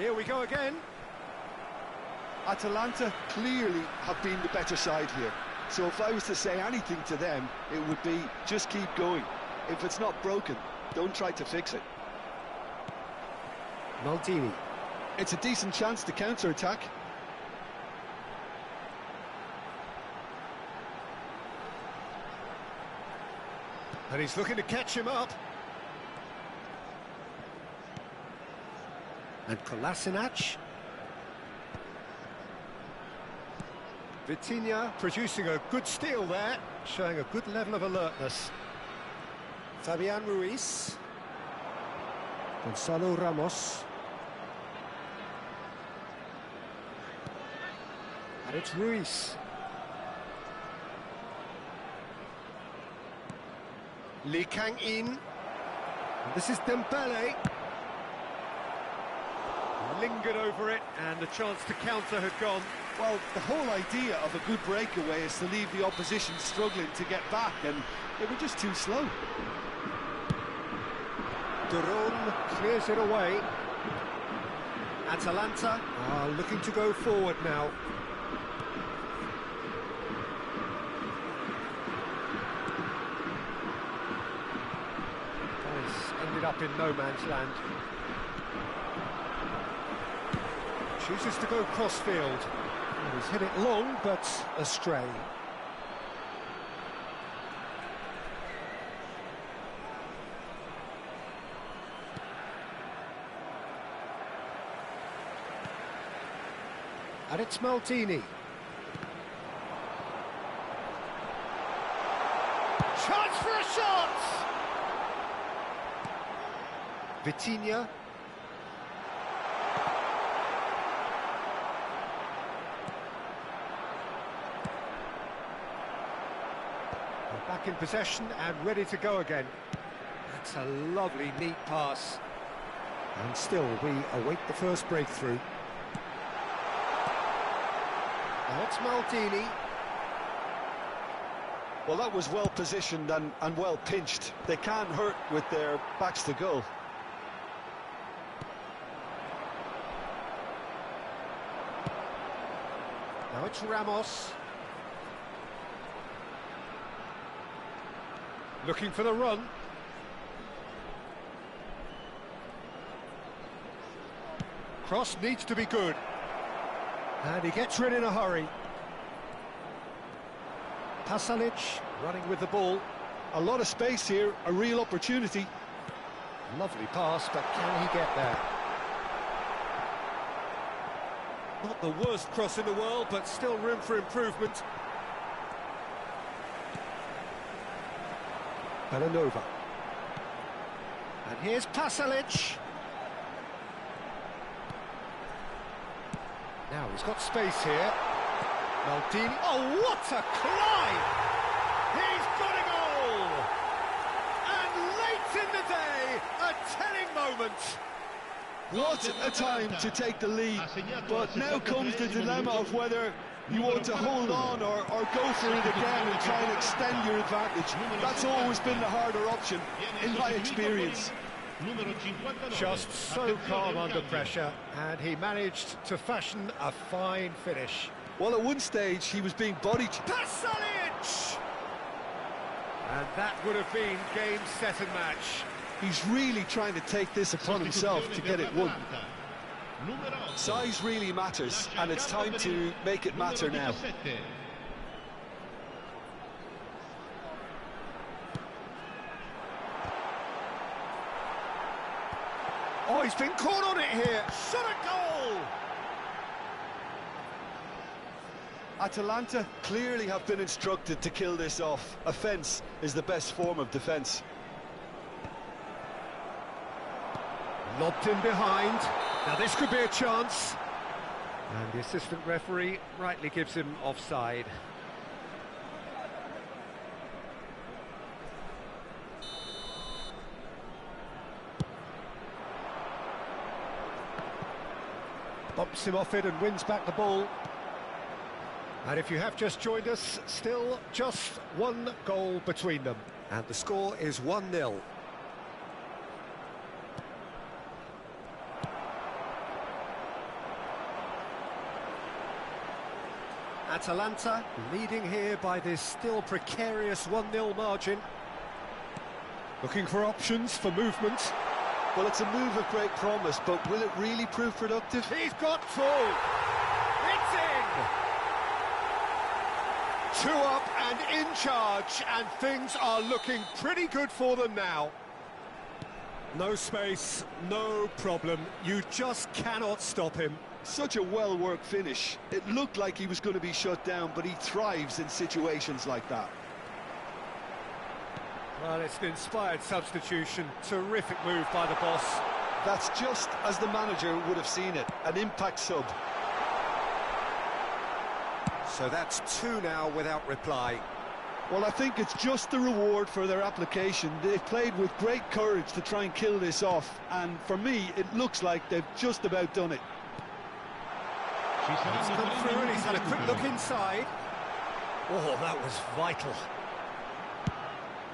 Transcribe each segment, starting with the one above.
Here we go again. Atalanta clearly have been the better side here. So if I was to say anything to them, it would be just keep going. If it's not broken, don't try to fix it. Maldini. It's a decent chance to counter-attack. And he's looking to catch him up. And Kolasinac. Vitinha producing a good steal there, showing a good level of alertness. Fabian Ruiz. Gonzalo Ramos. And it's Ruiz. Lee Kang-in. And this is Dembele. Lingered over it, and the chance to counter had gone. Well, the whole idea of a good breakaway is to leave the opposition struggling to get back, and they were just too slow. Duron clears it away. Atalanta are looking to go forward now. That has ended up in no man's land. Chooses to go cross-field. He's hit it long, but astray. And it's Maldini. Chance for a shot! Vitinha. Back in possession and ready to go again. That's a lovely, neat pass. And still, we await the first breakthrough. Now it's Maldini. Well, that was well positioned and well pinched. They can't hurt with their backs to goal. Now it's Ramos. Looking for the run. Cross needs to be good. And he gets rid in a hurry. Pasalic running with the ball. A lot of space here, a real opportunity. Lovely pass, but can he get there? Not the worst cross in the world, but still room for improvement. Belanova. And here's Pasalic. Now he's got space here. Maldini. Oh, what a climb! He's got a goal! And late in the day, a telling moment. What a time to take the lead. But now comes the dilemma of whether you want to hold on or go for it again and try and extend your advantage. That's always been the harder option, in my experience. Just so calm under pressure, and he managed to fashion a fine finish. Well, at one stage, he was being bodied. Pasalic! And that would have been game, set and match. He's really trying to take this upon himself to get it won. Size really matters, and it's time to make it matter now. Oh, he's been caught on it here. Shot a goal! Atalanta clearly have been instructed to kill this off. Offence is the best form of defence. Lobbed in behind. Now this could be a chance. And the assistant referee rightly gives him offside. Bumps him off it and wins back the ball. And if you have just joined us, still just one goal between them. And the score is 1-0. Atalanta leading here by this still precarious 1-0 margin. Looking for options for movement. Well, it's a move of great promise, but will it really prove productive? He's got through. It's in. 2 up and in charge, and things are looking pretty good for them now. No space, no problem. You just cannot stop him. Such a well-worked finish. It looked like he was going to be shut down, but he thrives in situations like that. Well, it's an inspired substitution. Terrific move by the boss. That's just as the manager would have seen it. An impact sub. So that's 2 now without reply. Well, I think it's just the reward for their application. They've played with great courage to try and kill this off, and for me, it looks like they've just about done it. He's come through and he's had a quick look inside. Oh, that was vital.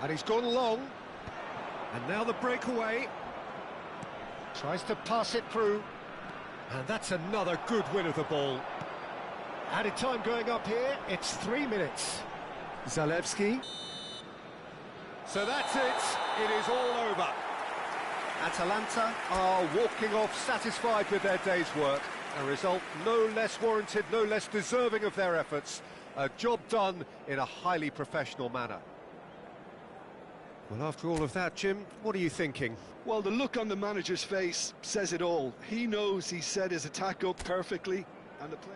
And he's gone long. And now the breakaway. Tries to pass it through. And that's another good win of the ball. Added time going up here. It's 3 minutes. Zalewski. So that's it. It is all over. Atalanta are walking off satisfied with their day's work. A result no less warranted, no less deserving of their efforts. A job done in a highly professional manner. Well, after all of that, Jim, what are you thinking? Well, the look on the manager's face says it all. He knows he set his attack up perfectly, and the play...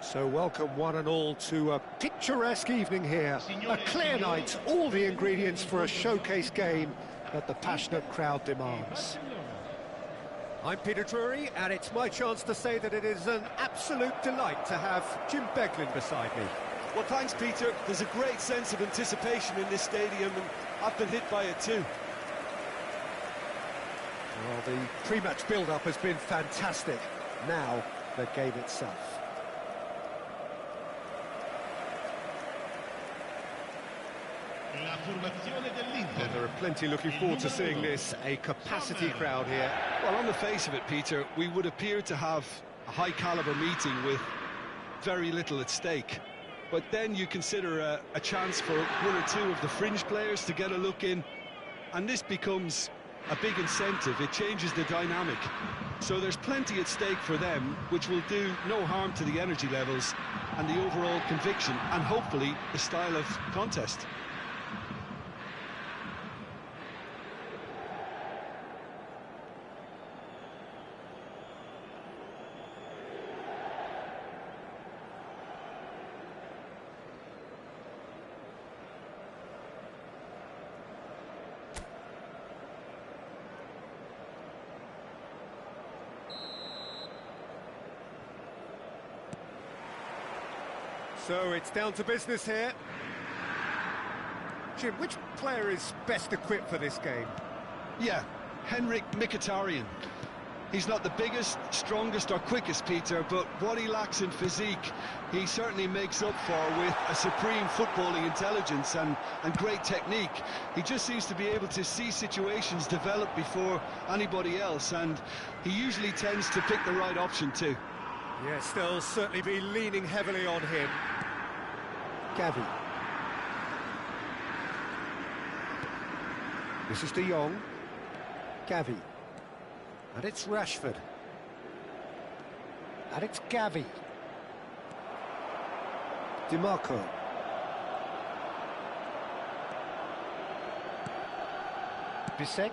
So welcome one and all to a picturesque evening here. A clear night, all the ingredients for a showcase game that the passionate crowd demands. I'm Peter Drury, and it's my chance to say that it is an absolute delight to have Jim Beglin beside me. Well, thanks, Peter. There's a great sense of anticipation in this stadium, and I've been hit by it too. Well, the pre-match build-up has been fantastic. Now, the game itself. Well, there are plenty looking forward to seeing this, a capacity crowd here. Well, on the face of it, Peter, we would appear to have a high-caliber meeting with very little at stake. But then you consider a chance for one or two of the fringe players to get a look in, and this becomes a big incentive. It changes the dynamic. So there's plenty at stake for them, which will do no harm to the energy levels and the overall conviction, and hopefully the style of contest. So it's down to business here. Jim, which player is best equipped for this game? Yeah, Henrik Mkhitaryan. He's not the biggest, strongest or quickest, Peter, but what he lacks in physique, he certainly makes up for with a supreme footballing intelligence and great technique. He just seems to be able to see situations develop before anybody else, and he usually tends to pick the right option too. Yes, they'll certainly be leaning heavily on him. Gavi. This is De Jong. Gavi. And it's Rashford. And it's Gavi. DiMarco. Bisek.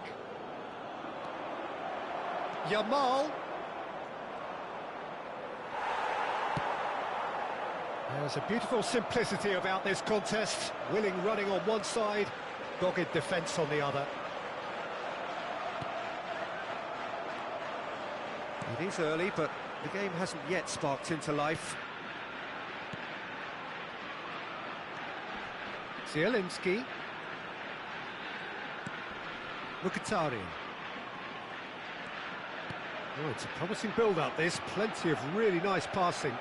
Yamal. There's a beautiful simplicity about this contest. Willing running on one side, dogged defence on the other. It is early, but the game hasn't yet sparked into life. Zielinski. Mkhitaryan. Oh, it's a promising build-up, this. Plenty of really nice passing.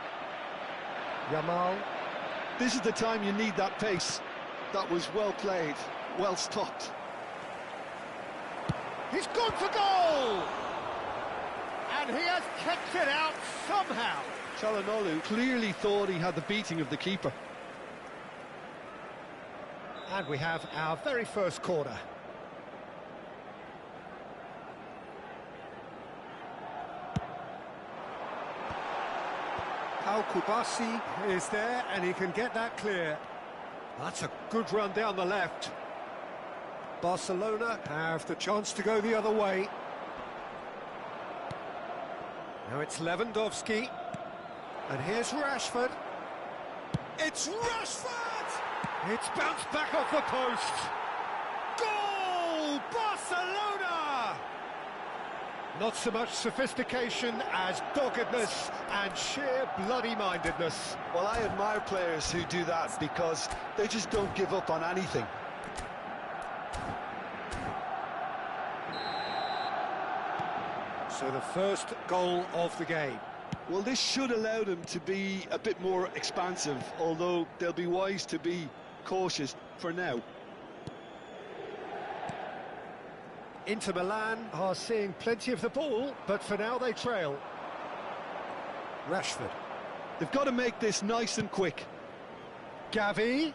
Yamal. This is the time you need that pace. That was well played, well stopped. He's gone for goal! And he has kept it out somehow. Çalhanoğlu clearly thought he had the beating of the keeper. And we have our very first corner. Pau Kubasi is there, and he can get that clear. That's a good run down the left. Barcelona have the chance to go the other way. Now it's Lewandowski. And here's Rashford. It's Rashford! It's bounced back off the post. Goal! Barcelona! Not so much sophistication as doggedness and sheer bloody-mindedness. Well, I admire players who do that because they just don't give up on anything. So the first goal of the game. Well, this should allow them to be a bit more expansive, although they'll be wise to be cautious for now. Inter Milan are seeing plenty of the ball, but for now they trail. Rashford. They've got to make this nice and quick. Gavi.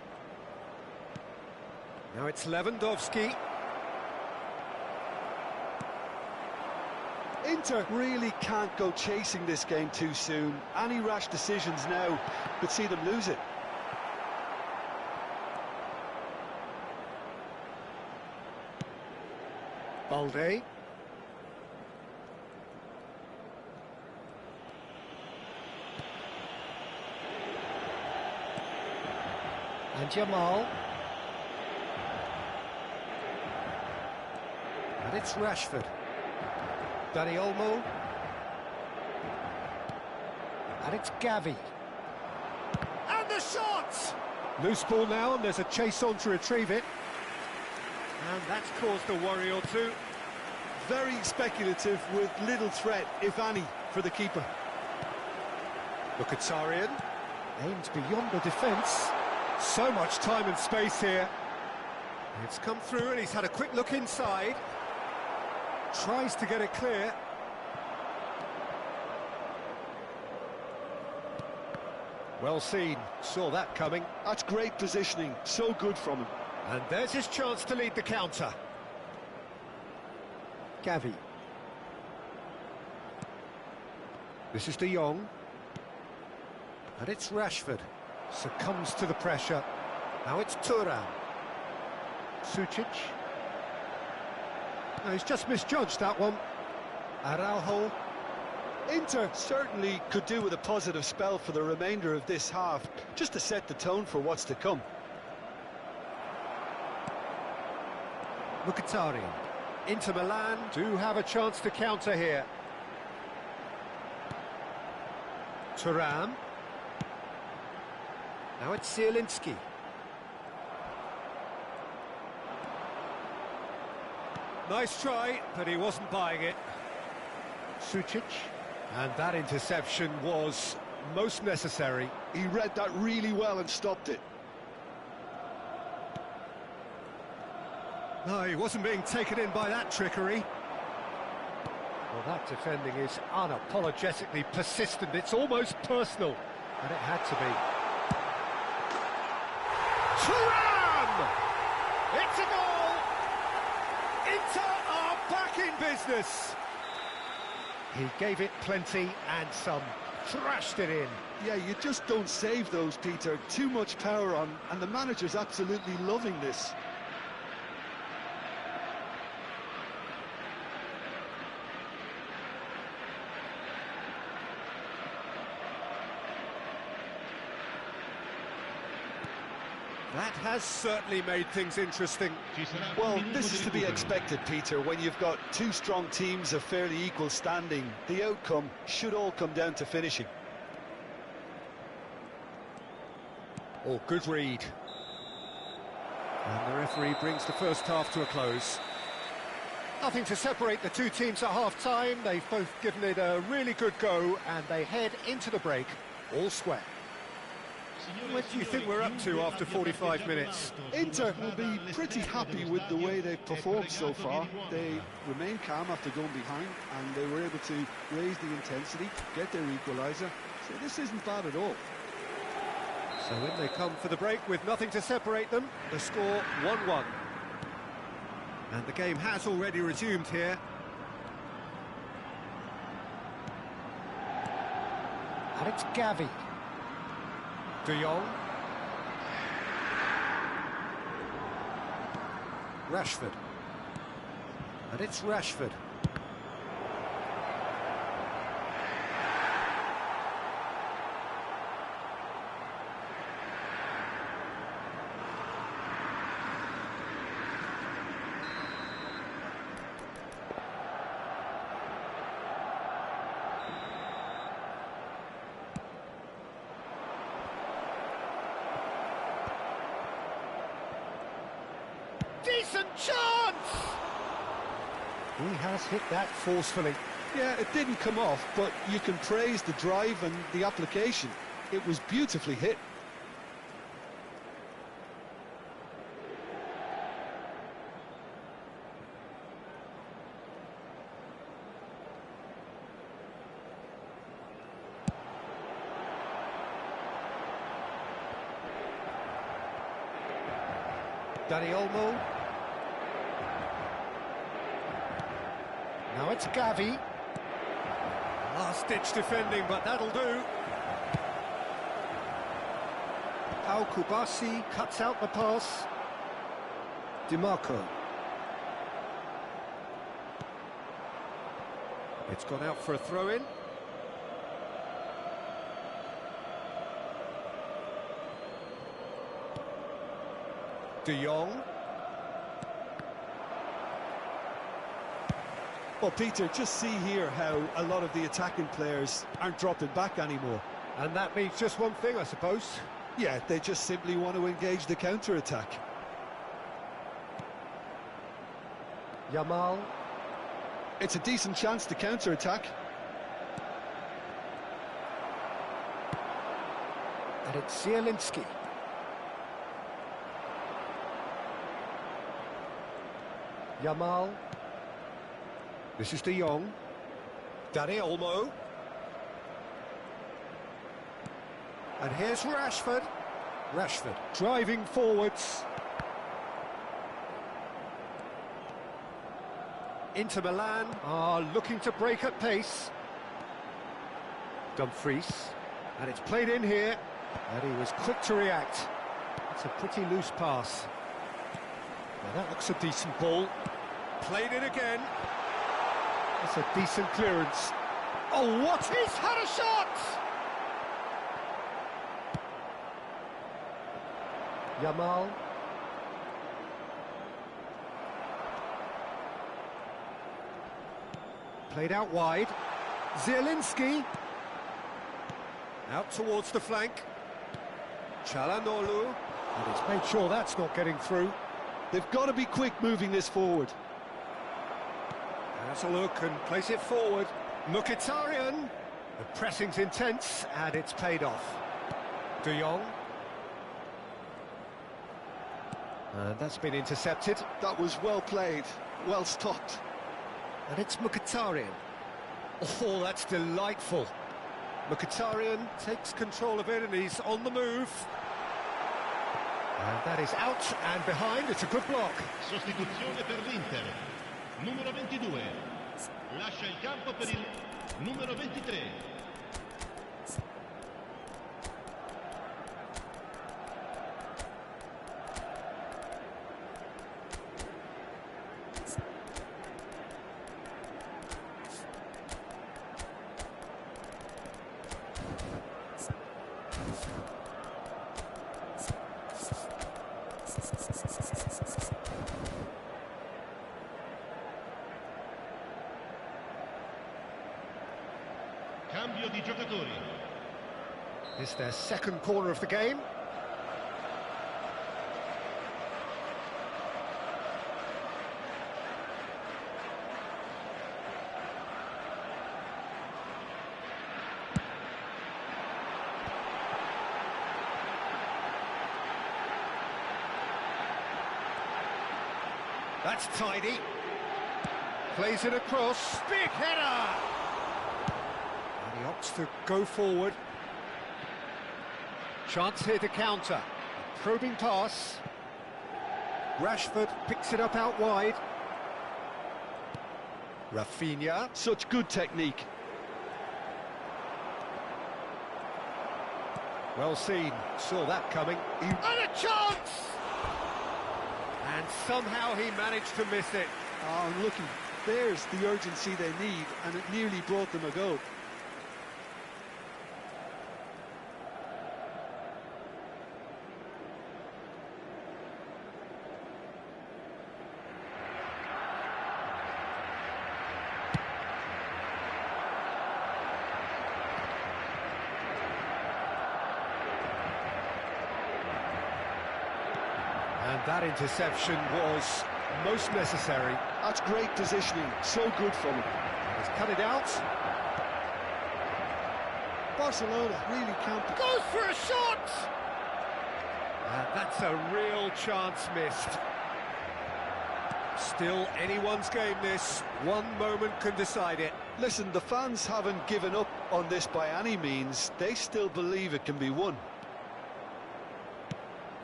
Now it's Lewandowski. Inter really can't go chasing this game too soon. Any rash decisions now could see them lose it. Balde. And Jamal. And it's Rashford. Dani Olmo. And it's Gavi. And the shot! Loose ball now, and there's a chase on to retrieve it. And that's caused a worry or two. Very speculative with little threat, if any, for the keeper. Mkhitaryan aims beyond the defence. So much time and space here. It's come through and he's had a quick look inside. Tries to get it clear. Well seen, saw that coming. That's great positioning, so good from him. And there's his chance to lead the counter. Gavi. This is De Jong. And it's Rashford. Succumbs to the pressure. Now it's Thuram. Sucic. No, he's just misjudged that one. Araujo. Inter certainly could do with a positive spell for the remainder of this half, just to set the tone for what's to come. Mkhitaryan. Inter Milan do have a chance to counter here. Thuram. Now it's Zielinski. Nice try, but he wasn't buying it. Sucic. And that interception was most necessary. He read that really well and stopped it. No, he wasn't being taken in by that trickery. Well, that defending is unapologetically persistent. It's almost personal, and it had to be. Thuram! It's a goal! Inter are back in business. He gave it plenty and some, thrashed it in. Yeah, you just don't save those, Peter. Too much power on, and the manager's absolutely loving this. That has certainly made things interesting. Well, this is to be expected, Peter, when you've got two strong teams of fairly equal standing. The outcome should all come down to finishing. Oh, good read. And the referee brings the first half to a close. Nothing to separate the two teams at half-time. They've both given it a really good go, and they head into the break all square. What do you think we're up to after 45 minutes? Inter will be pretty happy with the way they've performed so far. They remain calm after going behind, and they were able to raise the intensity, get their equaliser. So this isn't bad at all. So in they come for the break with nothing to separate them. The score 1-1. And the game has already resumed here. And it's Gavi. De Jong. Rashford. And it's Rashford. Decent chance! He has hit that forcefully. Yeah, it didn't come off, but you can praise the drive and the application. It was beautifully hit. Dani Olmo. Now it's Gavi. Last-ditch defending, but that'll do. Pau Kubasi cuts out the pass. DiMarco. It's gone out for a throw-in. De Jong. Well, Peter, just see here how a lot of the attacking players aren't dropping back anymore. And that means just one thing, I suppose. Yeah, they just simply want to engage the counter-attack. Yamal. It's a decent chance to counter-attack. And it's Zielinski. Yamal. This is De Jong. Dani Olmo. And here's Rashford. Rashford driving forwards. Inter Milan are looking to break at pace. Dumfries. And it's played in here. And he was quick to react. It's a pretty loose pass. Now that looks a decent ball. Played in again. That's a decent clearance. Oh, what? He's had a shot! Yamal. Played out wide. Zielinski. Out towards the flank. Çalhanoğlu. And he's made sure that's not getting through. They've got to be quick moving this forward. Has a look and place it forward. Mkhitaryan. The pressing's intense and it's paid off. De Jong. And that's been intercepted. That was well played, well stopped. And it's Mkhitaryan. Oh, that's delightful. Mkhitaryan takes control of it and he's on the move. And that is out and behind. It's a good block. Sostituzione per l'Inter. Numero 22. Lascia il campo per il numero 23. Cambio di giocatori. It's their second corner of the game. That's tidy. Plays it across. Big header! And he opts to go forward. Chance here to counter. Probing pass. Rashford picks it up out wide. Rafinha. Such good technique. Well seen. Saw that coming. And a chance! And somehow he managed to miss it. Oh, looking, there's the urgency they need, and it nearly brought them a goal. And that interception was most necessary. That's great positioning, so good from him. He's cut it out. Barcelona really can't... Goes for a shot! And that's a real chance missed. Still anyone's game this. One moment can decide it. Listen, the fans haven't given up on this by any means. They still believe it can be won.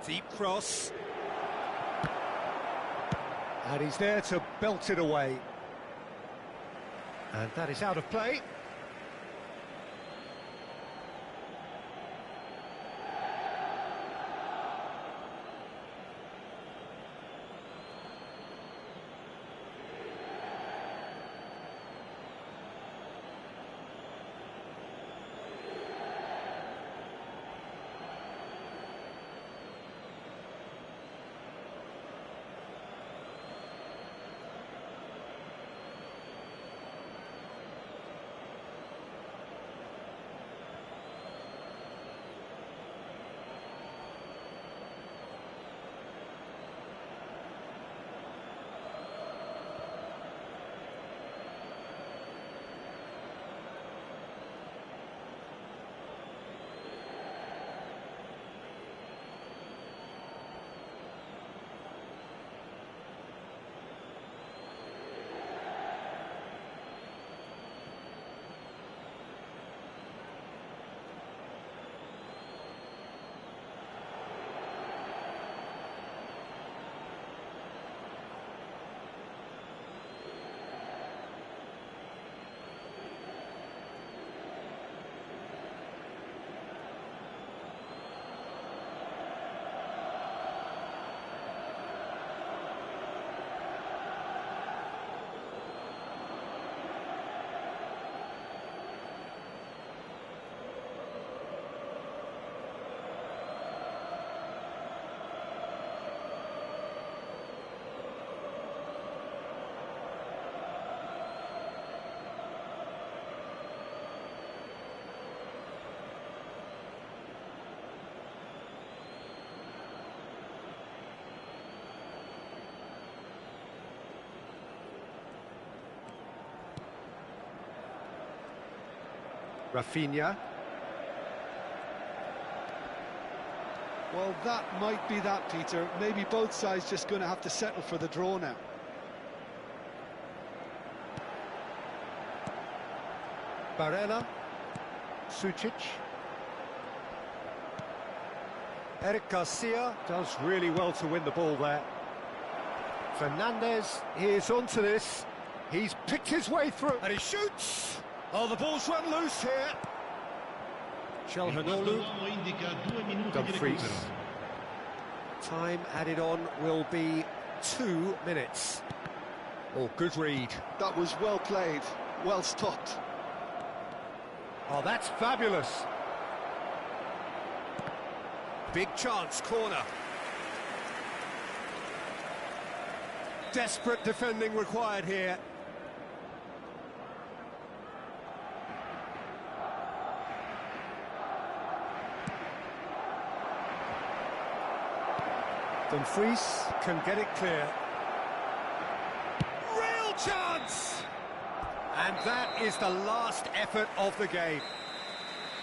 Deep cross. And he's there to belt it away. And that is out of play. Rafinha. Well, that might be that, Peter. Maybe both sides just going to have to settle for the draw now. Barella. Sucic. Eric Garcia does really well to win the ball there. Fernandez is onto this. He's picked his way through. And he shoots! Oh, the ball's run loose here. Calhanoglu. Dumfries. Time added on will be 2 minutes. Oh, good read. That was well played, well stopped. Oh, that's fabulous. Big chance, corner. Desperate defending required here. Dumfries can get it clear. Real chance! And that is the last effort of the game.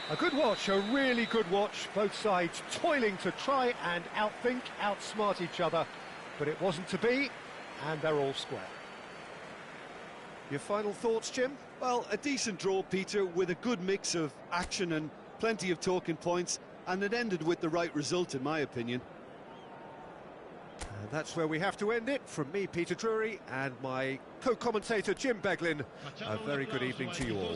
A good watch, a really good watch. Both sides toiling to try and outthink, outsmart each other. But it wasn't to be, and they're all square. Your final thoughts, Jim? Well, a decent draw, Peter, with a good mix of action and plenty of talking points, and it ended with the right result, in my opinion. And that's where we have to end it. From me, Peter Drury, and my co-commentator, Jim Beglin. A very good evening to you all.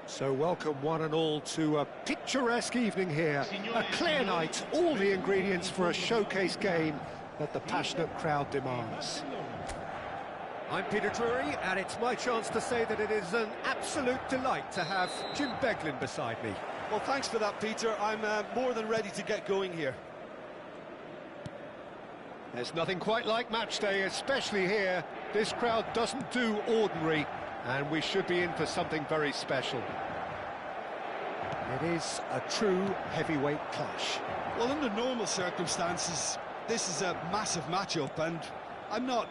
So welcome one and all to a picturesque evening here. A clear night, all the ingredients for a showcase game that the passionate crowd demands. I'm Peter Drury, and it's my chance to say that it is an absolute delight to have Jim Beglin beside me. Well, thanks for that, Peter. I'm more than ready to get going here. There's nothing quite like match day, especially here. This crowd doesn't do ordinary, and we should be in for something very special. It is a true heavyweight clash. Well, under normal circumstances, this is a massive matchup, and I'm not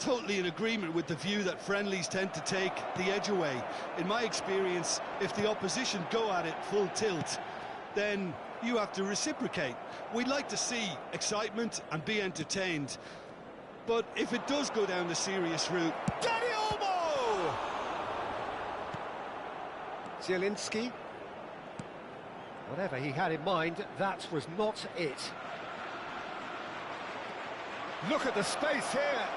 totally in agreement with the view that friendlies tend to take the edge away. In my experience, if the opposition go at it full tilt, then you have to reciprocate. We'd like to see excitement and be entertained, but if it does go down the serious route... Dani Olmo! Zielinski. Whatever he had in mind, that was not it. Look at the space here.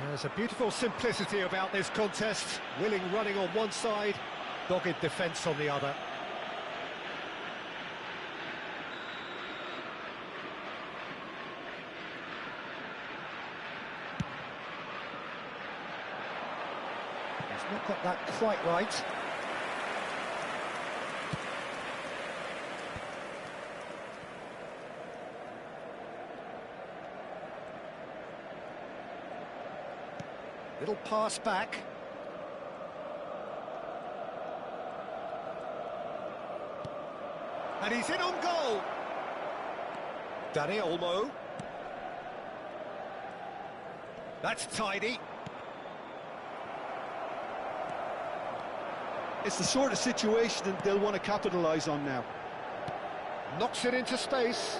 There's a beautiful simplicity about this contest. Willing running on one side, dogged defence on the other. He's not got that quite right. Little pass back. And he's in on goal. Dani Olmo. That's tidy. It's the sort of situation that they'll want to capitalise on now. Knocks it into space.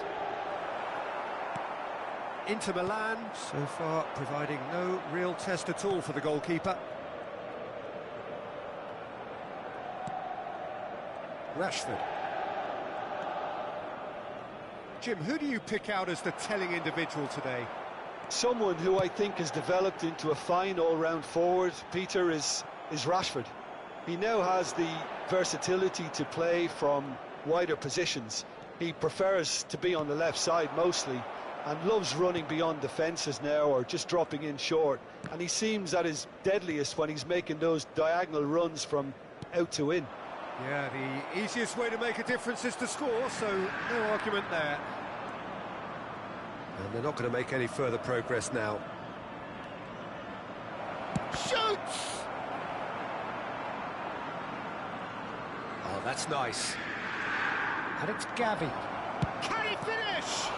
Inter Milan, so far providing no real test at all for the goalkeeper. Rashford. Jim, who do you pick out as the telling individual today? Someone who I think has developed into a fine all-round forward, Peter, is Rashford. He now has the versatility to play from wider positions. He prefers to be on the left side mostly, and loves running beyond defences now or just dropping in short. And he seems at his deadliest when he's making those diagonal runs from out to in. Yeah, the easiest way to make a difference is to score, so no argument there. And they're not going to make any further progress now. Shoots! Oh, that's nice. And it's Gavi. Can he finish?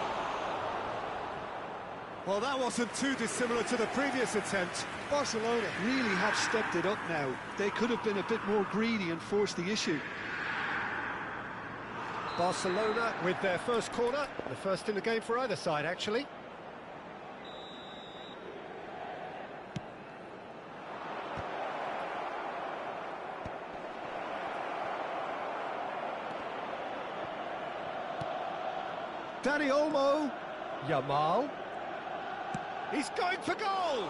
Well, that wasn't too dissimilar to the previous attempt. Barcelona really have stepped it up now. They could have been a bit more greedy and forced the issue. Barcelona with their first corner, the first in the game for either side, actually. Dani Olmo. Yamal. He's going for goal!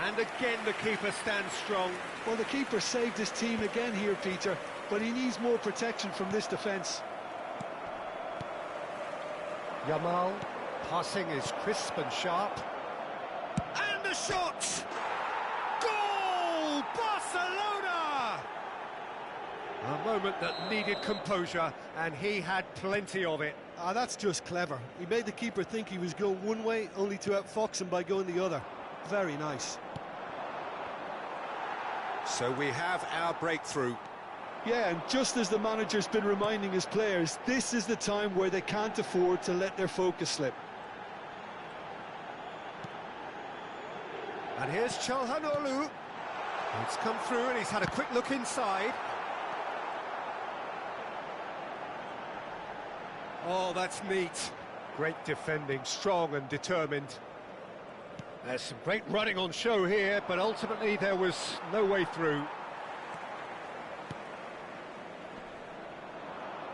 And again the keeper stands strong. Well, the keeper saved his team again here, Peter, but he needs more protection from this defence. Yamal, passing is crisp and sharp. And the shot! Goal! Barcelona! A moment that needed composure, and he had plenty of it. Ah, that's just clever. He made the keeper think he was going one way, only to outfox him by going the other. Very nice. So we have our breakthrough. Yeah, and just as the manager's been reminding his players, this is the time where they can't afford to let their focus slip. And here's Çalhanoğlu. It's come through and he's had a quick look inside. Oh, that's neat. Great defending, strong and determined. There's some great running on show here, but ultimately there was no way through.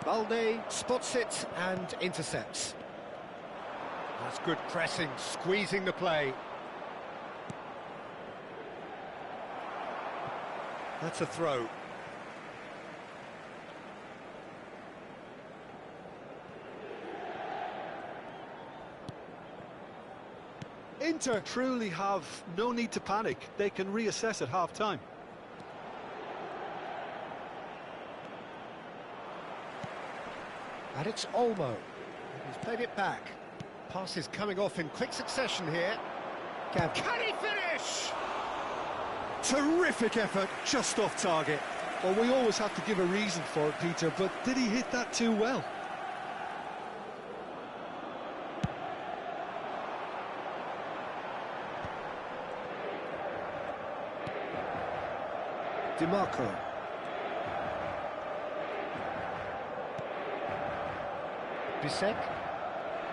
Balde spots it and intercepts. That's good pressing, squeezing the play. That's a throw. Inter truly have no need to panic. They can reassess at half-time. And it's Olmo. He's played it back. Pass is coming off in quick succession here. Can he finish? Terrific effort, just off target. Well, we always have to give a reason for it, Peter, but did he hit that too well? DiMarco. Bisek.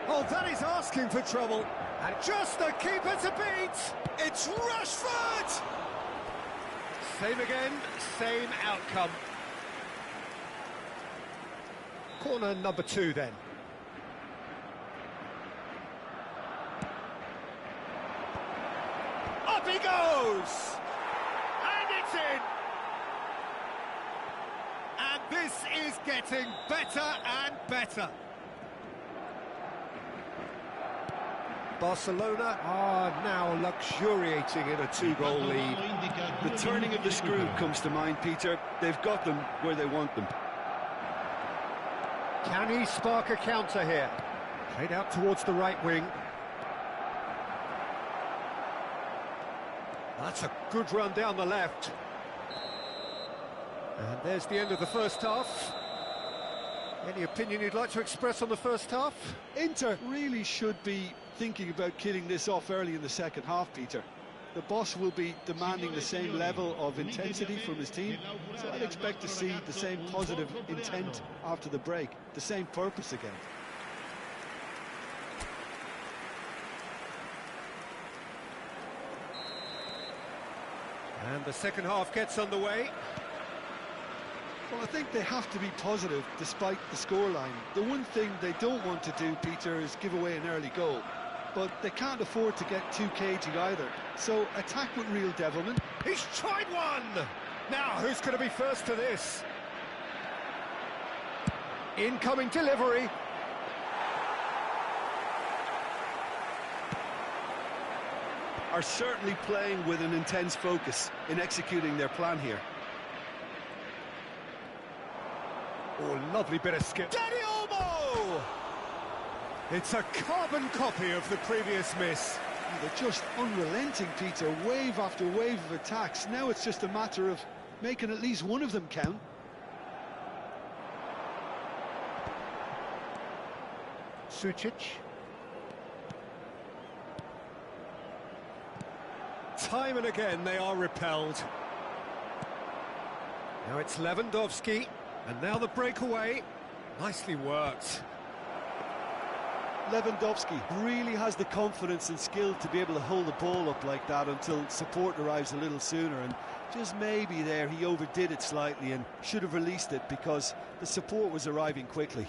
Oh, that is asking for trouble. And just the keeper to beat. It's Rashford! Same again, same outcome. Corner number 2 then. Up he goes! And it's in! And this is getting better and better. Barcelona are now luxuriating in a 2-goal lead. The turning of the screw comes to mind, Peter. They've got them where they want them. Can he spark a counter here? Played out towards the right wing. That's a good run down the left. And there's the end of the first half. Any opinion you'd like to express on the first half? Inter really should be thinking about killing this off early in the second half, Peter. The boss will be demanding the same level of intensity from his team, so I'd expect to see the same positive intent after the break, the same purpose again. And the second half gets underway. Well, I think they have to be positive despite the scoreline. The one thing they don't want to do, Peter, is give away an early goal. But they can't afford to get too cagey either. So attack with real devilment. He's tried one! Now, who's going to be first to this? Incoming delivery. Are certainly playing with an intense focus in executing their plan here. Oh, lovely bit of skill. Dani Olmo! It's a carbon copy of the previous miss. They're just unrelenting, Peter. Wave after wave of attacks. Now it's just a matter of making at least one of them count. Sucic. Time and again they are repelled. Now it's Lewandowski, and now the breakaway. Nicely worked. Lewandowski really has the confidence and skill to be able to hold the ball up like that until support arrives a little sooner, and just maybe there he overdid it slightly and should have released it because the support was arriving quickly.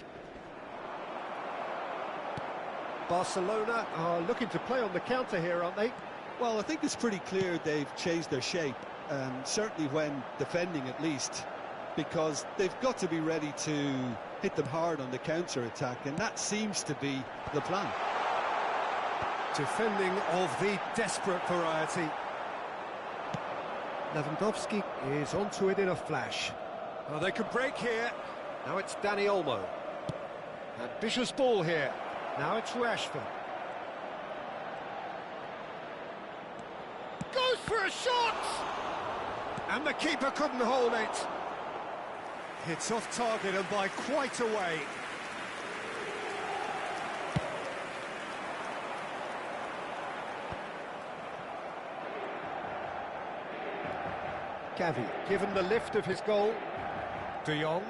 Barcelona are looking to play on the counter here, aren't they? Well, I think it's pretty clear they've changed their shape, and certainly when defending at least, because they've got to be ready to hit them hard on the counter-attack, and that seems to be the plan. Defending of the desperate variety. Lewandowski is onto it in a flash. Oh, they could break here. Now it's Dani Olmo. Ambitious ball here. Now it's Rashford. Goes for a shot! And the keeper couldn't hold it. It's off target and by quite a way. Gavi, given the lift of his goal. De Jong.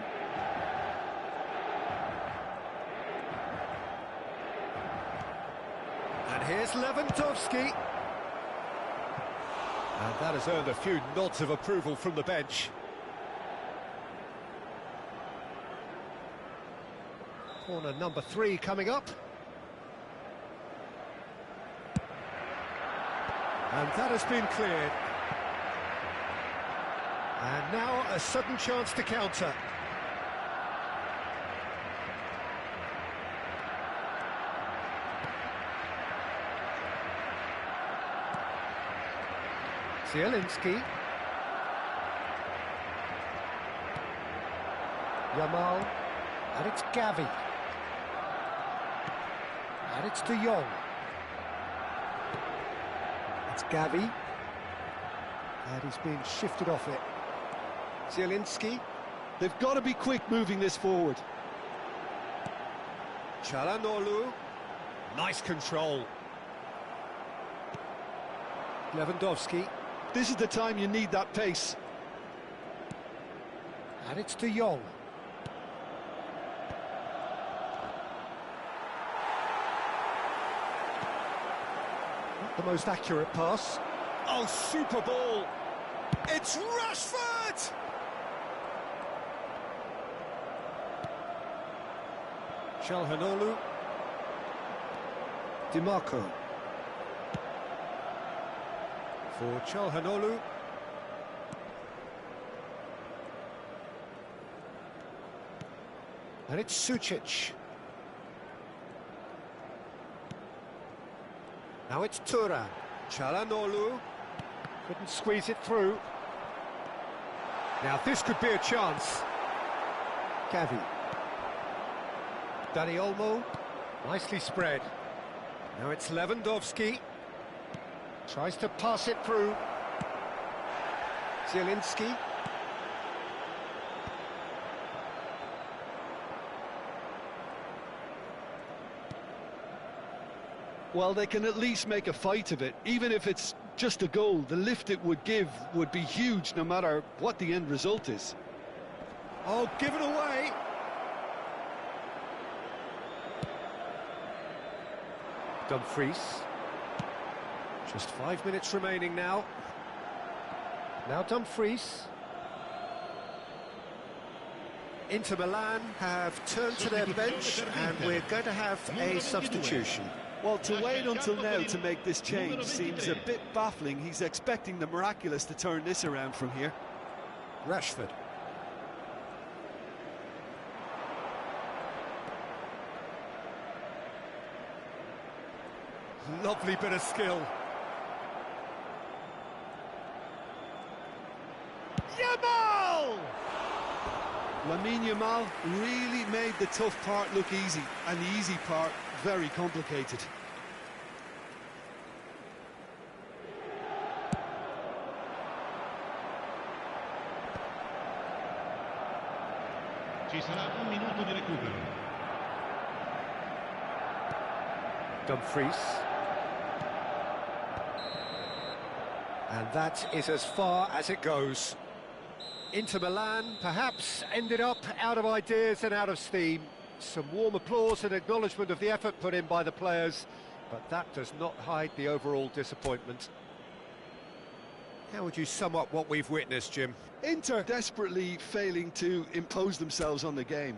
And here's Lewandowski. And that has earned a few nods of approval from the bench. Corner number 3 coming up. And that has been cleared. And now a sudden chance to counter. Zielinski. Yamal. And it's Gavi. And it's De Jong. It's Gavi. And he's been shifted off it. Zielinski. They've got to be quick moving this forward. Çalhanoğlu. Nice control. Lewandowski. This is the time you need that pace. And it's De Jong. Not the most accurate pass. Oh, super ball. It's Rashford! Çalhanoğlu. Di Marco. For Çalhanoğlu. And it's Sucic. Now it's Thuram. Çalhanoğlu. Couldn't squeeze it through. Now this could be a chance. Gavi. Dani Olmo. Nicely spread. Now it's Lewandowski. Tries to pass it through. Zielinski. Well, they can at least make a fight of it, even if it's just a goal. The lift it would give would be huge, no matter what the end result is. Oh, given away. Dumfries. Just 5 minutes remaining now. Now Dumfries. Inter Milan have turned to their bench, and we're going to have a substitution. Well, to wait until now to make this change seems a bit baffling. He's expecting the miraculous to turn this around from here. Rashford. Lovely bit of skill. Yamal! Lamine Yamal really made the tough part look easy, and the easy part very complicated. Ci sarà un minuto di recupero. Dumfries. And that is as far as it goes. Inter Milan perhaps ended up out of ideas and out of steam. Some warm applause and acknowledgement of the effort put in by the players, but that does not hide the overall disappointment. How would you sum up what we've witnessed, Jim? Inter desperately failing to impose themselves on the game.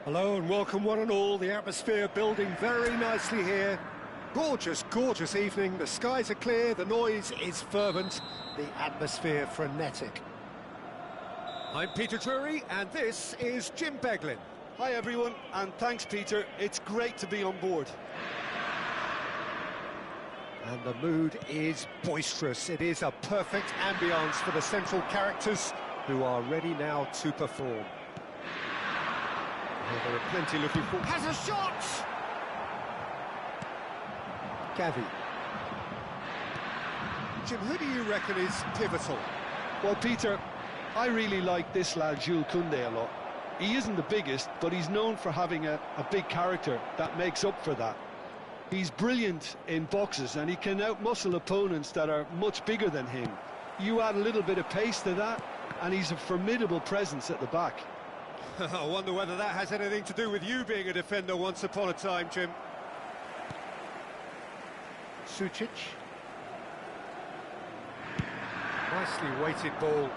Hello and welcome one and all. The atmosphere building very nicely here. Gorgeous, gorgeous evening. The skies are clear, the noise is fervent, the atmosphere frenetic. I'm Peter Drury and this is Jim Beglin. Hi everyone, and thanks Peter, it's great to be on board. And the mood is boisterous. It is a perfect ambience for the central characters who are ready now to perform. Well, there are plenty looking for... Has a shot! Gavi. Jim, who do you reckon is pivotal? Well, Peter, I really like this lad Jules Koundé a lot. He isn't the biggest, but he's known for having a big character that makes up for that. He's brilliant in boxes, and he can outmuscle opponents that are much bigger than him. You add a little bit of pace to that, and he's a formidable presence at the back. I wonder whether that has anything to do with you being a defender once upon a time, Jim. Sucic. Nicely weighted ball.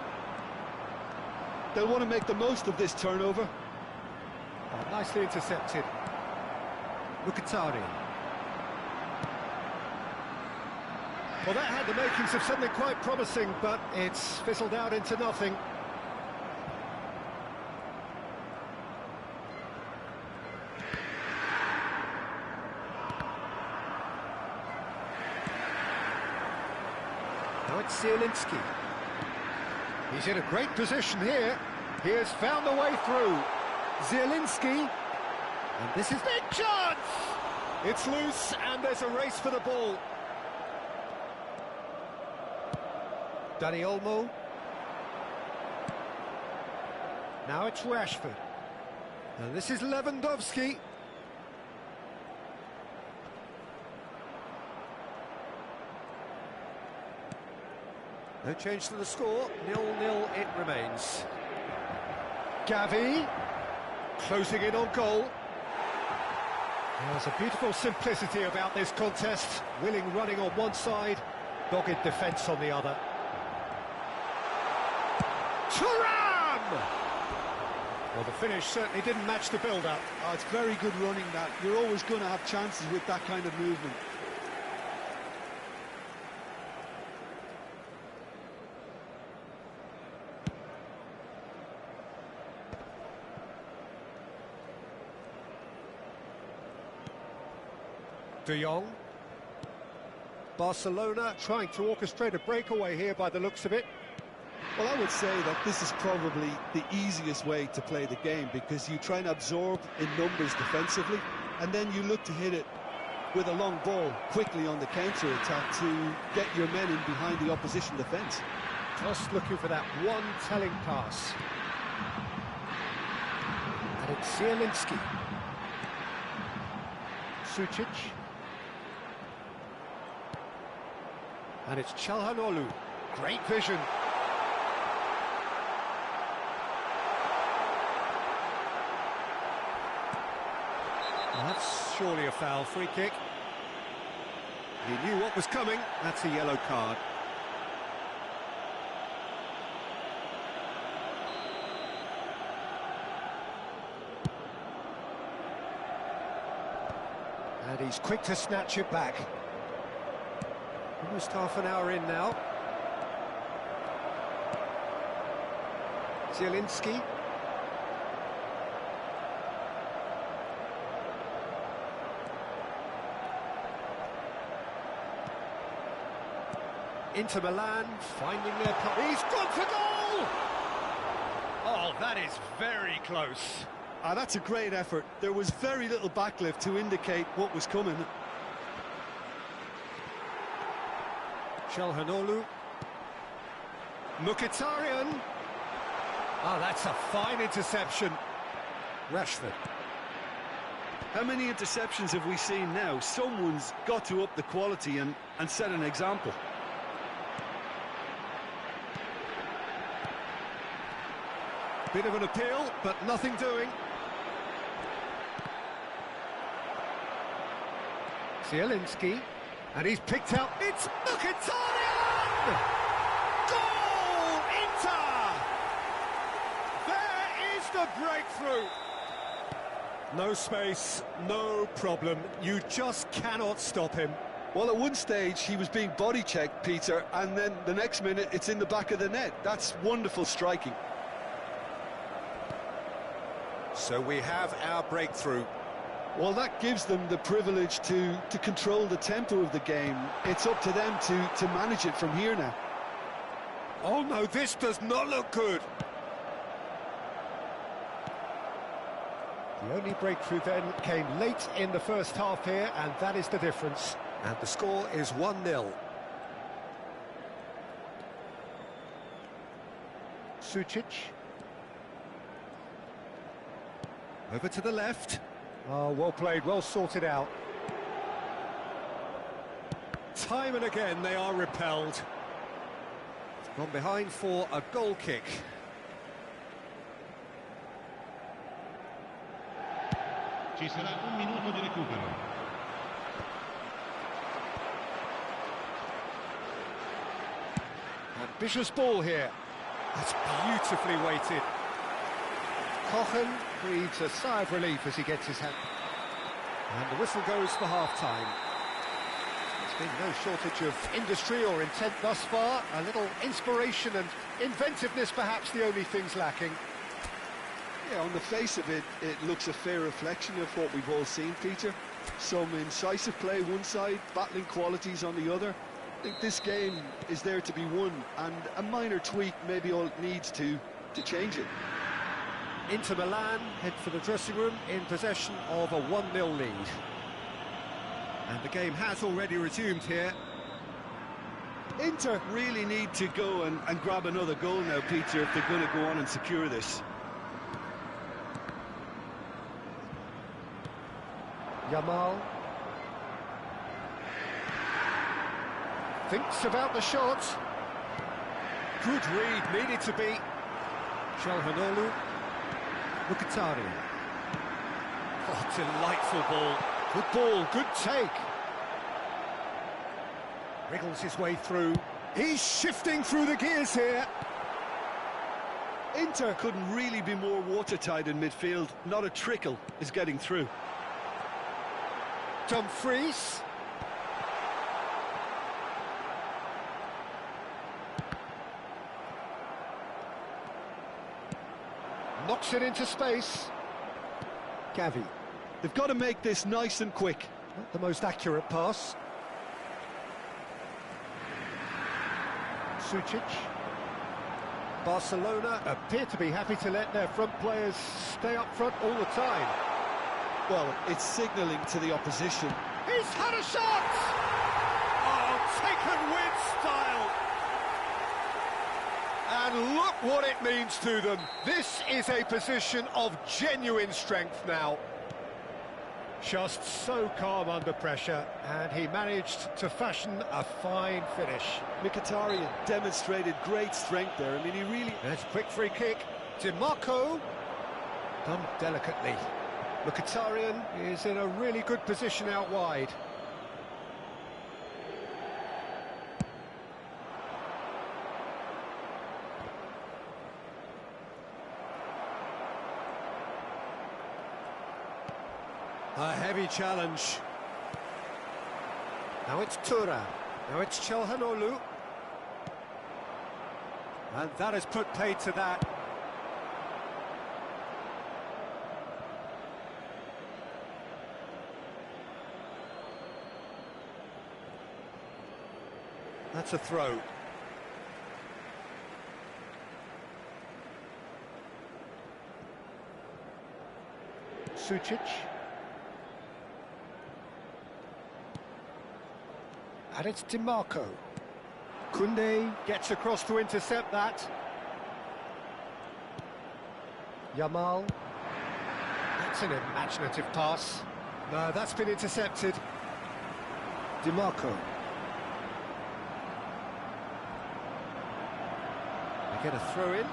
They'll want to make the most of this turnover. Oh, nicely intercepted. Mkhitaryan. Well, that had the makings of something quite promising, but it's fizzled out into nothing. Now it's Zielinski. He's in a great position here. He has found a way through. Zielinski. And this is their chance! It's loose and there's a race for the ball. Dani Olmo. Now it's Rashford. And this is Lewandowski. No change to the score, 0-0 it remains. Gavi, closing in on goal. There's a beautiful simplicity about this contest. Willing running on one side, dogged defence on the other. Thuram! Well, the finish certainly didn't match the build-up. Oh, it's very good running, that. You're always going to have chances with that kind of movement. De Jong. Barcelona trying to orchestrate a breakaway here by the looks of it. Well, I would say that this is probably the easiest way to play the game, because you try and absorb in numbers defensively, and then you look to hit it with a long ball quickly on the counter-attack to get your men in behind the opposition defence. Just looking for that one telling pass. And it's Zielinski. Sucic. And it's Çalhanoğlu. Great vision. Well, that's surely a foul. Free kick. He knew what was coming. That's a yellow card. And he's quick to snatch it back. Almost half an hour in now. Zielinski. Inter Milan finding their... He's gone for goal! Oh, that is very close. That's a great effort. There was very little backlift to indicate what was coming. Çalhanoğlu. Mkhitaryan. Oh, that's a fine interception. Rashford. How many interceptions have we seen now? Someone's got to up the quality and set an example. Bit of an appeal, but nothing doing. Zielinski, and he's picked out. It's Mkhitaryan! Goal! Inter! There is the breakthrough. No space, no problem. You just cannot stop him. Well, at one stage he was being body checked, Peter, and then the next minute it's in the back of the net. That's wonderful striking. So we have our breakthrough. Well, that gives them the privilege to control the tempo of the game. It's up to them to manage it from here now. Oh no, this does not look good. The only breakthrough then came late in the first half here, and that is the difference. And the score is 1-0. Sucic. Over to the left. Oh, well played, well sorted out. Time and again they are repelled. Gone behind for a goal kick. Ci sarà un minuto di recupero. Ambitious ball here. That's beautifully weighted. Kochen breathes a sigh of relief as he gets his hand. And the whistle goes for half-time. There's been no shortage of industry or intent thus far. A little inspiration and inventiveness, perhaps the only things lacking. Yeah, on the face of it, it looks a fair reflection of what we've all seen, Peter. Some incisive play one side, battling qualities on the other. I think this game is there to be won, and a minor tweak maybe all it needs to change it. Inter Milan head for the dressing room in possession of a 1-0 lead. And the game has already resumed here. Inter really need to go and grab another goal now, Peter, if they're going to go on and secure this. Yamal thinks about the shot. Good read, needed to be. Çalhanoğlu. Mkhitaryan. Oh, delightful ball, good take. Wriggles his way through. He's shifting through the gears here. Inter couldn't really be more watertight in midfield. Not a trickle is getting through. Dumfries. Knocks it into space. Gavi. They've got to make this nice and quick. Not the most accurate pass. Sučić. Barcelona appear to be happy to let their front players stay up front all the time. Well, it's signalling to the opposition. He's had a shot! Oh, taken with style! And look what it means to them. This is a position of genuine strength now. Just so calm under pressure, and he managed to fashion a fine finish. Mkhitaryan demonstrated great strength there. I mean, he really... That's a quick free kick. Dimarco. Done delicately. Mkhitaryan is in a really good position out wide. A heavy challenge. Now it's Thuram. Now it's Çalhanoğlu. And that has put paid to that. That's a throw. Sučić. And it's Dimarco. Koundé gets across to intercept that. Yamal. That's an imaginative pass. No, that's been intercepted. Dimarco. They get a throw in.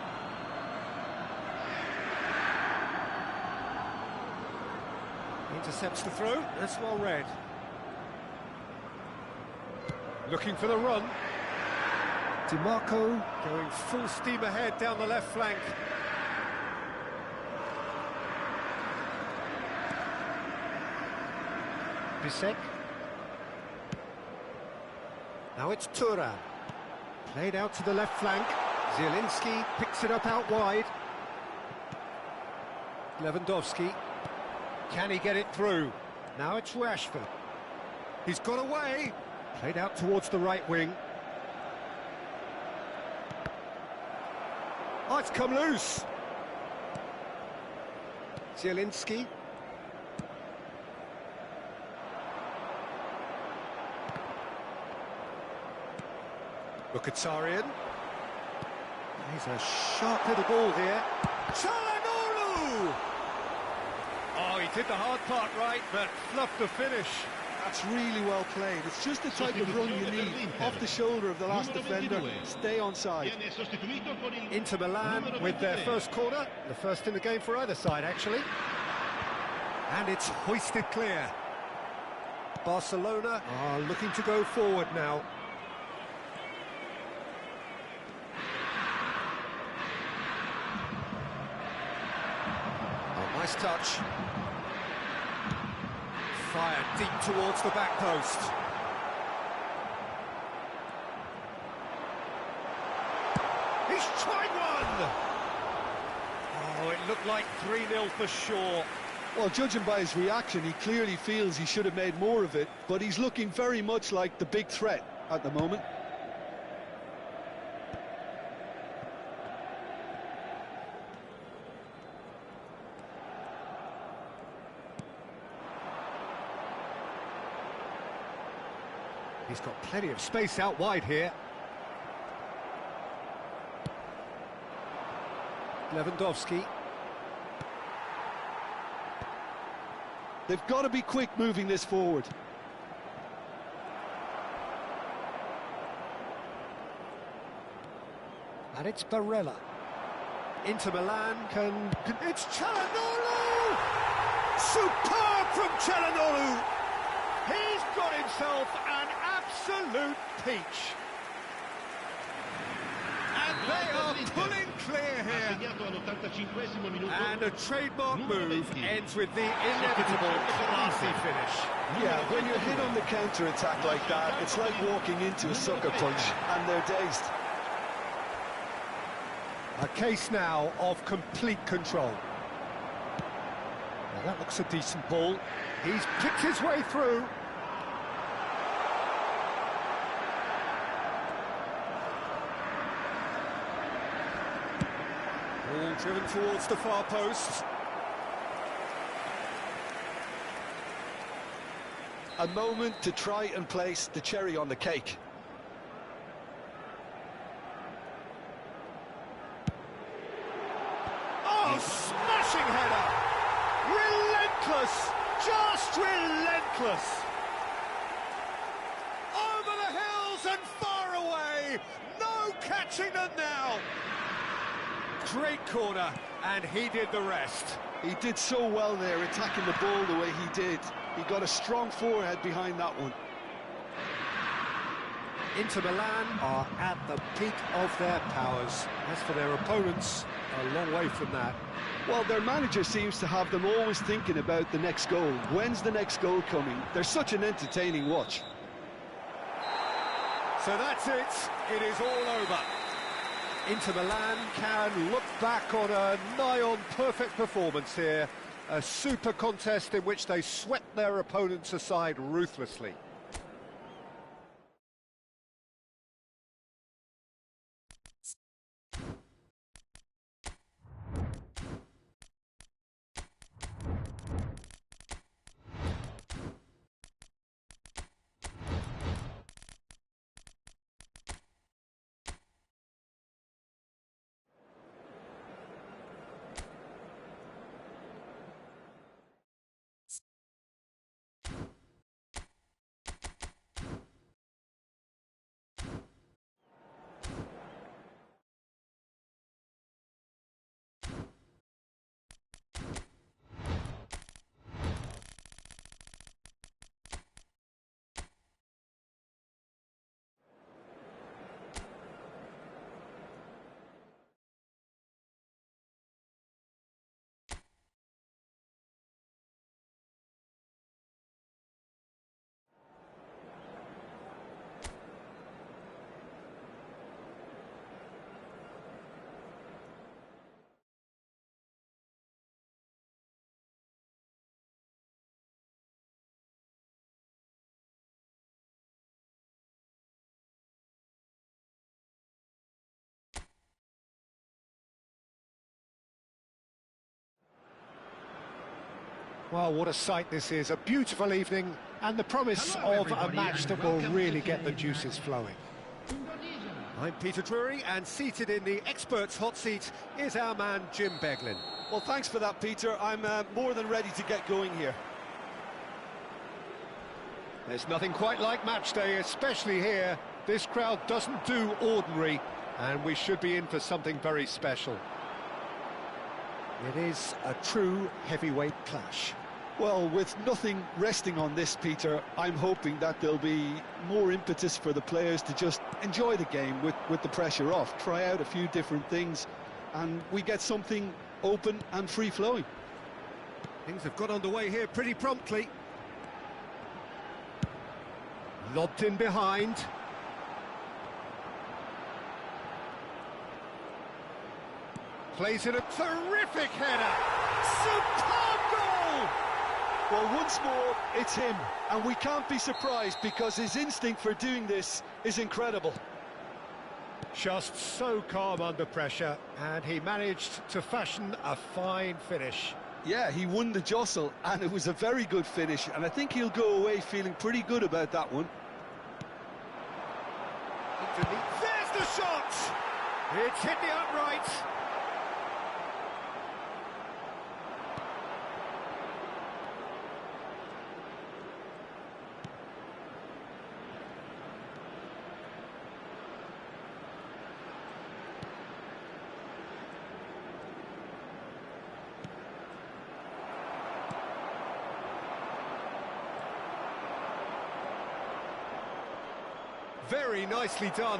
Intercepts the throw. That's well read. Looking for the run. Dimarco going full steam ahead down the left flank. Bisek. Now it's Thuram. Played out to the left flank. Zielinski picks it up out wide. Lewandowski. Can he get it through? Now it's Rashford. He's got away. Played out towards the right wing. Oh, it's come loose. Zielinski. Mkhitaryan. He's a sharp little ball here. Çalhanoğlu! Oh, he did the hard part right, but fluffed the finish. That's really well played. It's just the type of run you need. Off the shoulder of the last defender. Stay on side. Inter Milan with their first corner. The first in the game for either side, actually. And it's hoisted clear. Barcelona are looking to go forward now. Oh, nice touch. Fired deep towards the back post. He's tried one! Oh, it looked like 3-0 for sure. Well, judging by his reaction, he clearly feels he should have made more of it, but he's looking very much like the big threat at the moment. He's got plenty of space out wide here. Lewandowski. They've got to be quick moving this forward. And it's Barella. Inter Milan can... It's Çalhanoğlu! Superb from Çalhanoğlu! He's got himself an absolute peach. And they are pulling clear here. And a trademark move ends with the inevitable classy finish. Yeah, when you're hit on the counter-attack like that, it's like walking into a sucker punch, and they're dazed. A case now of complete control. That looks a decent ball. He's picked his way through. Ball driven towards the far post. A moment to try and place the cherry on the cake. Oh, smashing header! Relentless! Just relentless! Over the hills and far away! No catching them now! Great corner, and he did the rest. He did so well there, attacking the ball the way he did. He got a strong forehead behind that one. Inter Milan are at the peak of their powers. As for their opponents, a long way from that. Well, their manager seems to have them always thinking about the next goal. When's the next goal coming? They're such an entertaining watch. So that's it. It is all over. Inter Milan can look back on a nigh-on perfect performance here. A super contest in which they swept their opponents aside ruthlessly. Well, what a sight this is. A beautiful evening and the promise of a match that will really get the juices flowing. I'm Peter Drury, and seated in the experts' hot seat is our man Jim Beglin. Well, thanks for that, Peter. I'm more than ready to get going here. There's nothing quite like match day, especially here. This crowd doesn't do ordinary, and we should be in for something very special. It is a true heavyweight clash. Well, with nothing resting on this, Peter, I'm hoping that there'll be more impetus for the players to just enjoy the game with the pressure off, try out a few different things, and we get something open and free-flowing. Things have got underway here pretty promptly. Lobbed in behind. Plays in a terrific header. Superb goal! Well, once more, it's him, and we can't be surprised because his instinct for doing this is incredible. Just so calm under pressure, and he managed to fashion a fine finish. Yeah, he won the jostle, and it was a very good finish, and I think he'll go away feeling pretty good about that one. There's the shot! It's hit the upright. Very nicely done.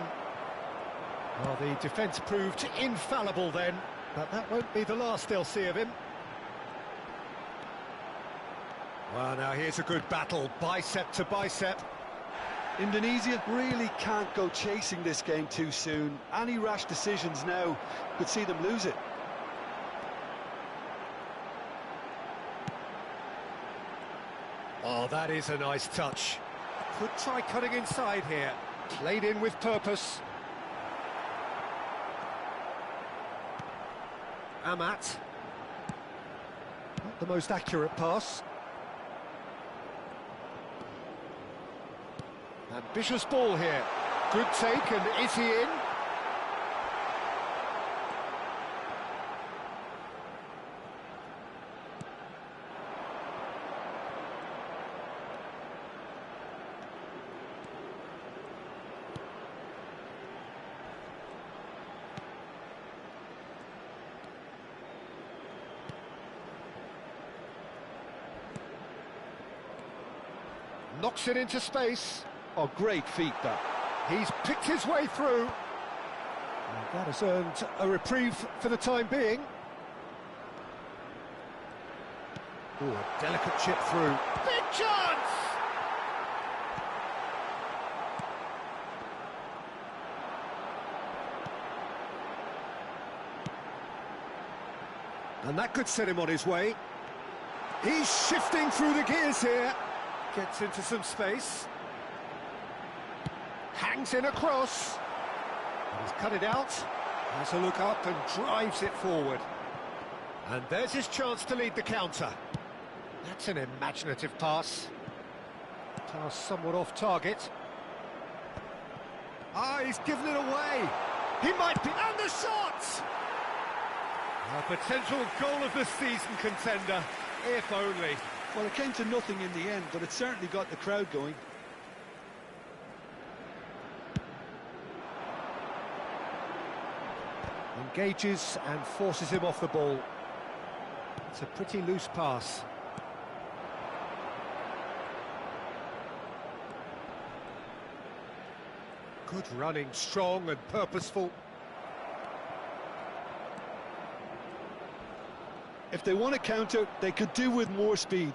Well, the defence proved infallible then, but that won't be the last they'll see of him. Well, now here's a good battle, bicep to bicep. Indonesia really can't go chasing this game too soon. Any rash decisions now could see them lose it. Oh, that is a nice touch. Could try cutting inside here. Played in with purpose. Amat. Not the most accurate pass. Ambitious ball here. Good take, and is he in? Knocks it into space. Oh, great feat, that. He's picked his way through. And that has earned a reprieve for the time being. Oh, a delicate chip through. Big chance! And that could set him on his way. He's shifting through the gears here. Gets into some space. Hangs in across. And he's cut it out. Has a look up and drives it forward. And there's his chance to lead the counter. That's an imaginative pass. Pass somewhat off target. Ah, he's given it away. He might be... And the shot! A potential goal of the season contender, if only. Well, it came to nothing in the end, but it certainly got the crowd going. Engages and forces him off the ball. It's a pretty loose pass. Good running, strong and purposeful. If they want to counter, they could do with more speed.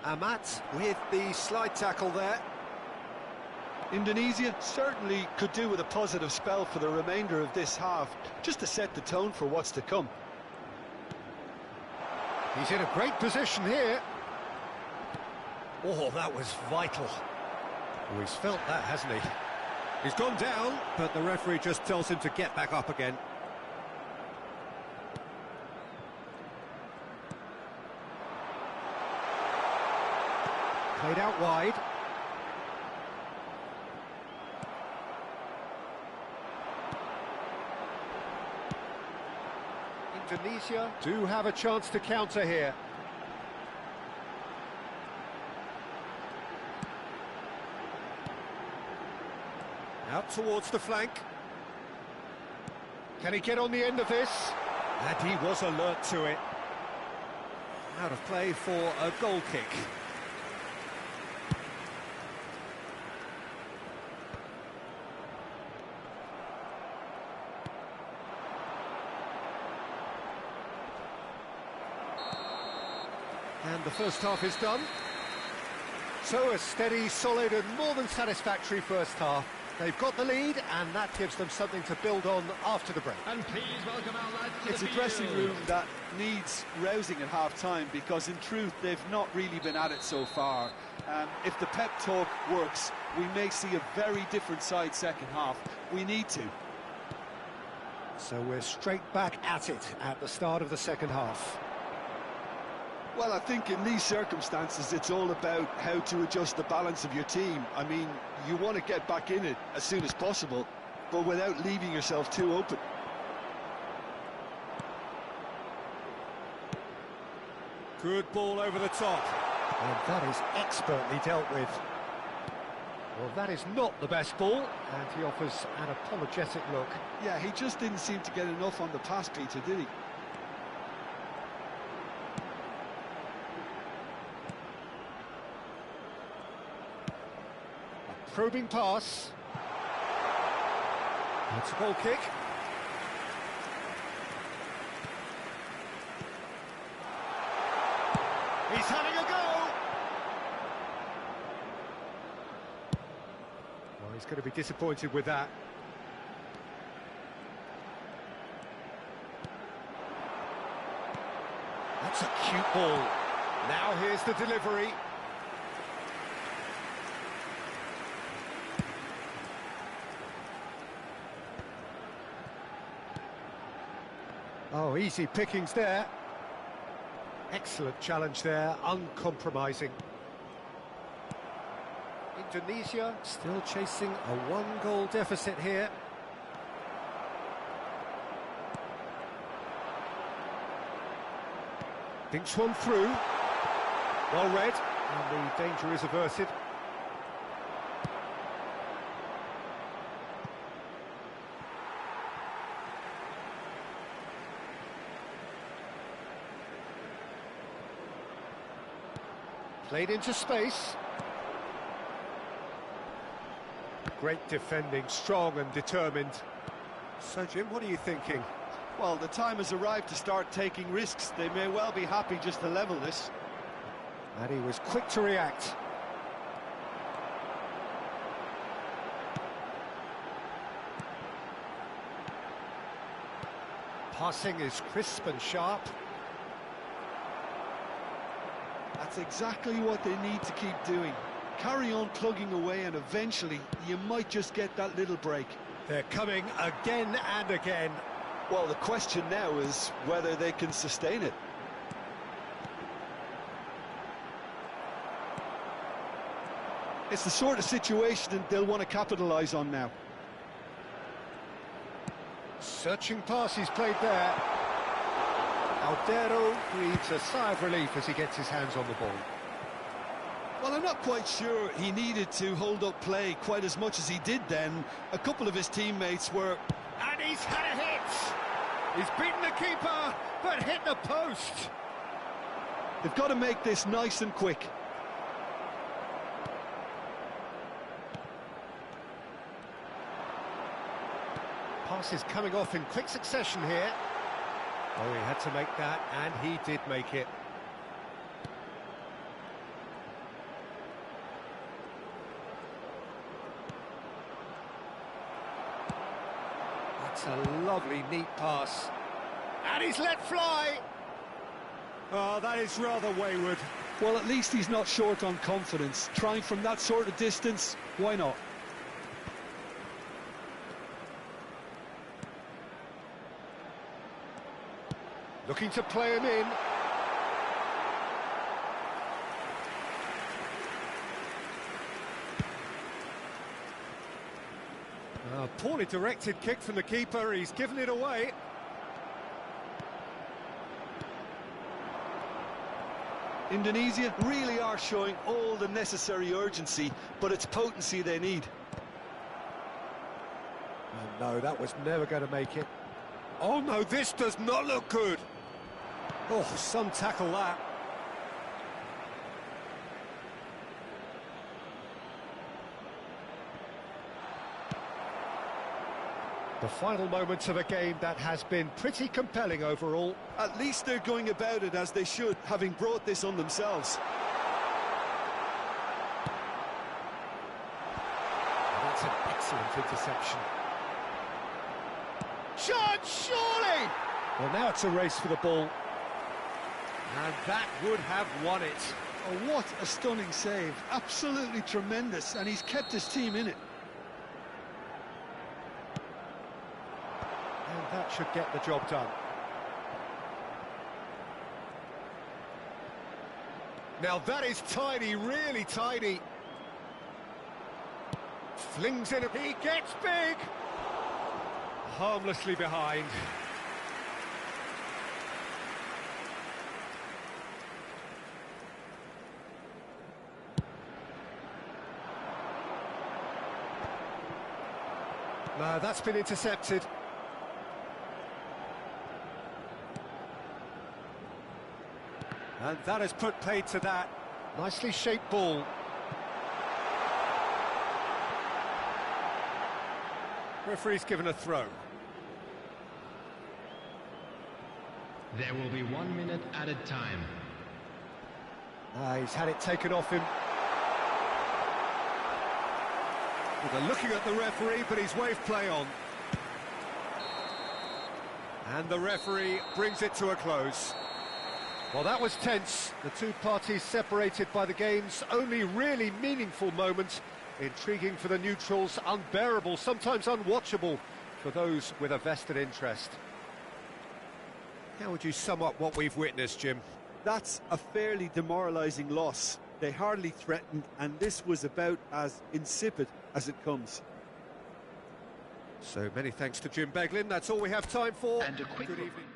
Amat with the slide tackle there. Indonesia certainly could do with a positive spell for the remainder of this half, just to set the tone for what's to come. He's in a great position here. Oh, that was vital. Oh, he's felt that, hasn't he? He's gone down, but the referee just tells him to get back up again. Played out wide. Indonesia do have a chance to counter here. Out towards the flank. Can he get on the end of this? And he was alert to it. Out of play for a goal kick. And the first half is done. So a steady, solid and more than satisfactory first half. They've got the lead and that gives them something to build on after the break. And please welcome our lads to It's the a dressing field. room that needs rousing at half-time, because in truth they've not really been at it so far. If the pep talk works, we may see a very different side second half. We need to. So we're straight back at it at the start of the second half. Well, I think in these circumstances it's all about how to adjust the balance of your team. I mean, you want to get back in it as soon as possible, but without leaving yourself too open. Good ball over the top. And that is expertly dealt with. Well, that is not the best ball, and he offers an apologetic look. Yeah, he just didn't seem to get enough on the pass, Peter, did he? Probing pass. It's a goal kick. He's having a go. Well, he's going to be disappointed with that. That's a cute ball. Now here's the delivery. Oh, easy pickings there. Excellent challenge there, uncompromising. Indonesia still chasing a one-goal deficit here. Thinks one through. Well read, and the danger is averted. Played into space. Great defending, strong and determined. So, Jim, what are you thinking? Well, the time has arrived to start taking risks. They may well be happy just to level this. And he was quick to react. Passing is crisp and sharp. That's exactly what they need to keep doing. Carry on plugging away and eventually you might just get that little break. They're coming again and again. Well, the question now is whether they can sustain it. It's the sort of situation that they'll want to capitalise on now. Searching pass he's played there. Aldero breathes a sigh of relief as he gets his hands on the ball. Well, I'm not quite sure he needed to hold up play quite as much as he did then. A couple of his teammates were... And he's had a hit! He's beaten the keeper, but hit the post! They've got to make this nice and quick. Pass is coming off in quick succession here. Oh, he had to make that, and he did make it. That's a lovely, neat pass. And he's let fly! Oh, that is rather wayward. Well, at least he's not short on confidence. Trying from that sort of distance, why not? Looking to play him in. A poorly directed kick from the keeper, he's given it away. Indonesia really are showing all the necessary urgency, but it's potency they need. Oh, no, that was never going to make it. Oh no, this does not look good. Oh, some tackle that. The final moments of a game that has been pretty compelling overall. At least they're going about it as they should, having brought this on themselves. That's an excellent interception. Shot, surely! Well, now it's a race for the ball. And that would have won it. Oh, what a stunning save. Absolutely tremendous, and he's kept his team in it. And that should get the job done. Now that is tidy, really tidy. Flings in, he gets big! Harmlessly behind. No, that's been intercepted. And that has put paid to that. Nicely shaped ball. Referee's given a throw. There will be 1 minute added time. He's had it taken off him. Well, they're looking at the referee, but he's waved play on. And the referee brings it to a close. Well, that was tense. The two parties separated by the game's only really meaningful moment. Intriguing for the neutrals, unbearable, sometimes unwatchable for those with a vested interest. How would you sum up what we've witnessed, Jim? That's a fairly demoralising loss. They hardly threatened, and this was about as insipid as it comes. So many thanks to Jim Beglin. That's all we have time for. And a quick Good evening.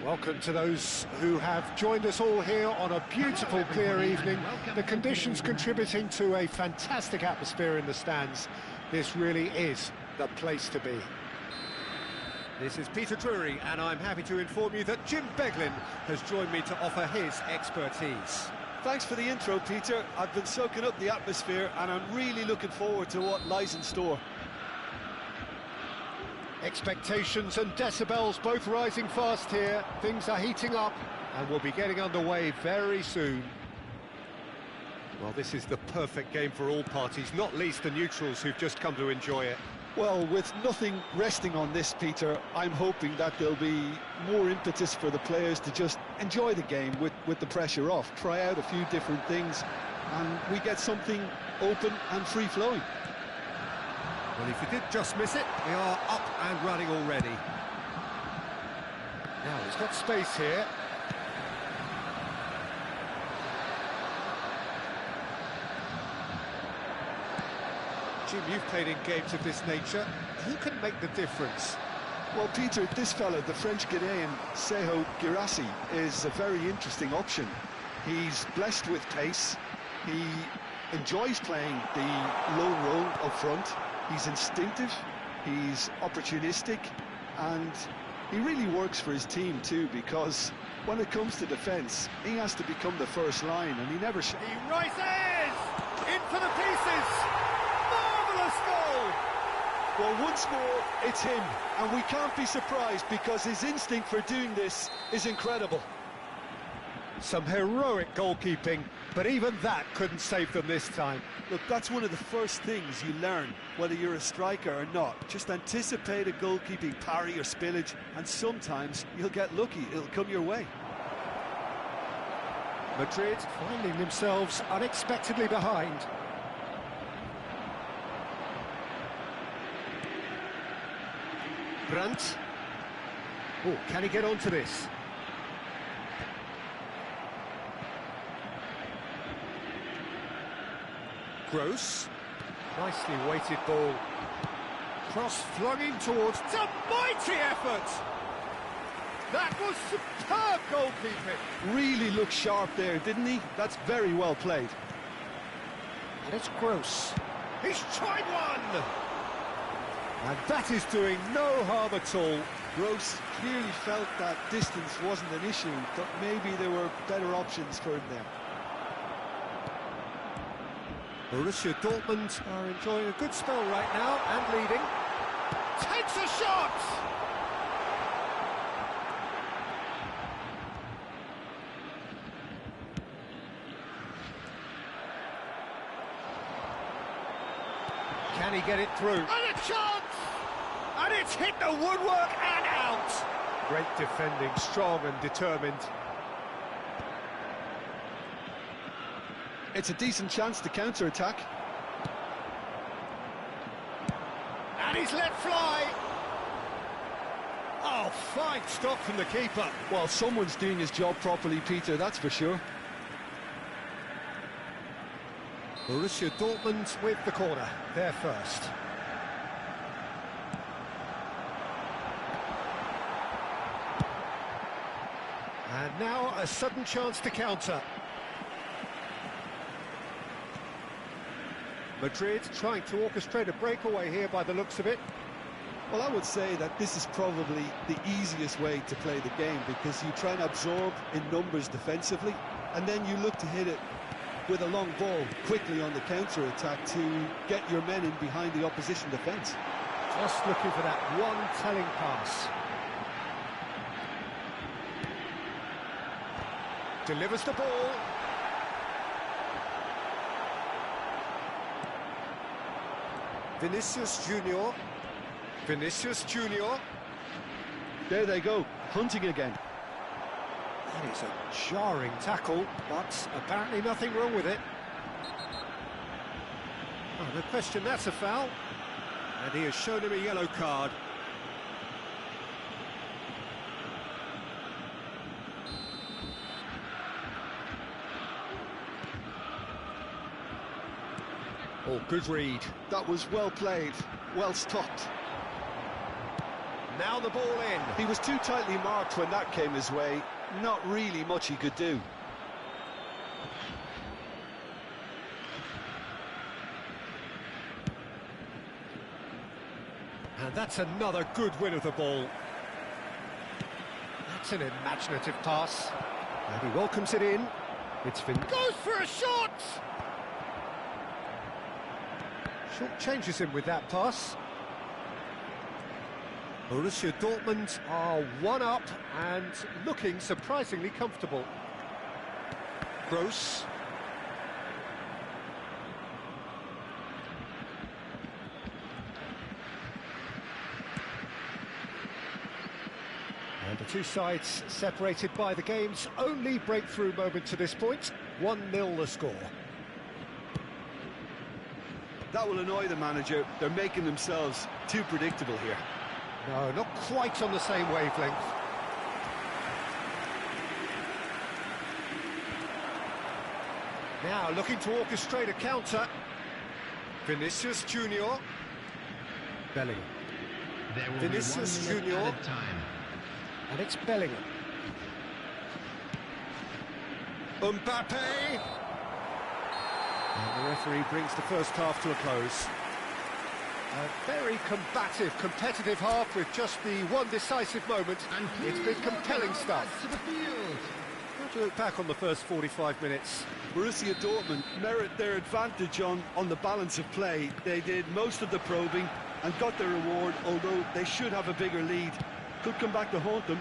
Welcome to those who have joined us all here on a beautiful, clear evening. The conditions contributing to a fantastic atmosphere in the stands. This really is the place to be. This is Peter Drury, and I'm happy to inform you that Jim Beglin has joined me to offer his expertise. Thanks for the intro, Peter. I've been soaking up the atmosphere, and I'm really looking forward to what lies in store. Expectations and decibels both rising fast here. Things are heating up, and we'll be getting underway very soon. Well, this is the perfect game for all parties, not least the neutrals who've just come to enjoy it. Well, with nothing resting on this, Peter, I'm hoping that there'll be more impetus for the players to just enjoy the game with the pressure off, try out a few different things, and we get something open and free-flowing. Well, if you did just miss it, we are up and running already. Now, he's got space here. Jim, you've played in games of this nature. Who can make the difference? Well, Peter, this fella, the French Ghanaian Seho Girassi, is a very interesting option. He's blessed with pace. He enjoys playing the low role up front. He's instinctive, he's opportunistic, and he really works for his team too, because when it comes to defence, he has to become the first line, and he never... He rises! In for the pieces! Marvellous goal! Well, once more, it's him, and we can't be surprised because his instinct for doing this is incredible. Some heroic goalkeeping, but even that couldn't save them this time. Look, that's one of the first things you learn, whether you're a striker or not. Just anticipate a goalkeeping parry or spillage, and sometimes you'll get lucky, it'll come your way. Madrid finding themselves unexpectedly behind. Brandt. Oh, can he get onto this? Gross. Nicely weighted ball. Cross flung in towards... It's a mighty effort! That was superb goalkeeping! Really looked sharp there, didn't he? That's very well played. And it's Gross. He's tried one! And that is doing no harm at all. Gross clearly felt that distance wasn't an issue, but maybe there were better options for him there. Borussia Dortmund are enjoying a good spell right now and leading. Takes a shot! Can he get it through? And a chance! And it's hit the woodwork and out! Great defending, strong and determined. It's a decent chance to counter-attack. And he's let fly! Oh, fine stop from the keeper. Well, someone's doing his job properly, Peter, that's for sure. Borussia Dortmund with the corner, they're first. And now a sudden chance to counter. Madrid trying to orchestrate a breakaway here by the looks of it. Well, I would say that this is probably the easiest way to play the game, because you try and absorb in numbers defensively, and then you look to hit it with a long ball quickly on the counter-attack to get your men in behind the opposition defence. Just looking for that one telling pass. Delivers the ball. Vinicius Junior. Vinicius Junior. There they go, hunting again. That is a jarring tackle, but apparently nothing wrong with it. Oh, no question, that's a foul. And he has shown him a yellow card. Oh, good read. That was well played, well stopped. Now the ball in. He was too tightly marked when that came his way. Not really much he could do. And that's another good win of the ball. That's an imaginative pass. And he welcomes it in. It's goes for a shot! Short changes him with that pass. Borussia Dortmund are one up and looking surprisingly comfortable. Gross. And the two sides separated by the game's only breakthrough moment to this point. 1-0 the score. That will annoy the manager. They're making themselves too predictable here. No, not quite on the same wavelength. Now looking to orchestrate a counter. Vinicius Junior. Bellingham. Vinicius Junior. And it's Bellingham. Mbappe. And the referee brings the first half to a close. A very combative, competitive half with just the one decisive moment. It's been compelling stuff. How do you look back on the first 45 minutes? Borussia Dortmund merit their advantage on the balance of play. They did most of the probing and got their reward, although they should have a bigger lead. Could come back to haunt them.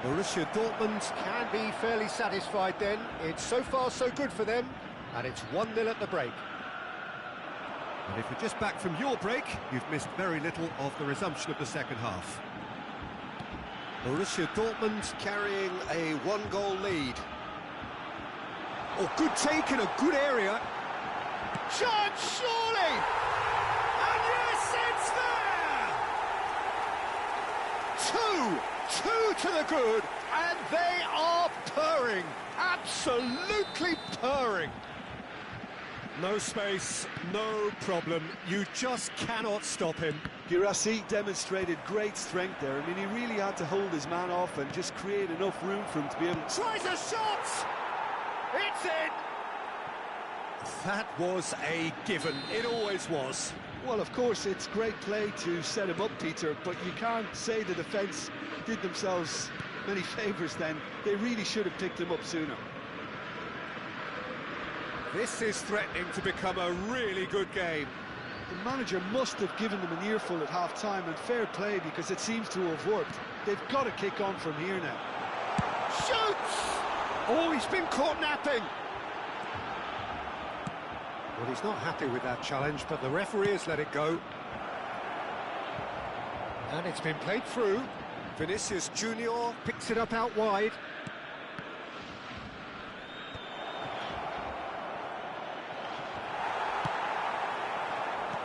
Borussia Dortmund can be fairly satisfied then. It's so far so good for them, and it's 1-0 at the break. And if you're just back from your break, you've missed very little of the resumption of the second half. Borussia Dortmund carrying a one-goal lead. Oh, good take in a good area. Chance, surely! And yes, it's there! Two to the good, and they are purring. Absolutely purring. No space, no problem. You just cannot stop him. Guirassy demonstrated great strength there. I mean, he really had to hold his man off and just create enough room for him to be able to... Tries a shot! It's in! That was a given. It always was. Well, of course, it's great play to set him up, Peter, but you can't say the defence did themselves many favours then. They really should have picked him up sooner. This is threatening to become a really good game. The manager must have given them an earful at half-time, and fair play, because it seems to have worked. They've got to kick on from here now. Shoots! Oh, he's been caught napping. Well, he's not happy with that challenge, but the referee has let it go. And it's been played through. Vinicius Junior picks it up out wide.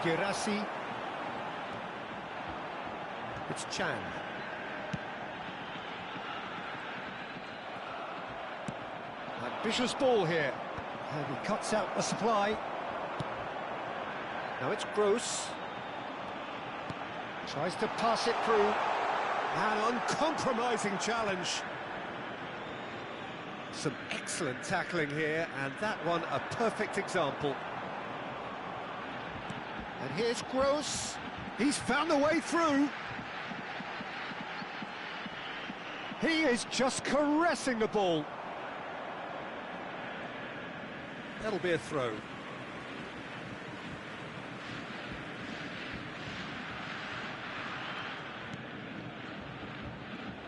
Guirassy. It's Chan. Ambitious ball here. And he cuts out the supply. Now it's Gross. Tries to pass it through. An uncompromising challenge. Some excellent tackling here, and that one a perfect example. And here's Gross. He's found a way through. He is just caressing the ball. That'll be a throw.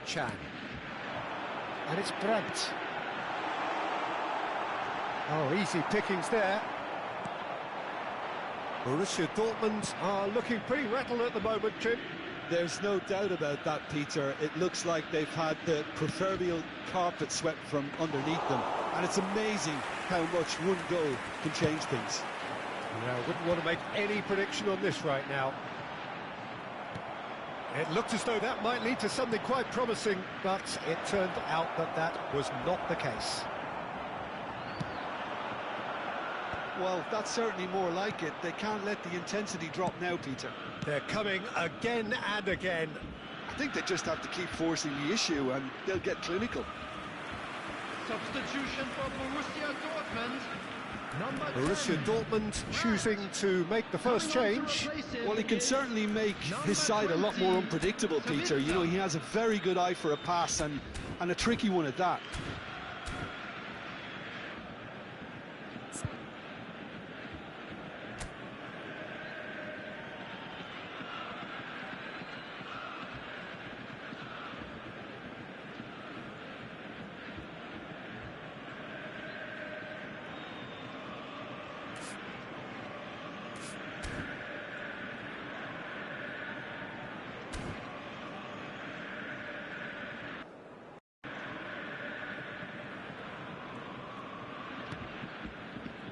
Chan. And it's Brandt. Oh, easy pickings there. Borussia Dortmund are looking pretty rattled at the moment, Jim. There's no doubt about that, Peter. It looks like they've had the proverbial carpet swept from underneath them. And it's amazing how much one goal can change things. Yeah, I wouldn't want to make any prediction on this right now. It looked as though that might lead to something quite promising, but it turned out that that was not the case. Well, that's certainly more like it. They can't let the intensity drop now, Peter. They're coming again and again. I think they just have to keep forcing the issue and they'll get clinical. Substitution for Borussia Dortmund. Borussia Dortmund choosing to make the first change. Well, he can certainly make his side a lot more unpredictable, Peter. You know, he has a very good eye for a pass, and a tricky one at that.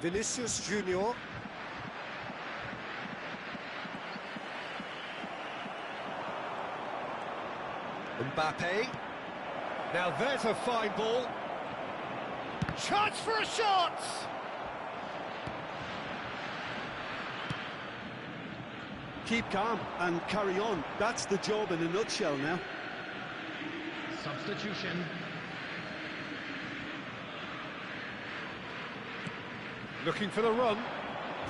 Vinicius Junior. Mbappe. Now there's a fine ball. Chance for a shot! Keep calm and carry on. That's the job in a nutshell now. Substitution. Looking for the run.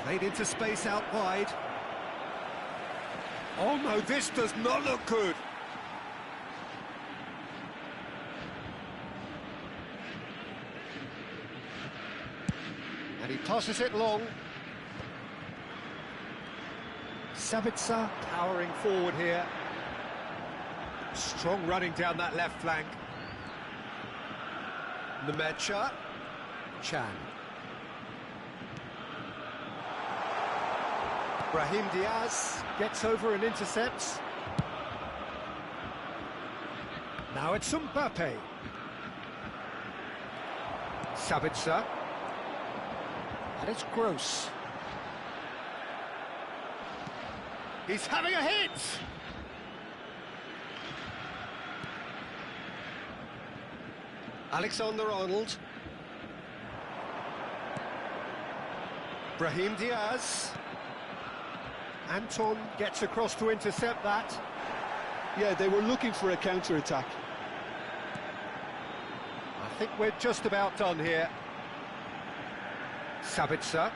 Played into space out wide. Oh no, this does not look good. And he passes it long. Sabitzer powering forward here. Strong running down that left flank. Nemecha. Chan. Brahim Diaz gets over and intercepts. Now it's Mbappe. Sabitzer. And it's Gross. He's having a hit! Alexander-Arnold. Brahim Diaz. Anton gets across to intercept that. Yeah, they were looking for a counter-attack. I think we're just about done here. Sabitzer.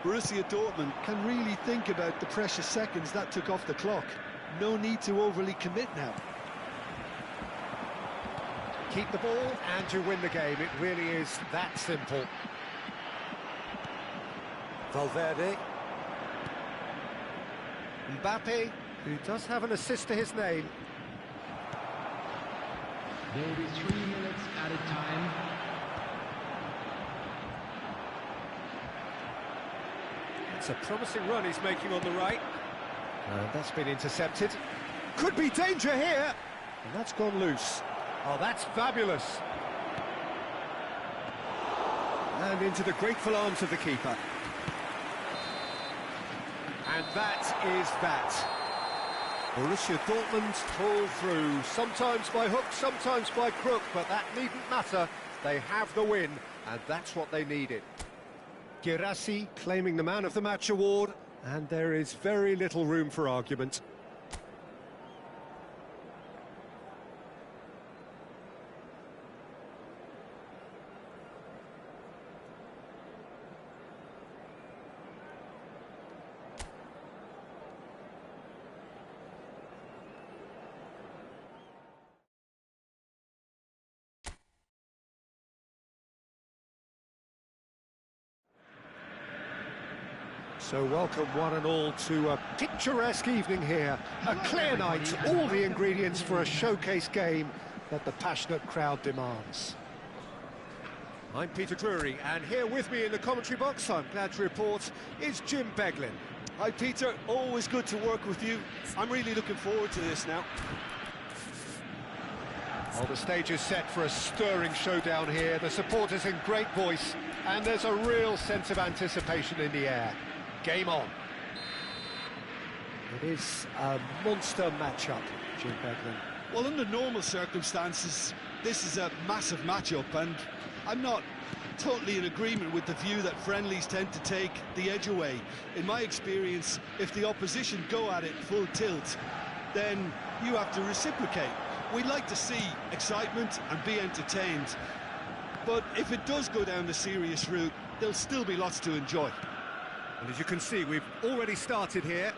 Borussia Dortmund can really think about the precious seconds that took off the clock. No need to overly commit now. Keep the ball and you win the game. It really is that simple. Valverde. Mbappe, who does have an assist to his name. There will be 3 minutes added time. It's a promising run he's making on the right. That's been intercepted. Could be danger here. And that's gone loose. Oh, that's fabulous. And into the grateful arms of the keeper. And that is that. Borussia Dortmund pull through, sometimes by hook, sometimes by crook, but that needn't matter. They have the win, and that's what they needed. Guirassy claiming the Man of the Match award, and there is very little room for argument. So welcome one and all to a picturesque evening here. A clear night, all the ingredients for a showcase game that the passionate crowd demands. I'm Peter Drury, and here with me in the commentary box, I'm glad to report, is Jim Beglin. Hi Peter, always good to work with you. I'm really looking forward to this now. Well, the stage is set for a stirring showdown here. The supporters in great voice, and there's a real sense of anticipation in the air. Game on. It is a monster matchup, Jim Beglin. Well, under normal circumstances, this is a massive matchup, and I'm not totally in agreement with the view that friendlies tend to take the edge away. In my experience, if the opposition go at it full tilt, then you have to reciprocate. We'd like to see excitement and be entertained. but if it does go down the serious route, there'll still be lots to enjoy. And as you can see, we've already started here.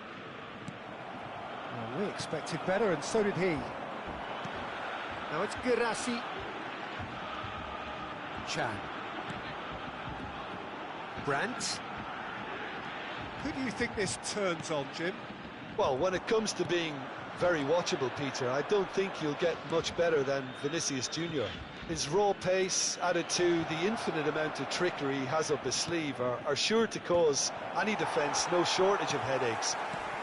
Well, we expected better, and so did he. Now it's Guirassy. Can. Brandt. Who do you think this turns on, Jim? Well, when it comes to being very watchable, Peter, I don't think you'll get much better than Vinicius Junior. His raw pace, added to the infinite amount of trickery he has up his sleeve, are sure to cause any defence no shortage of headaches.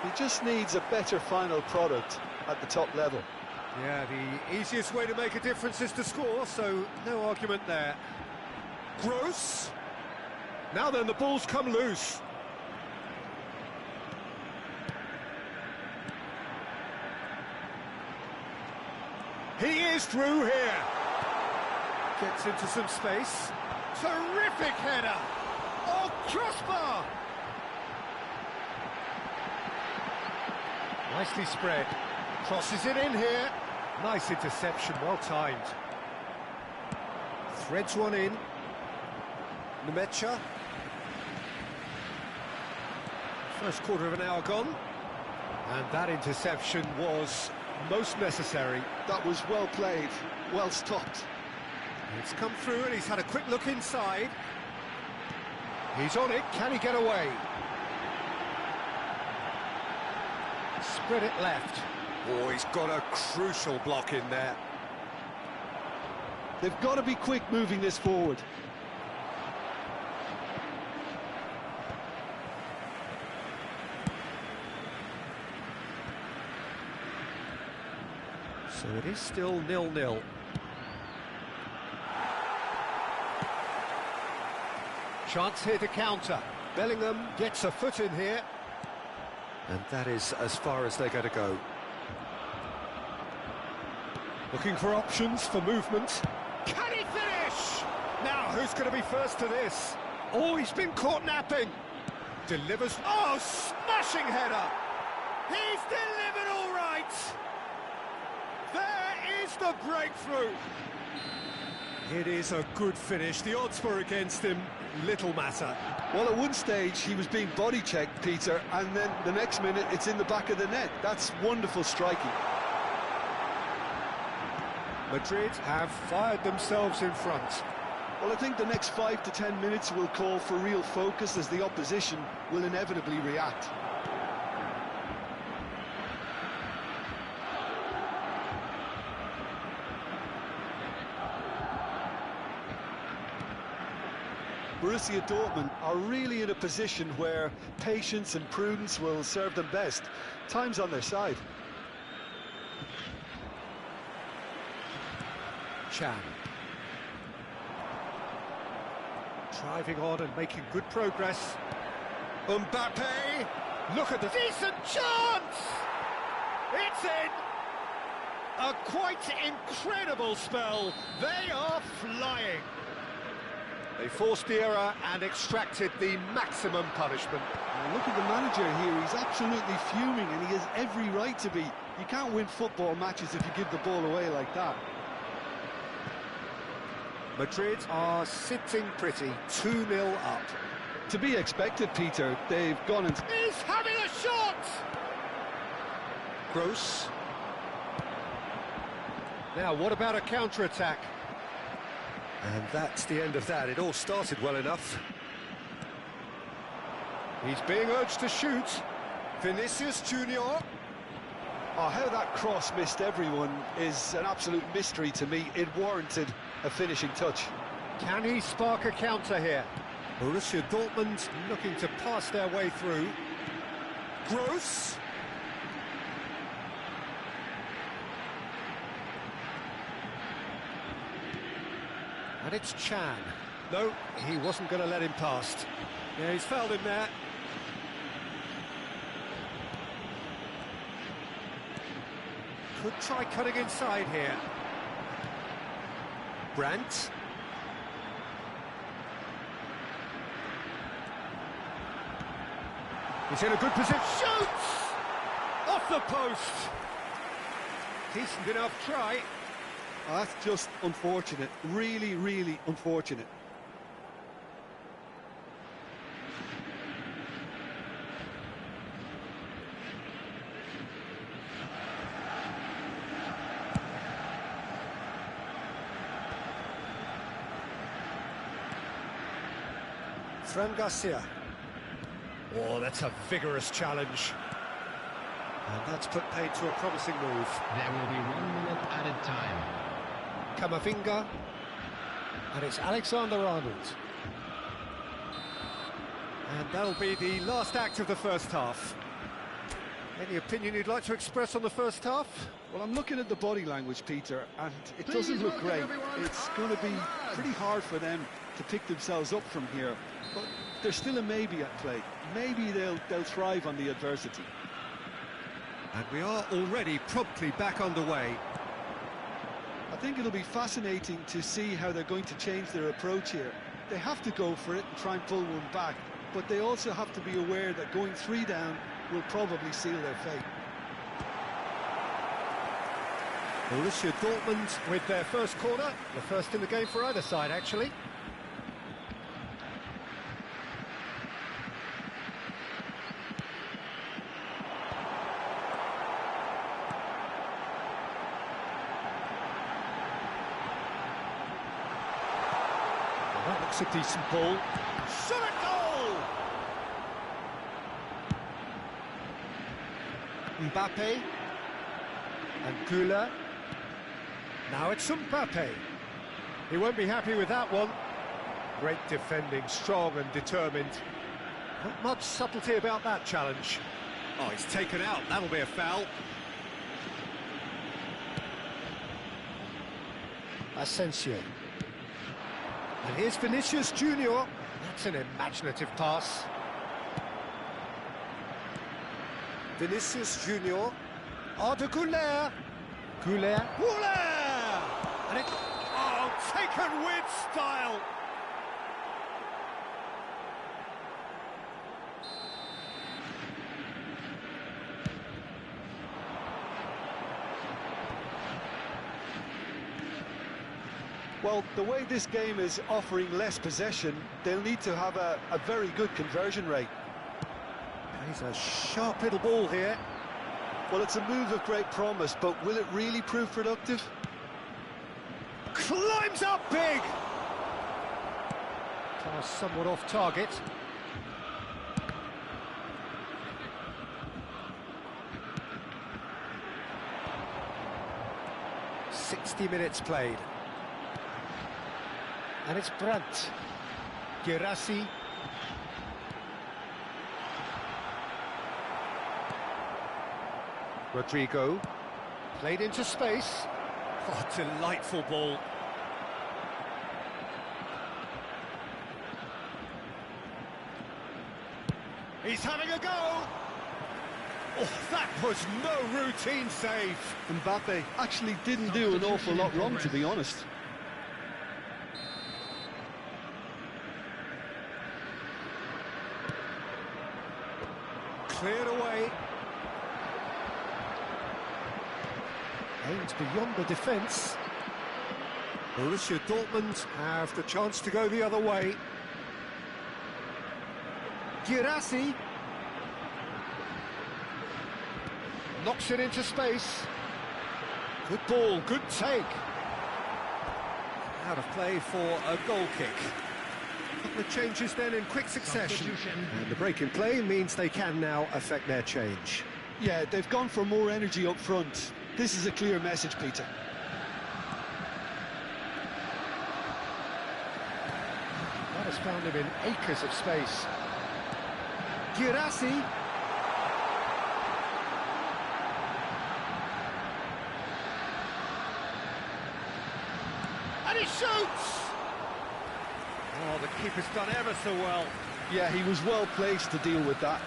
He just needs a better final product at the top level. Yeah, the easiest way to make a difference is to score, so no argument there. Gross. Now then, the ball's come loose. He is through here. Gets into some space. Terrific header. Oh, crossbar. Nicely spread. Crosses it in here. Nice interception, well timed. Threads one in. Nmecha. First quarter of an hour gone. And that interception was most necessary. That was well played, well stopped. It's come through and he's had a quick look inside. He's on it, can he get away? Spread it left. Oh, he's got a crucial block in there. They've got to be quick moving this forward. So it is still 0-0. Chance here to counter. Bellingham gets a foot in here. And that is as far as they're going to go. Looking for options for movement. Can he finish? Now, who's going to be first to this? Oh, he's been caught napping. Delivers. Oh, smashing header. He's delivered all right. There is the breakthrough. It is a good finish. The odds were against him. Little matter. Well, at one stage he was being body checked, Peter, and then the next minute it's in the back of the net. That's wonderful striking. Madrid have fired themselves in front. Well, I think the next 5 to 10 minutes will call for real focus, as the opposition will inevitably react. Borussia Dortmund are really in a position where patience and prudence will serve them best. Time's on their side. Can. Driving on and making good progress. Mbappe! Look at the decent chance! It's in! A quite incredible spell. They are flying. They forced the error and extracted the maximum punishment. Look at the manager here, he's absolutely fuming, and he has every right to be. You can't win football matches if you give the ball away like that. Madrid are sitting pretty, 2-0 up. To be expected, Peter. They've gone and... He's having a shot! Gross. Now, what about a counter-attack? And that's the end of that. It all started well enough. He's being urged to shoot. Vinicius Junior. Oh, how that cross missed everyone is an absolute mystery to me. It warranted a finishing touch. Can he spark a counter here? Borussia Dortmund looking to pass their way through. Gross. And it's Can. No, he wasn't going to let him past. Yeah, he's fouled him there. Could try cutting inside here. Brandt. He's in a good position. Shoots! Off the post. Decent enough try. That's just unfortunate. Really, really unfortunate. Fran Garcia. Oh, that's a vigorous challenge. And that's put paid to a promising move. There will be 1 minute added time. Camavinga. And it's Alexander-Arnold. And that'll be the last act of the first half. Any opinion you'd like to express on the first half? Well, I'm looking at the body language, Peter, and it doesn't look great. It's going to be pretty hard for them to pick themselves up from here. But there's still a maybe at play. Maybe they'll thrive on the adversity. And we are already promptly back underway. I think it'll be fascinating to see how they're going to change their approach here. They have to go for it and try and pull one back, but they also have to be aware that going 3 down will probably seal their fate. Borussia Dortmund with their first corner, the first in the game for either side, actually. Well, that looks a decent ball. Shot at goal! Mbappe and Güler. Now it's Mbappe. He won't be happy with that one. Great defending, strong and determined. Not much subtlety about that challenge. Oh, he's taken out. That'll be a foul. Asensio. And here's Vinicius Junior. That's an imaginative pass. Vinicius Junior. Arda Güler. Güler. And it... Oh, taken with style. Well, the way this game is offering less possession, they'll need to have a very good conversion rate. He's a sharp little ball here. Well, it's a move of great promise, but will it really prove productive? Climbs up big! Pass somewhat off target. .60 minutes played. And it's Brandt. Guirassy. Rodrigo. Played into space. Oh, delightful ball. He's having a go! Oh, that was no routine save. Mbappe actually didn't do an awful lot wrong, to be honest. Cleared away. Aims beyond the defence. Borussia Dortmund have the chance to go the other way. Guirassy knocks it into space. Good ball, good take. Out of play for a goal kick. A couple of changes then in quick succession. And the break in play means they can now affect their change. Yeah, they've gone for more energy up front. This is a clear message, Peter. That has found him in acres of space. Guirassy. And he shoots! Oh, the keeper's done ever so well. Yeah, he was well placed to deal with that.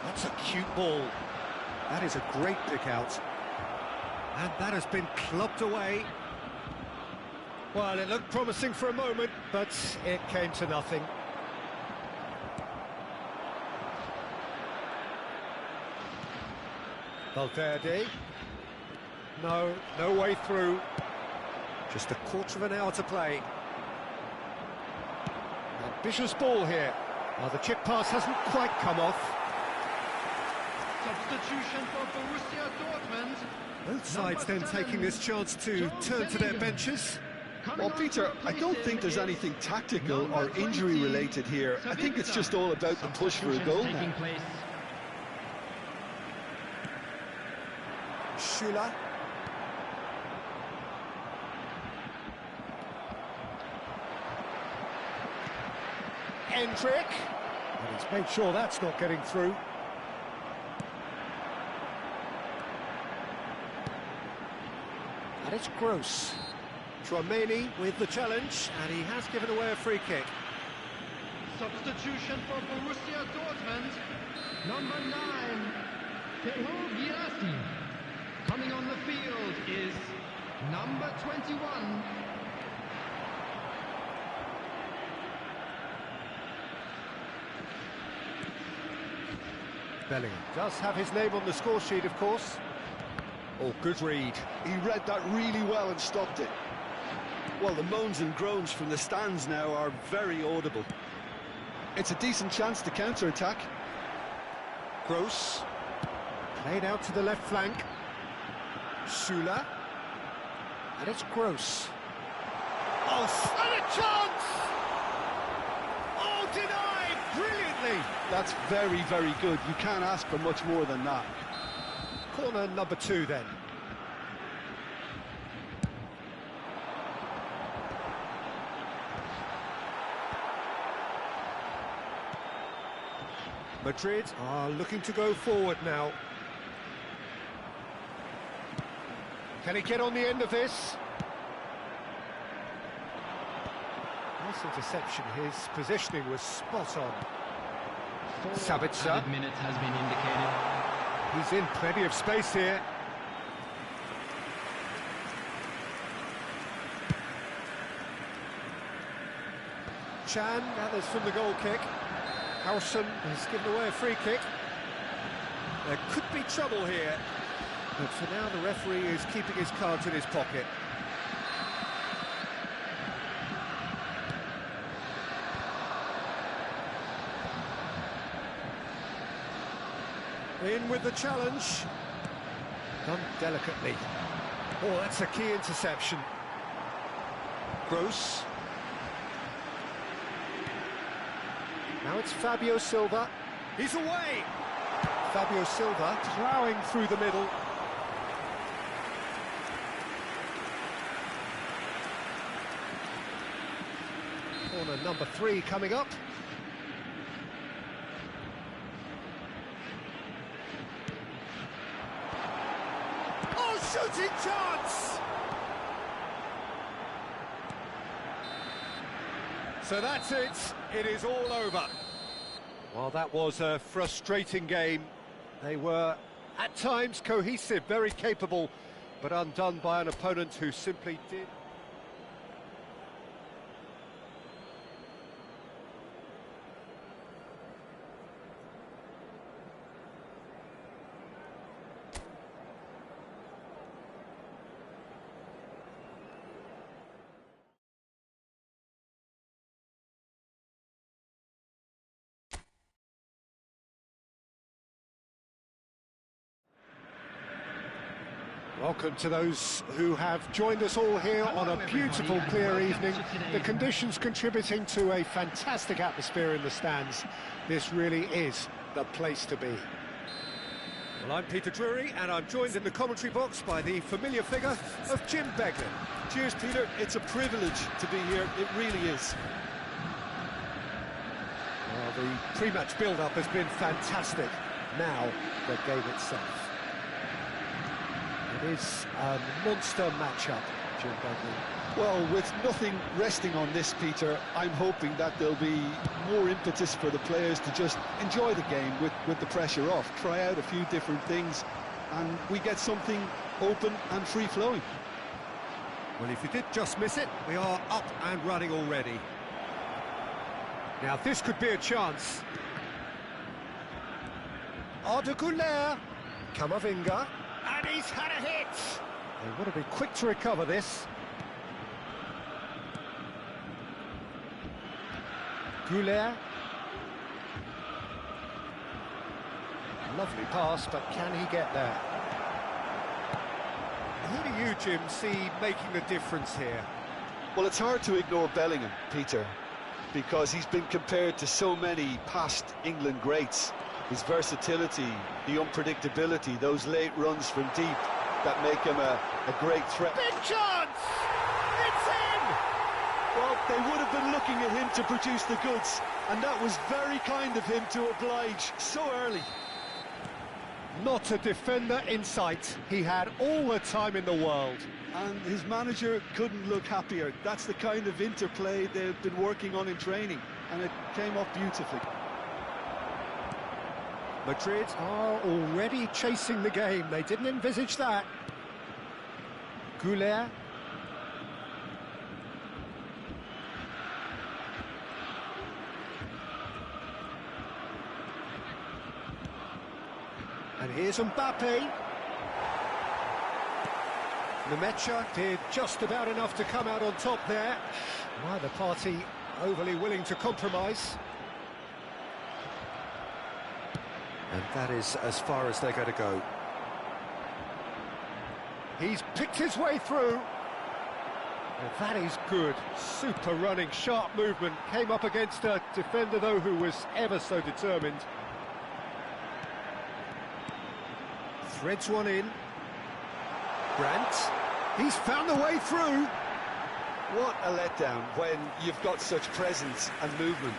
That's a cute ball. That is a great pick out. And that has been clubbed away. Well, it looked promising for a moment, but it came to nothing. Valverde. No way through. Just a quarter of an hour to play. Ambitious ball here. Well, the chip pass hasn't quite come off. Substitution for Borussia Dortmund. Both sides then taking this chance to turn to their benches. Well, Peter, I don't think there's anything tactical or injury-related here. I think it's just all about the push for a goal now. Schüller. Endrick. And he's made sure that's not getting through. And it's Gross. Tchouameni with the challenge, and he has given away a free kick. Substitution for Borussia Dortmund. Number 9, Theo Giassi. Coming on the field is number 21. Bellingham does have his name on the score sheet, of course. Oh, good read. He read that really well and stopped it. Well, the moans and groans from the stands now are very audible. It's a decent chance to counter-attack. Gross. Played out to the left flank. Schüller. And it's Gross. Oh, and a chance! Oh, denied brilliantly! That's very, very good. You can't ask for much more than that. Corner number 2 then. Madrid are looking to go forward now. Can he get on the end of this? Nice interception. His positioning was spot on. Sabitzer. Minutes has been indicated. He's in plenty of space here. Chan gathers from the goal kick. Howson has given away a free kick. There could be trouble here, but for now the referee is keeping his cards in his pocket. In with the challenge. Done delicately. Oh, that's a key interception. Gross. Now it's Fabio Silva. He's away! Fabio Silva ploughing through the middle. Corner number 3 coming up. Oh, shooting chance! So that's it. It is all over. Well, that was a frustrating game. They were, at times, cohesive, very capable, but undone by an opponent who simply did... Welcome to those who have joined us all here on a beautiful, clear evening. The conditions contributing to a fantastic atmosphere in the stands. This really is the place to be. Well, I'm Peter Drury, and I'm joined in the commentary box by the familiar figure of Jim Beglin. Cheers, Peter. It's a privilege to be here. It really is. Well, the pre-match build-up has been fantastic. Now, the game itself. It is a monster matchup, Jim Beglin. Well, with nothing resting on this, Peter, I'm hoping that there'll be more impetus for the players to just enjoy the game with the pressure off, try out a few different things, and we get something open and free-flowing. Well, if you did just miss it, we are up and running already. Now, this could be a chance. Arda Güler. Camavinga. And he's had a hit! They want to be quick to recover this. Goulet. Lovely pass, but can he get there? Who do you, Jim, see making the difference here? Well, it's hard to ignore Bellingham, Peter, because he's been compared to so many past England greats. His versatility, the unpredictability, those late runs from deep that make him a great threat. Big chance! It's in! Well, they would have been looking at him to produce the goods, and that was very kind of him to oblige so early. Not a defender in sight. He had all the time in the world. And his manager couldn't look happier. That's the kind of interplay they've been working on in training, and it came off beautifully. Madrid are already chasing the game. They didn't envisage that. Goulet. And here's Mbappe. Nemecha did just about enough to come out on top there. Neither party overly willing to compromise. And that is as far as they're going to go. He's picked his way through. And that is good. Super running, sharp movement. Came up against a defender, though, who was ever so determined. Threads one in. Brandt. He's found the way through. What a letdown when you've got such presence and movement.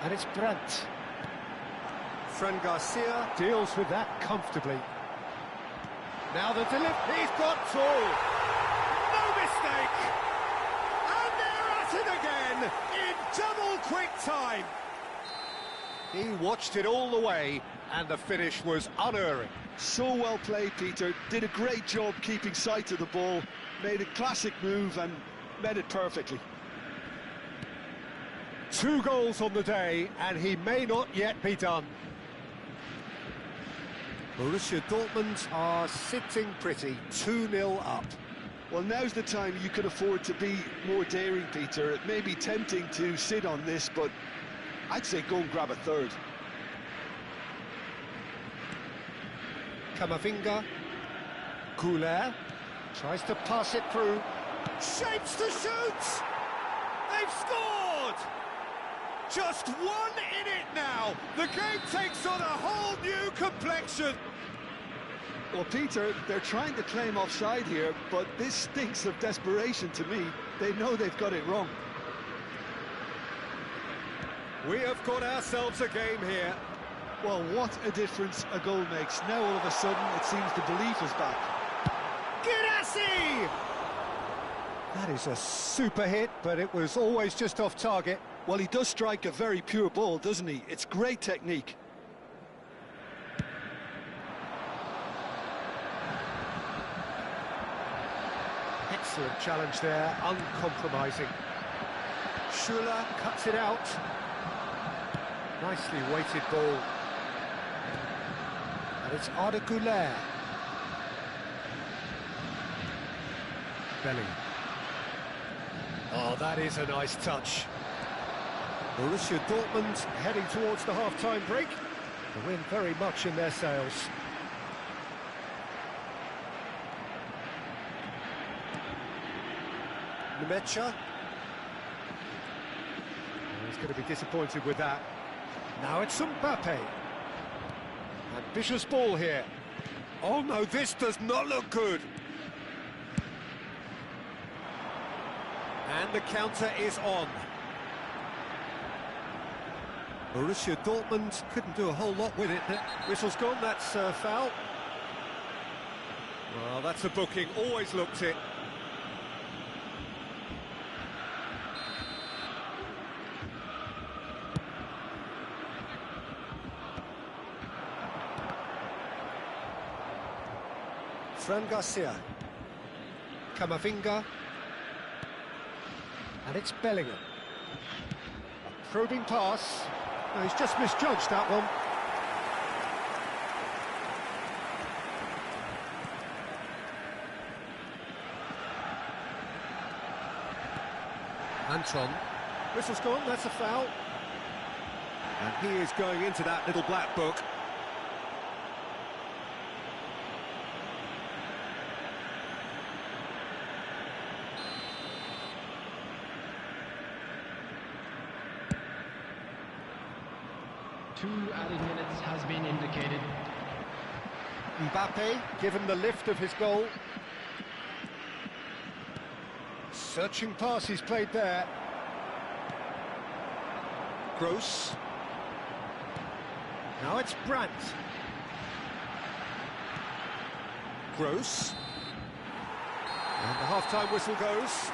And it's Brandt. Fran Garcia deals with that comfortably. Now the delivery. He's got through! No mistake! And they're at it again in double quick time! He watched it all the way, and the finish was unerring. So well played, Peter. Did a great job keeping sight of the ball, made a classic move and met it perfectly. 2 goals on the day, and he may not yet be done. Borussia Dortmund are sitting pretty, 2-0 up. Well, now's the time you can afford to be more daring, Peter. It may be tempting to sit on this, but I'd say go and grab a third. Camavinga. Goulet tries to pass it through. Shapes to shoot! They've scored! Just one in it now. The game takes on a whole new complexion. Well, Peter, they're trying to claim offside here, but this stinks of desperation to me. They know they've got it wrong. We have got ourselves a game here. Well, what a difference a goal makes. Now, all of a sudden, it seems the belief is back. Guirassy! That is a super hit, but it was always just off target. Well, he does strike a very pure ball, doesn't he? It's great technique. Excellent challenge there, uncompromising. Schuller cuts it out. Nicely weighted ball. And it's Arda Güler. Bellingham. Oh, that is a nice touch. Borussia Dortmund heading towards the half-time break. The wind very much in their sails. Nemecha. He's going to be disappointed with that. Now it's Mbappe. Ambitious ball here. Oh no, this does not look good. And the counter is on. Borussia Dortmund couldn't do a whole lot with it. Whistle's gone, that's a foul. Well, that's a booking, always looked it. Fran Garcia. Camavinga. And it's Bellingham. A probing pass. No, he's just misjudged that one. Anton. Whistle's gone, that's a foul. And he is going into that little black book. Two added minutes has been indicated. Mbappe, given the lift of his goal. Searching pass he's played there. Gross. Now it's Brandt. Gross. And the half-time whistle goes.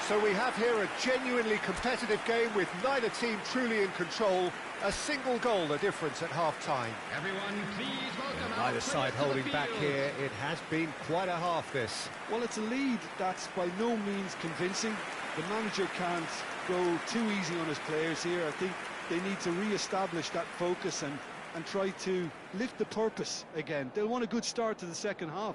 So we have here a genuinely competitive game with neither team truly in control. A single goal the difference at half-time. Everyone, please welcome Neither side holding back here. It has been quite a half, this. Well, it's a lead that's by no means convincing. The manager can't go too easy on his players here. I think they need to re-establish that focus and try to lift the purpose again. They'll want a good start to the second half.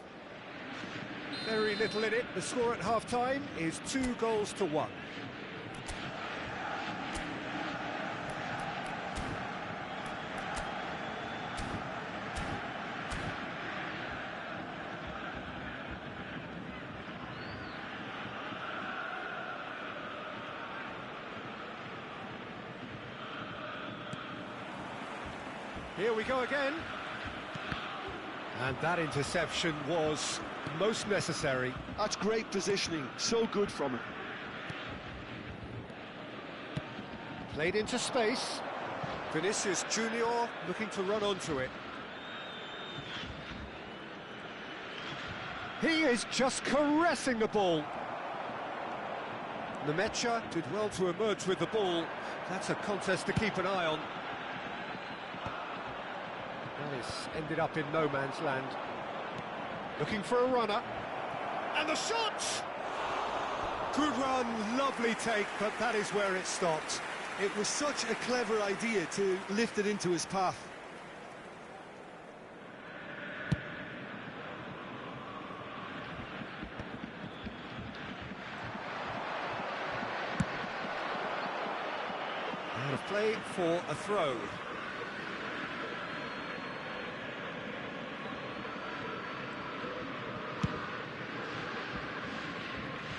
Very little in it. The score at half-time is 2-1. Here we go again. And that interception was most necessary. That's great positioning, so good from him. Played into space. Vinicius Junior looking to run onto it. He is just caressing the ball. Nemecha did well to emerge with the ball. That's a contest to keep an eye on. That is ended up in no man's land. Looking for a runner. And the shot! Good run, lovely take, but that is where it stopped. It was such a clever idea to lift it into his path. Out of play for a throw.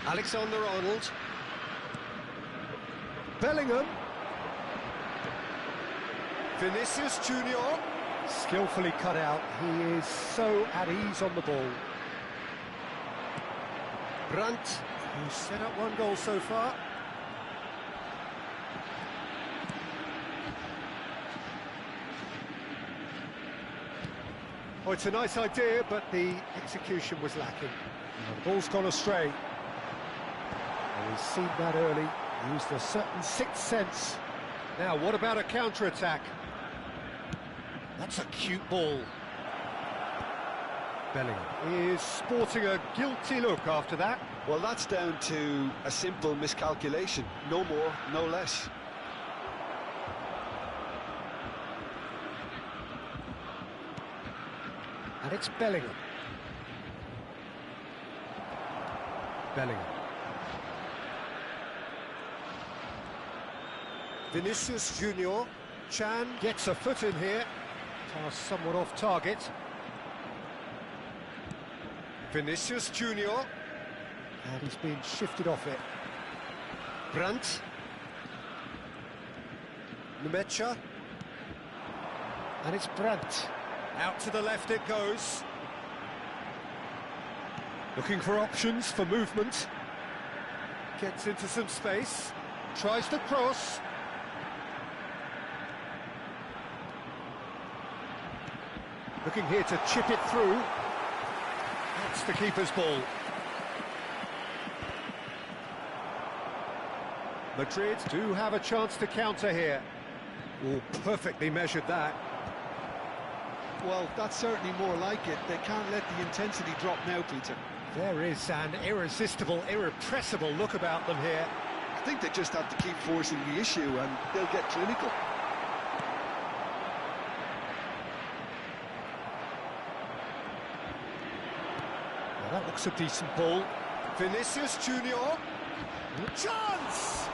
Alexander-Arnold. Bellingham. Vinicius Junior. Skillfully cut out. He is so at ease on the ball. Brandt, who's set up one goal so far. Oh, it's a nice idea, but the execution was lacking. The ball's gone astray. And he's seen that early, used a certain sixth sense. Now, what about a counter-attack? That's a cute ball. Bellingham is sporting a guilty look after that. Well, that's down to a simple miscalculation. No more, no less. And it's Bellingham. Bellingham. Vinicius Junior. Chan gets a foot in here. Pass somewhat off target. Vinicius Junior. And he's been shifted off it. Brandt. Nemecha. And it's Brandt. Out to the left it goes. Looking for options for movement. Gets into some space. Tries to cross. Looking here to chip it through. That's the keeper's ball. Madrid do have a chance to counter here. Oh, perfectly measured that. Well, that's certainly more like it. They can't let the intensity drop now, Peter. There is an irresistible, irrepressible look about them here. I think they just have to keep forcing the issue and they'll get clinical. Well, that looks a decent ball. Vinicius Junior. Chance!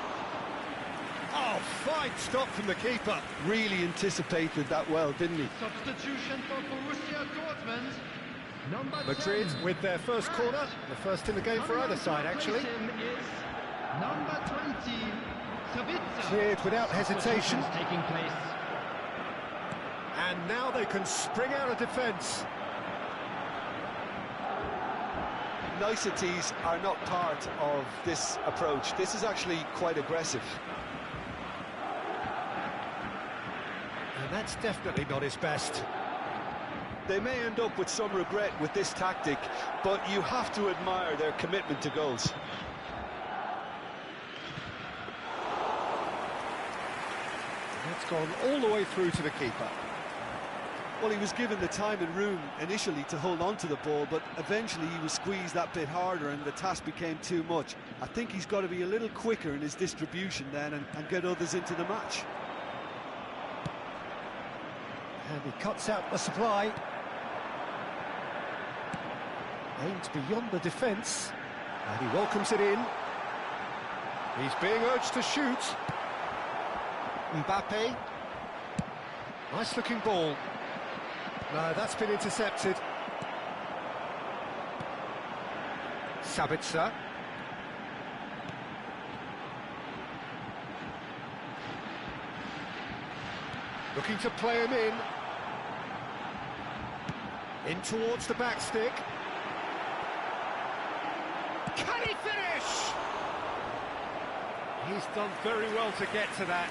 Oh, fine stop from the keeper. Really anticipated that well, didn't he? Substitution for Borussia Dortmund. Number Madrid 10. with their first corner, the first in the game for either side, actually. Him is number 20, Sabitzer. Cleared without hesitation. Substitutions taking place. And now they can spring out of defence. Niceties are not part of this approach. This is actually quite aggressive. And that's definitely not his best. They may end up with some regret with this tactic, but you have to admire their commitment to goals. That's gone all the way through to the keeper. Well, he was given the time and room initially to hold on to the ball, but eventually he was squeezed that bit harder and the task became too much. I think he's got to be a little quicker in his distribution then and get others into the match. And he cuts out the supply. Aims beyond the defence. And he welcomes it in. He's being urged to shoot. Mbappe. Nice looking ball. No, that's been intercepted. Sabitzer. Looking to play him in. In towards the back stick. Can he finish? He's done very well to get to that.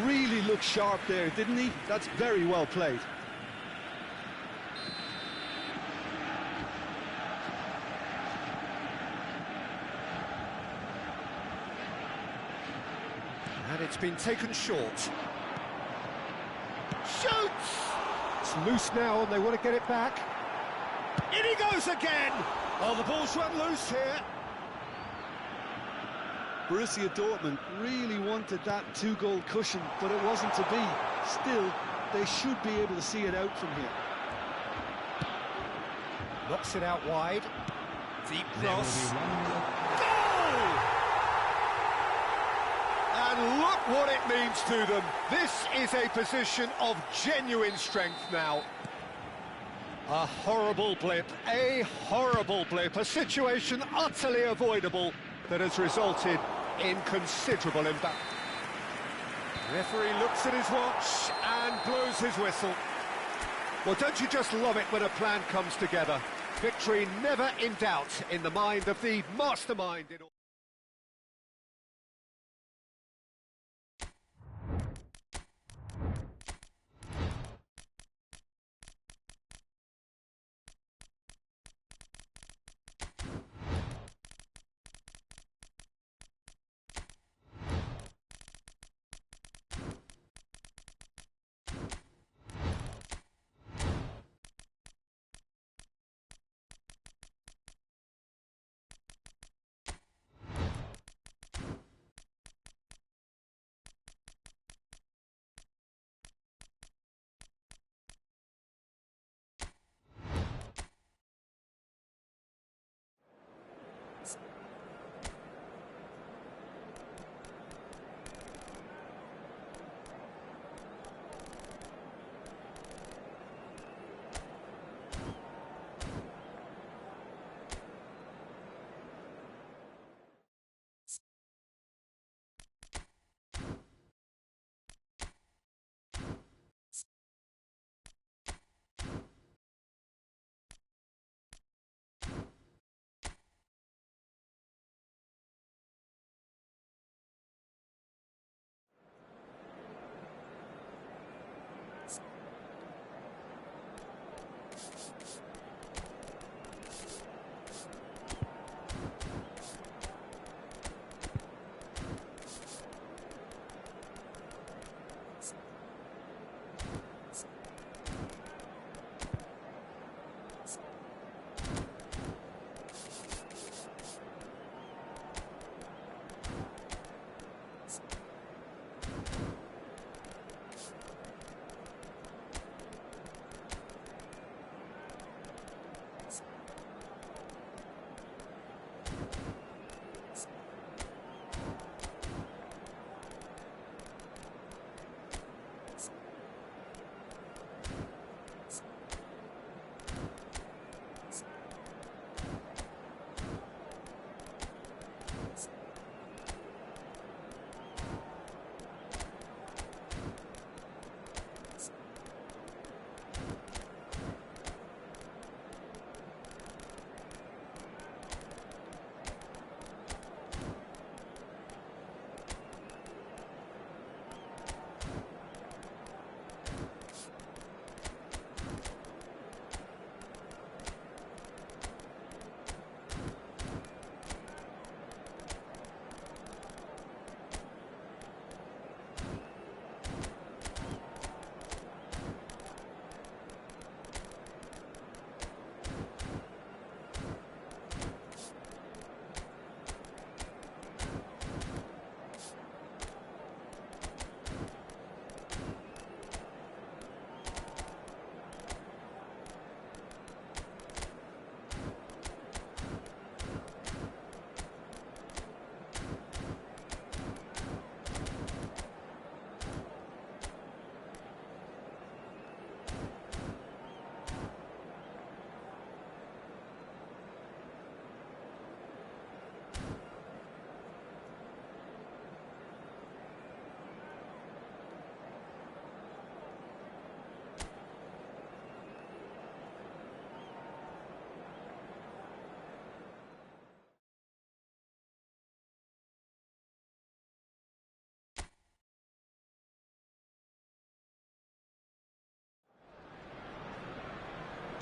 Really looked sharp there, didn't he? That's very well played. And it's been taken short. Shoots! It's loose now and they want to get it back. In he goes again! Oh, the ball's run loose here. Borussia Dortmund really wanted that two-goal cushion, but it wasn't to be. Still, they should be able to see it out from here. Knocks it out wide. Deep There will cross. be one more. Goal! And look what it means to them. This is a position of genuine strength now. A horrible blip, a situation utterly avoidable that has resulted in considerable impact. Referee looks at his watch and blows his whistle. Well, don't you just love it when a plan comes together? Victory never in doubt in the mind of the mastermind in all.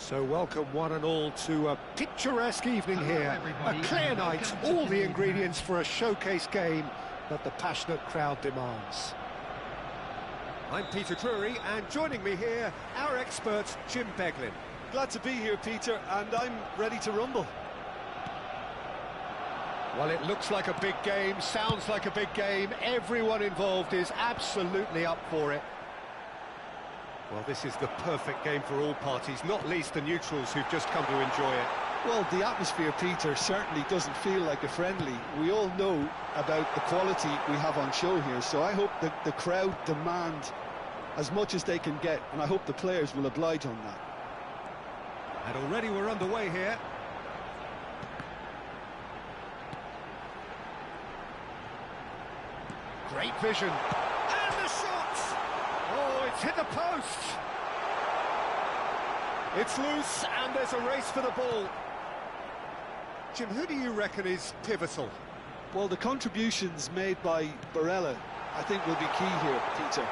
So welcome one and all to a picturesque evening Hello, here. everybody, A clear and night, welcome to all the Tilley ingredients for a showcase game that the passionate crowd demands. I'm Peter Drury, and joining me here, our expert, Jim Beglin. Glad to be here, Peter, and I'm ready to rumble. Well, it looks like a big game, sounds like a big game. Everyone involved is absolutely up for it. Well, this is the perfect game for all parties, not least the neutrals who've just come to enjoy it. Well, the atmosphere, Peter, certainly doesn't feel like a friendly. We all know about the quality we have on show here, so I hope that the crowd demand as much as they can get, and I hope the players will oblige on that. And already we're underway here. Great vision. And the shot! Oh, it's hit the post! It's loose, and there's a race for the ball. Jim, who do you reckon is pivotal? Well, the contributions made by Barella, I think, will be key here, Peter.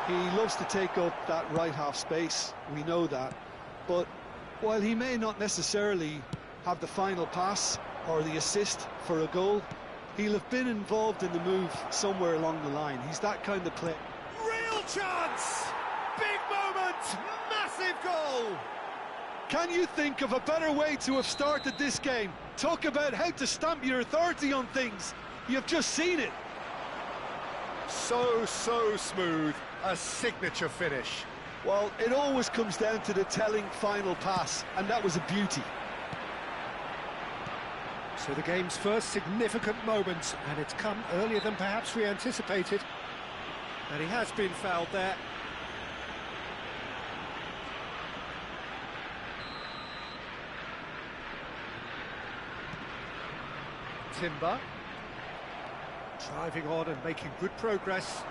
He loves to take up that right half space, we know that, but while he may not necessarily have the final pass or the assist for a goal, he'll have been involved in the move somewhere along the line. He's that kind of player. Real chance! Big moment! Massive goal! Can you think of a better way to have started this game? Talk about how to stamp your authority on things. You've just seen it. So smooth. A signature finish. Well, it always comes down to the telling final pass, and that was a beauty. So the game's first significant moment, and it's come earlier than perhaps we anticipated. And he has been fouled there. Timber. Driving on and making good progress.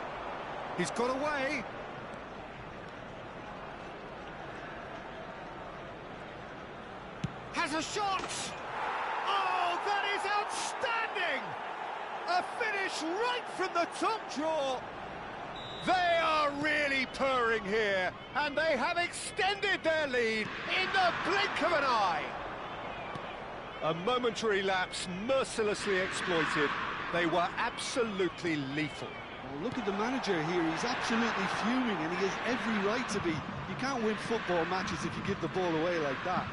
He's got away. Has a shot! Oh, that is outstanding! A finish right from the top draw. They are really purring here, and they have extended their lead in the blink of an eye. A momentary lapse mercilessly exploited. They were absolutely lethal. Well, look at the manager here. He's absolutely fuming, and he has every right to be. You can't win football matches if you give the ball away like that.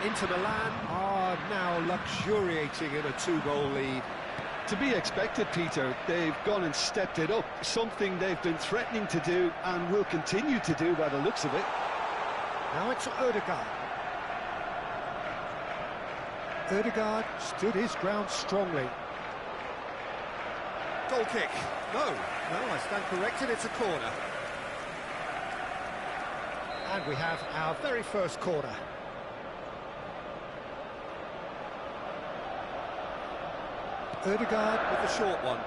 Inter Milan are now luxuriating in a 2-goal lead. To be expected, Peter. They've gone and stepped it up, something they've been threatening to do and will continue to do by the looks of it. Now it's Ødegaard. Ødegaard stood his ground strongly. Goal kick. No, I stand corrected, it's a corner. And we have our very first corner. Ødegaard with the short one.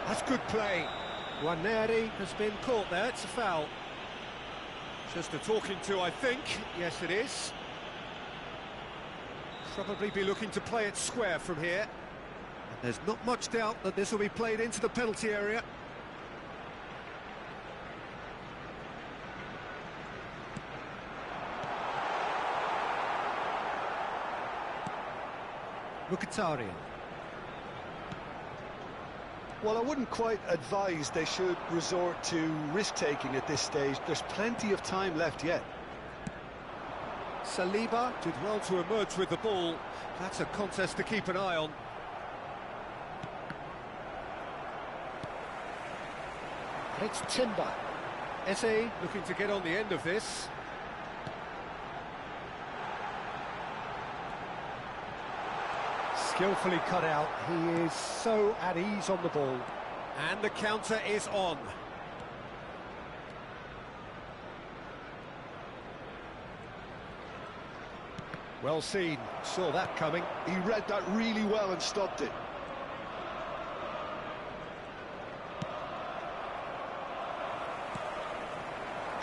That's good play. Nwaneri has been caught there, it's a foul. Just a talking to, I think. Yes, it is. Probably be looking to play it square from here. And there's not much doubt that this will be played into the penalty area. Mkhitaryan. Well, I wouldn't quite advise they should resort to risk-taking at this stage. There's plenty of time left yet. Saliba did well to emerge with the ball. That's a contest to keep an eye on. And it's Timber. Eze looking to get on the end of this. Skillfully cut out. He is so at ease on the ball. And the counter is on. Well seen, saw that coming. He read that really well and stopped it.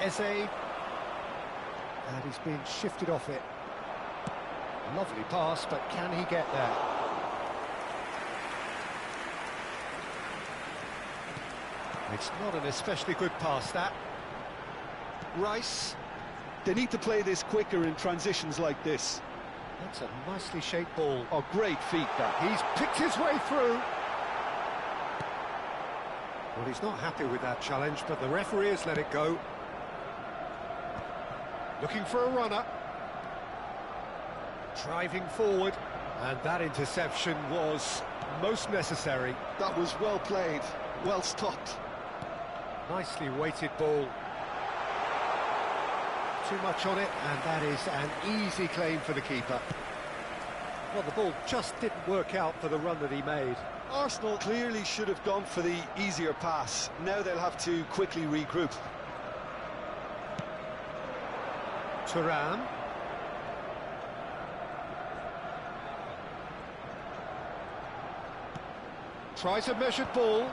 Eze. And he's been shifted off it. Lovely pass, but can he get there? It's not an especially good pass, that. Rice. They need to play this quicker in transitions like this. That's a nicely shaped ball. Oh, great feet, that. He's picked his way through. Well, he's not happy with that challenge, but the referee has let it go. Looking for a runner. Driving forward. And that interception was most necessary. That was well played, well stopped. Nicely weighted ball. Too much on it, and that is an easy claim for the keeper. Well, the ball just didn't work out for the run that he made. Arsenal clearly should have gone for the easier pass. Now they'll have to quickly regroup. Thuram. Tries a measured ball.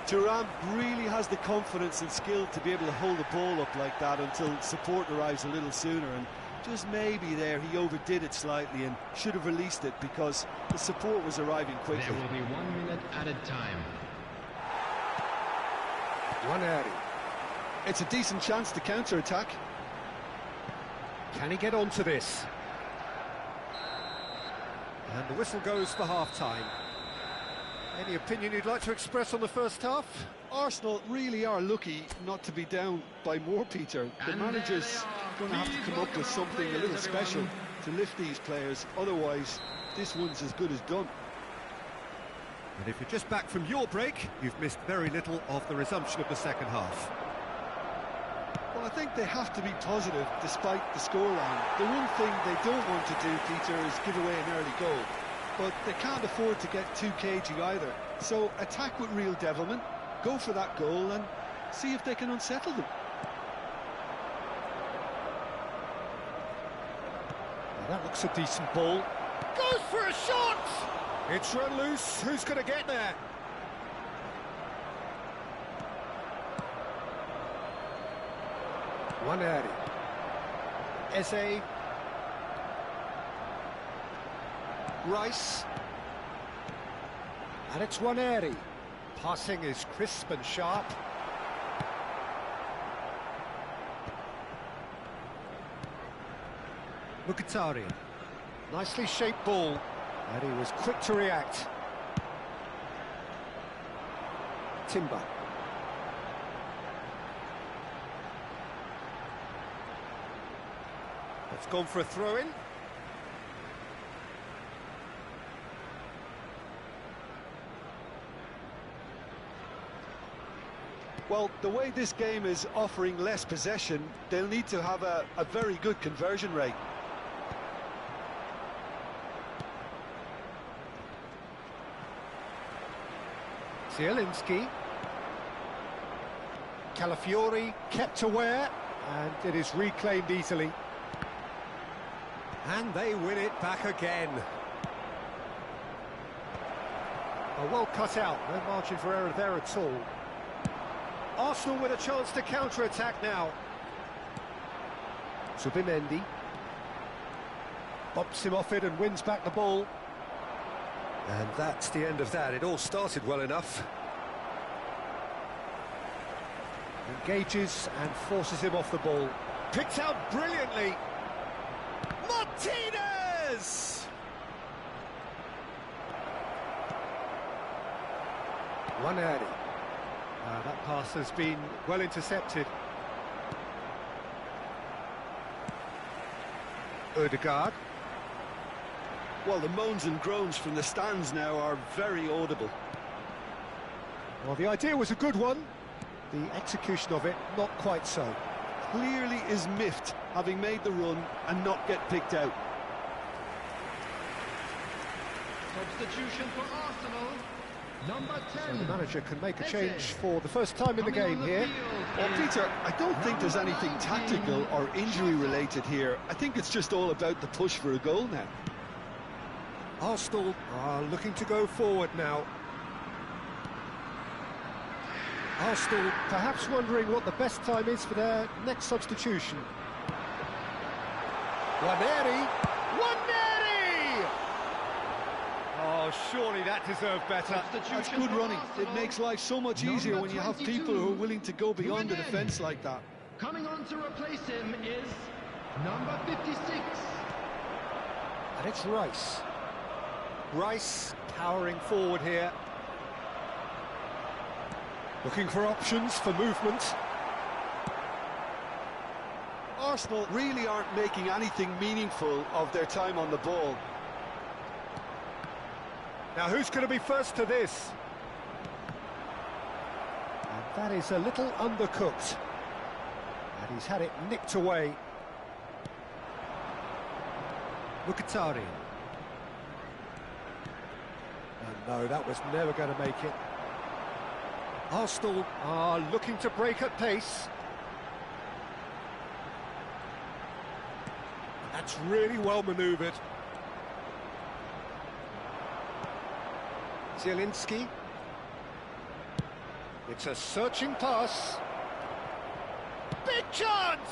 Thuram really has the confidence and skill to be able to hold the ball up like that until support arrives a little sooner, and just maybe there he overdid it slightly and should have released it because the support was arriving quickly. There will be 1 minute added time. Nwaneri. It's a decent chance to counter-attack. Can he get onto this? And the whistle goes for half-time. Any opinion you'd like to express on the first half? Arsenal really are lucky not to be down by more, Peter. The manager's going to have to come up with something a little special to lift these players. Otherwise, this one's as good as done. And if you're just back from your break, you've missed very little of the resumption of the second half. Well, I think they have to be positive despite the scoreline. The one thing they don't want to do, Peter, is give away an early goal. But they can't afford to get too cagey either. So attack with real devilment, go for that goal and see if they can unsettle them. Well, that looks a decent ball. Goes for a shot! It's run loose. Who's going to get there? Nwaneri. Eze. Rice. And it's Nwaneri. Passing is crisp and sharp. Mkhitaryan. Nicely shaped ball. And he was quick to react. Timber. It's gone for a throw-in. Well, the way this game is offering less possession, they'll need to have a very good conversion rate. Zielinski. Calafiori kept aware, and it is reclaimed easily. And they win it back again. Oh, well cut out, no margin for error there at all. Arsenal with a chance to counter-attack now. Zubimendi. Bops him off it and wins back the ball. And that's the end of that. It all started well enough. Engages and forces him off the ball. Picked out brilliantly. Martinez! Nwaneri. That pass has been well intercepted. Ødegaard. Well, the moans and groans from the stands now are very audible. Well, the idea was a good one. The execution of it, not quite so. Clearly is miffed, having made the run and not get picked out. Substitution for Arsenal. Number 10. So the manager can make a change for the first time in the game here. Well, Peter, I don't think there's anything tactical or injury related here. I think it's just all about the push for a goal now. Arsenal are looking to go forward now. Arsenal perhaps wondering what the best time is for their next substitution. Nwaneri! Nwaneri! Oh, surely that deserved better. That's good running. It makes life so much easier when you have people who are willing to go beyond the defence like that. Coming on to replace him is number 56. And it's Rice. Rice powering forward here. Looking for options for movement. Arsenal really aren't making anything meaningful of their time on the ball. Now who's going to be first to this? And that is a little undercooked. And he's had it nicked away. Mkhitaryan. And no, that was never going to make it. Arsenal are looking to break at pace. That's really well manoeuvred. Zielinski. It's a searching pass. Big chance!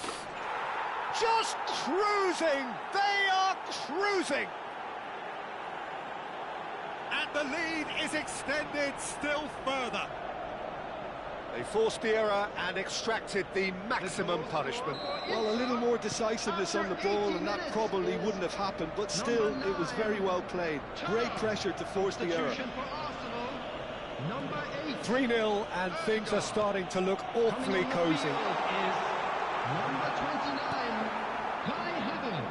Just cruising! They are cruising! And the lead is extended still further. They forced the error and extracted the maximum punishment. Well, a little more decisiveness on the ball and that probably wouldn't have happened, but still, it was very well played. Great pressure to force the error. 3-0 and things are starting to look awfully cosy. Number 29, Kai Havertz.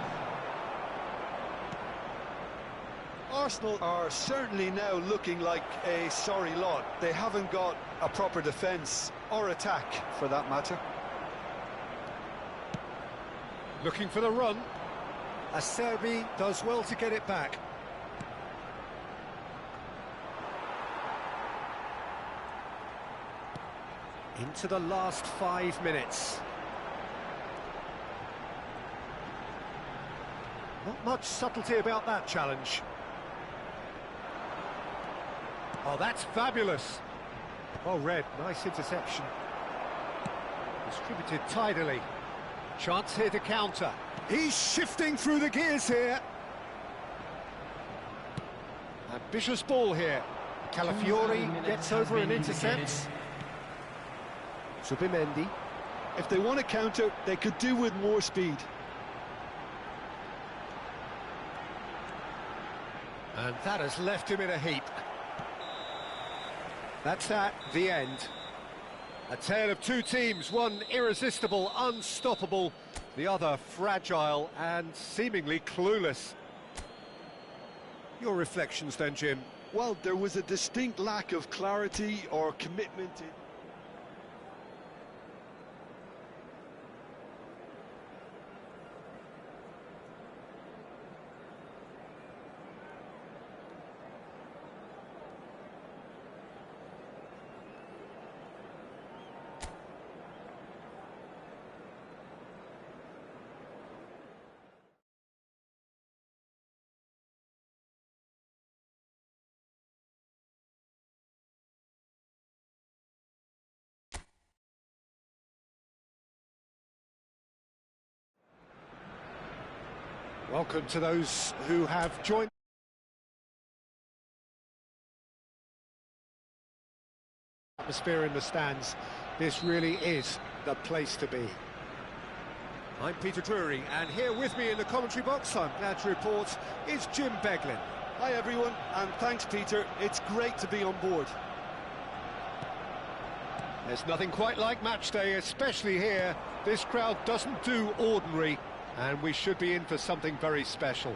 Arsenal are certainly now looking like a sorry lot. They haven't got a proper defence or attack, for that matter. Looking for the run. Acerbi does well to get it back. Into the last 5 minutes. Not much subtlety about that challenge. Oh, that's fabulous. Well read, nice interception. Distributed tidily. Chance here to counter. He's shifting through the gears here. Ambitious ball here. Calafiori gets over and intercepts. Zubimendi. If they want to counter, they could do with more speed. And that has left him in a heap. That's that, the end. A tale of two teams, one irresistible, unstoppable, the other fragile and seemingly clueless. Your reflections then, Jim? Well, there was a distinct lack of clarity or commitment. Welcome to those who have joined. Atmosphere in the stands. This really is the place to be. I'm Peter Drury, and here with me in the commentary box, I'm glad to report, is Jim Beglin. Hi everyone, and thanks Peter, it's great to be on board. There's nothing quite like match day, especially here. This crowd doesn't do ordinary, and we should be in for something very special.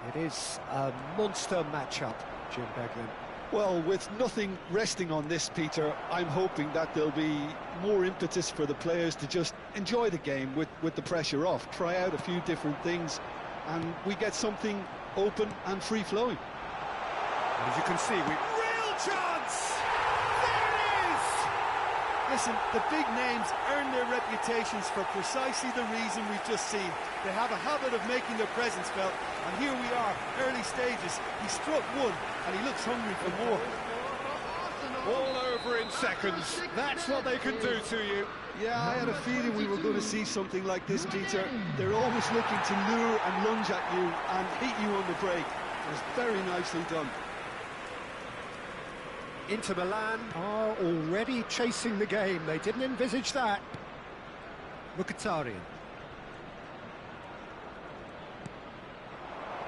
It is a monster matchup, Jim Beglin. Well, with nothing resting on this, Peter, I'm hoping that there'll be more impetus for the players to just enjoy the game with the pressure off, try out a few different things, and we get something open and free-flowing. As you can see, real chance! There it is! Listen, the big names earn their reputations for precisely the reason we've just seen. They have a habit of making their presence felt, and here we are, early stages. He struck one, and he looks hungry for more. All over in seconds. That's what they can do to you. Yeah, I had a feeling we were going to see something like this, Peter. They're always looking to lure and lunge at you and hit you on the break. was very nicely done. Inter Milan are already chasing the game. They didn't envisage that. Mkhitaryan.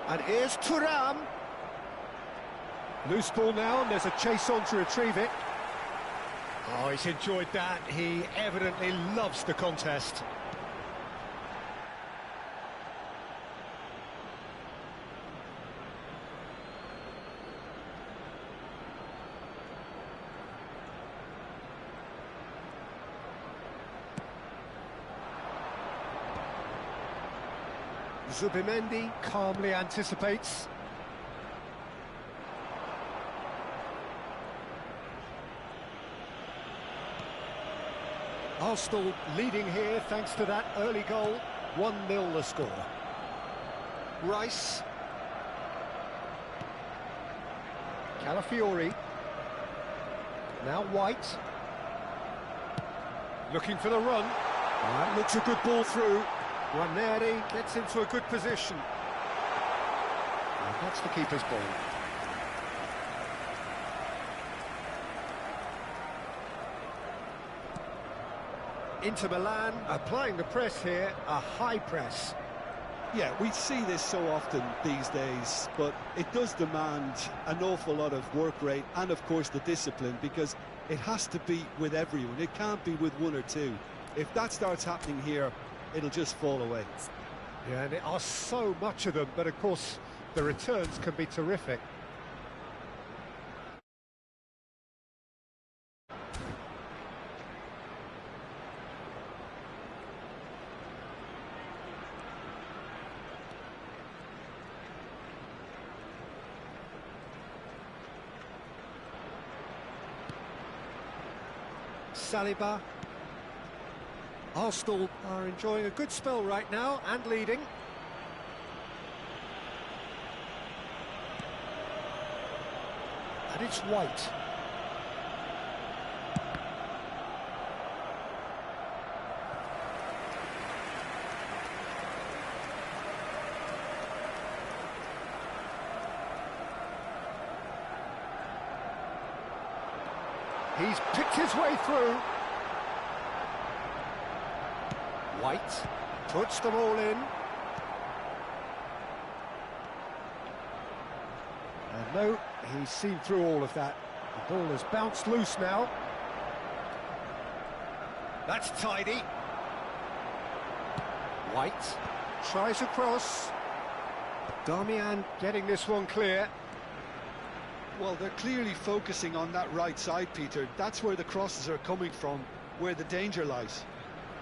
And here's Thuram. Loose ball now, and there's a chase on to retrieve it. Oh, he's enjoyed that. He evidently loves the contest. Zubimendi calmly anticipates. Arsenal leading here thanks to that early goal. 1-0 the score. Rice. Calafiori. Now White. Looking for the run. That looks a good ball through. Ranieri gets into a good position. And that's the keeper's ball. Inter Milan applying the press here, a high press. Yeah, we see this so often these days, but it does demand an awful lot of work rate and, of course, the discipline, because it has to be with everyone. It can't be with one or two. If that starts happening here, it'll just fall away. Yeah, and there are so much of them, but of course the returns can be terrific. Saliba. Arsenal are enjoying a good spell right now and leading. And it's White. He's picked his way through. White puts them all in. And no, he's seen through all of that. The ball has bounced loose now. That's tidy. White tries across. Darmian getting this one clear. Well, they're clearly focusing on that right side, Peter. That's where the crosses are coming from, where the danger lies.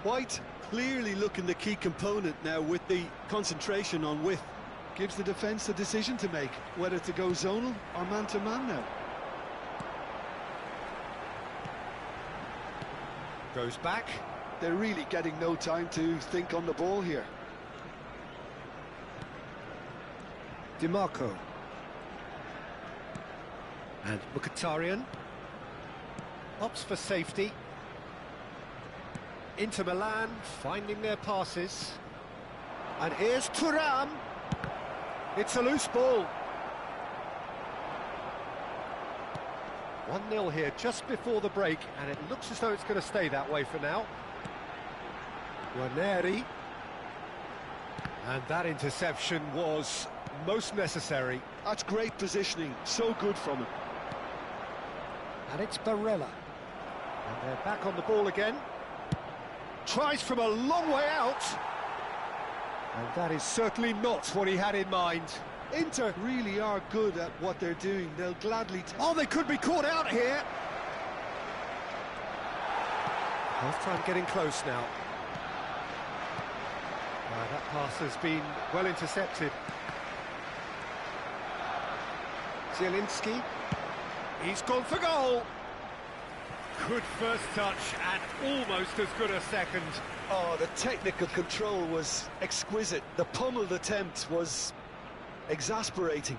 White clearly looking the key component now with the concentration on width. Gives the defence a decision to make, whether to go zonal or man-to-man now. Goes back. They're really getting no time to think on the ball here. DiMarco. And Mkhitaryan opts for safety. Inter Milan finding their passes. And here's Thuram. It's a loose ball. 1-0 here just before the break, and it looks as though it's going to stay that way for now. Ranieri. And that interception was most necessary. That's great positioning, so good from him. And it's Barella. And they're back on the ball again. Tries from a long way out. And that is certainly not what he had in mind. Inter really are good at what they're doing. They'll gladly... Oh, they could be caught out here. Half-time getting close now. That pass has been well intercepted. Zielinski. He's gone for goal. Good first touch and almost as good a second. Oh, the technical control was exquisite. The pummeled attempt was exasperating.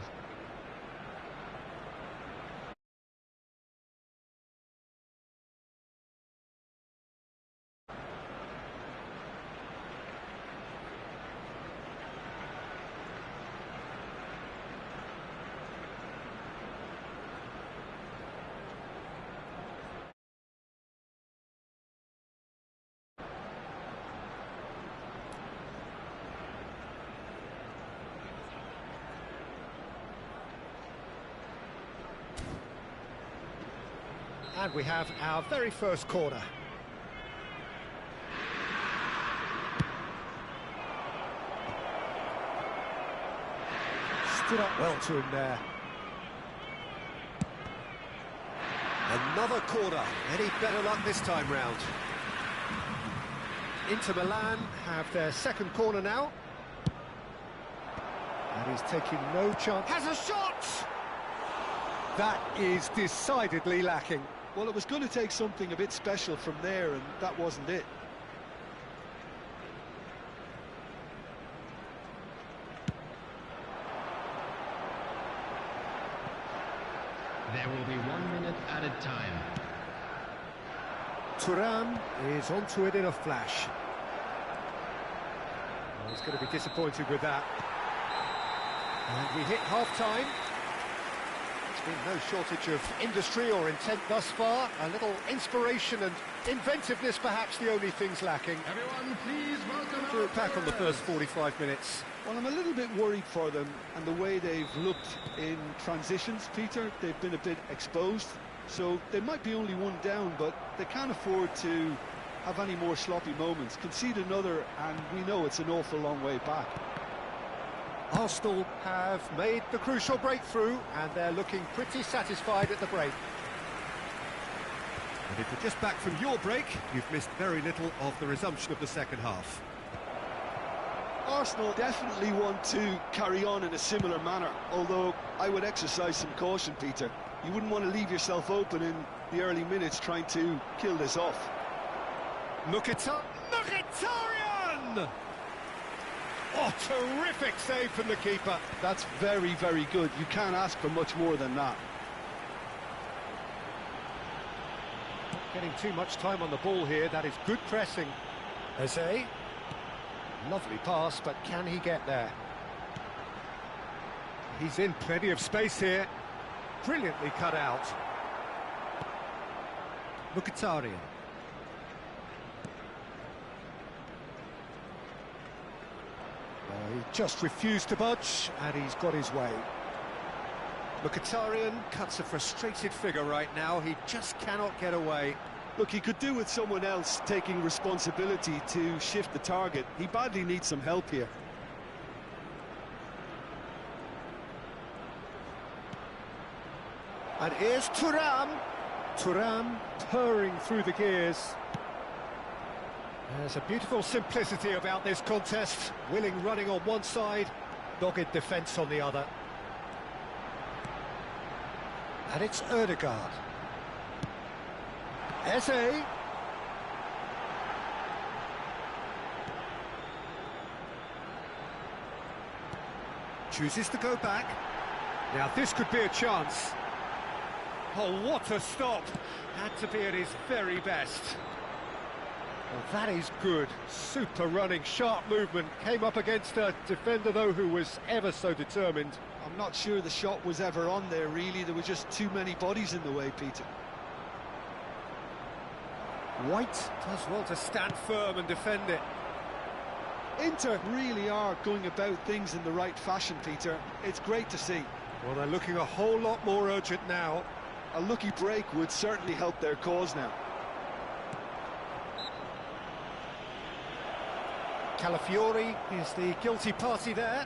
And we have our very first corner. Stood up well to him there. Another corner. Any better luck this time round? Inter Milan have their second corner now. And he's taking no chance. Has a shot! That is decidedly lacking. Well, it was going to take something a bit special from there, and that wasn't it. There will be 1 minute added time. Thuram is onto it in a flash. Well, he's going to be disappointed with that. And we hit half-time. There's been no shortage of industry or intent thus far. A little inspiration and inventiveness, perhaps the only things lacking. Everyone, please welcome Do our it back on the first 45 minutes. Well, I'm a little bit worried for them and the way they've looked in transitions, Peter. They've been a bit exposed, so they might be only one down, but they can't afford to have any more sloppy moments. Concede another, and we know it's an awful long way back. Arsenal have made the crucial breakthrough, and they're looking pretty satisfied at the break. And if you're just back from your break, you've missed very little of the resumption of the second half. Arsenal definitely want to carry on in a similar manner, although I would exercise some caution, Peter. You wouldn't want to leave yourself open in the early minutes trying to kill this off. Mkhitaryan! Oh, terrific save from the keeper. That's very, very good. You can't ask for much more than that. Not getting too much time on the ball here. That is good pressing. Eze. Lovely pass, but can he get there? He's in plenty of space here. Brilliantly cut out. Mkhitaryan. He just refused to budge, and he's got his way. Mkhitaryan cuts a frustrated figure right now. He just cannot get away. Look, he could do with someone else taking responsibility to shift the target. He badly needs some help here. And here's Thuram. Thuram purring through the gears. There's a beautiful simplicity about this contest. Willing running on one side, dogged defence on the other. And it's Ødegaard. Eze. Chooses to go back. Now this could be a chance. Oh, what a stop. Had to be at his very best. Well, that is good. Super running, sharp movement. Came up against a defender, though, who was ever so determined. I'm not sure the shot was ever on there, really. There were just too many bodies in the way, Peter. White does well to stand firm and defend it. Inter really are going about things in the right fashion, Peter. It's great to see. Well, they're looking a whole lot more urgent now. A lucky break would certainly help their cause now. Calafiori is the guilty party there.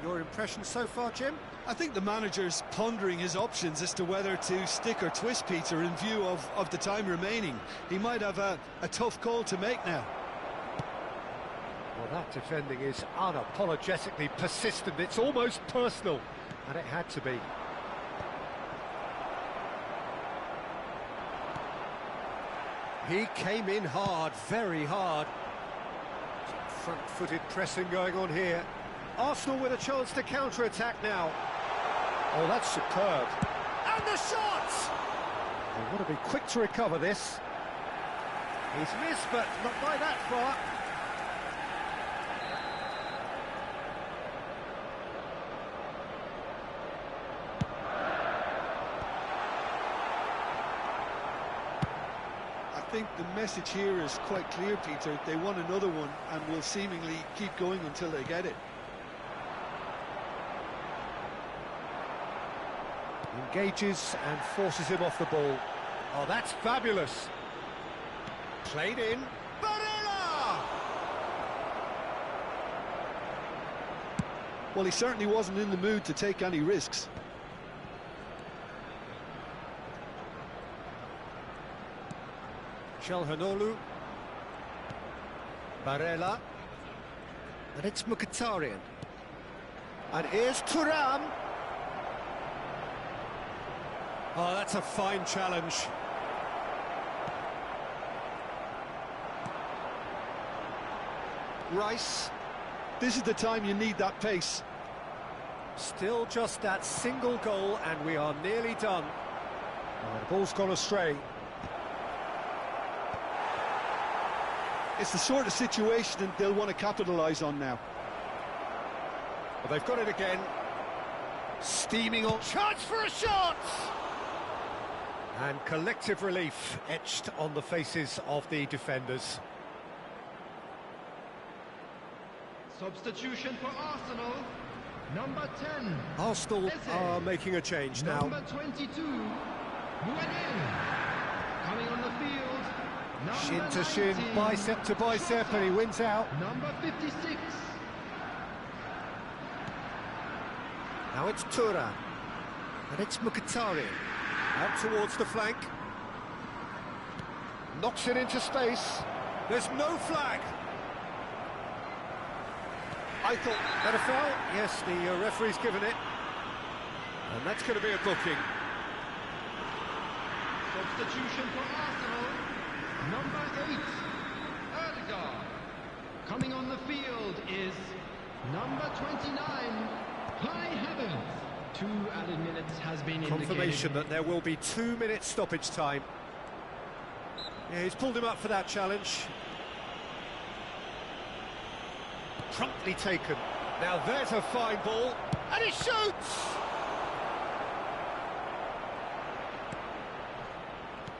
Your impression so far, Jim? I think the manager's pondering his options as to whether to stick or twist, Peter, in view of the time remaining. He might have a tough call to make now. Well, that defending is unapologetically persistent. It's almost personal, and it had to be. He came in hard, very hard. Front-footed pressing going on here. Arsenal with a chance to counter-attack now. Oh, that's superb. And the shot! They want to be quick to recover this. He's missed, but not by that far. think the message here is quite clear, Peter. They want another one and will seemingly keep going until they get it. Engages and forces him off the ball. Oh, that's fabulous. Played in. Barella! Well, he certainly wasn't in the mood to take any risks. Calhanoglu. Barella. And it's Mkhitaryan. And here's Thuram. Oh, that's a fine challenge. Rice. This is the time you need that pace. Still just that single goal, and we are nearly done. Oh, the ball's gone astray. It's the sort of situation that they'll want to capitalise on now. Well, they've got it again. Steaming on. Chance for a shot! And collective relief etched on the faces of the defenders. Substitution for Arsenal. Number 10. Arsenal Eze. are making a change now. Number 22. Muad'Dib. Coming on the field. Shin Number to shin, 19. bicep to bicep, and he wins out. Number 56. Now it's Thuram. And it's Mkhitaryan. Out towards the flank. Knocks it into space. There's no flag. I thought that a foul? Yes, the referee's given it. And that's going to be a booking. Substitution for Arsenal. Number 8. Ødegaard. Coming on the field is number 29. Kai Havertz. 2 added minutes has been Confirmation indicated. that there will be 2 minutes stoppage time. Yeah, he's pulled him up for that challenge. Promptly taken. Now there's a fine ball, and he shoots!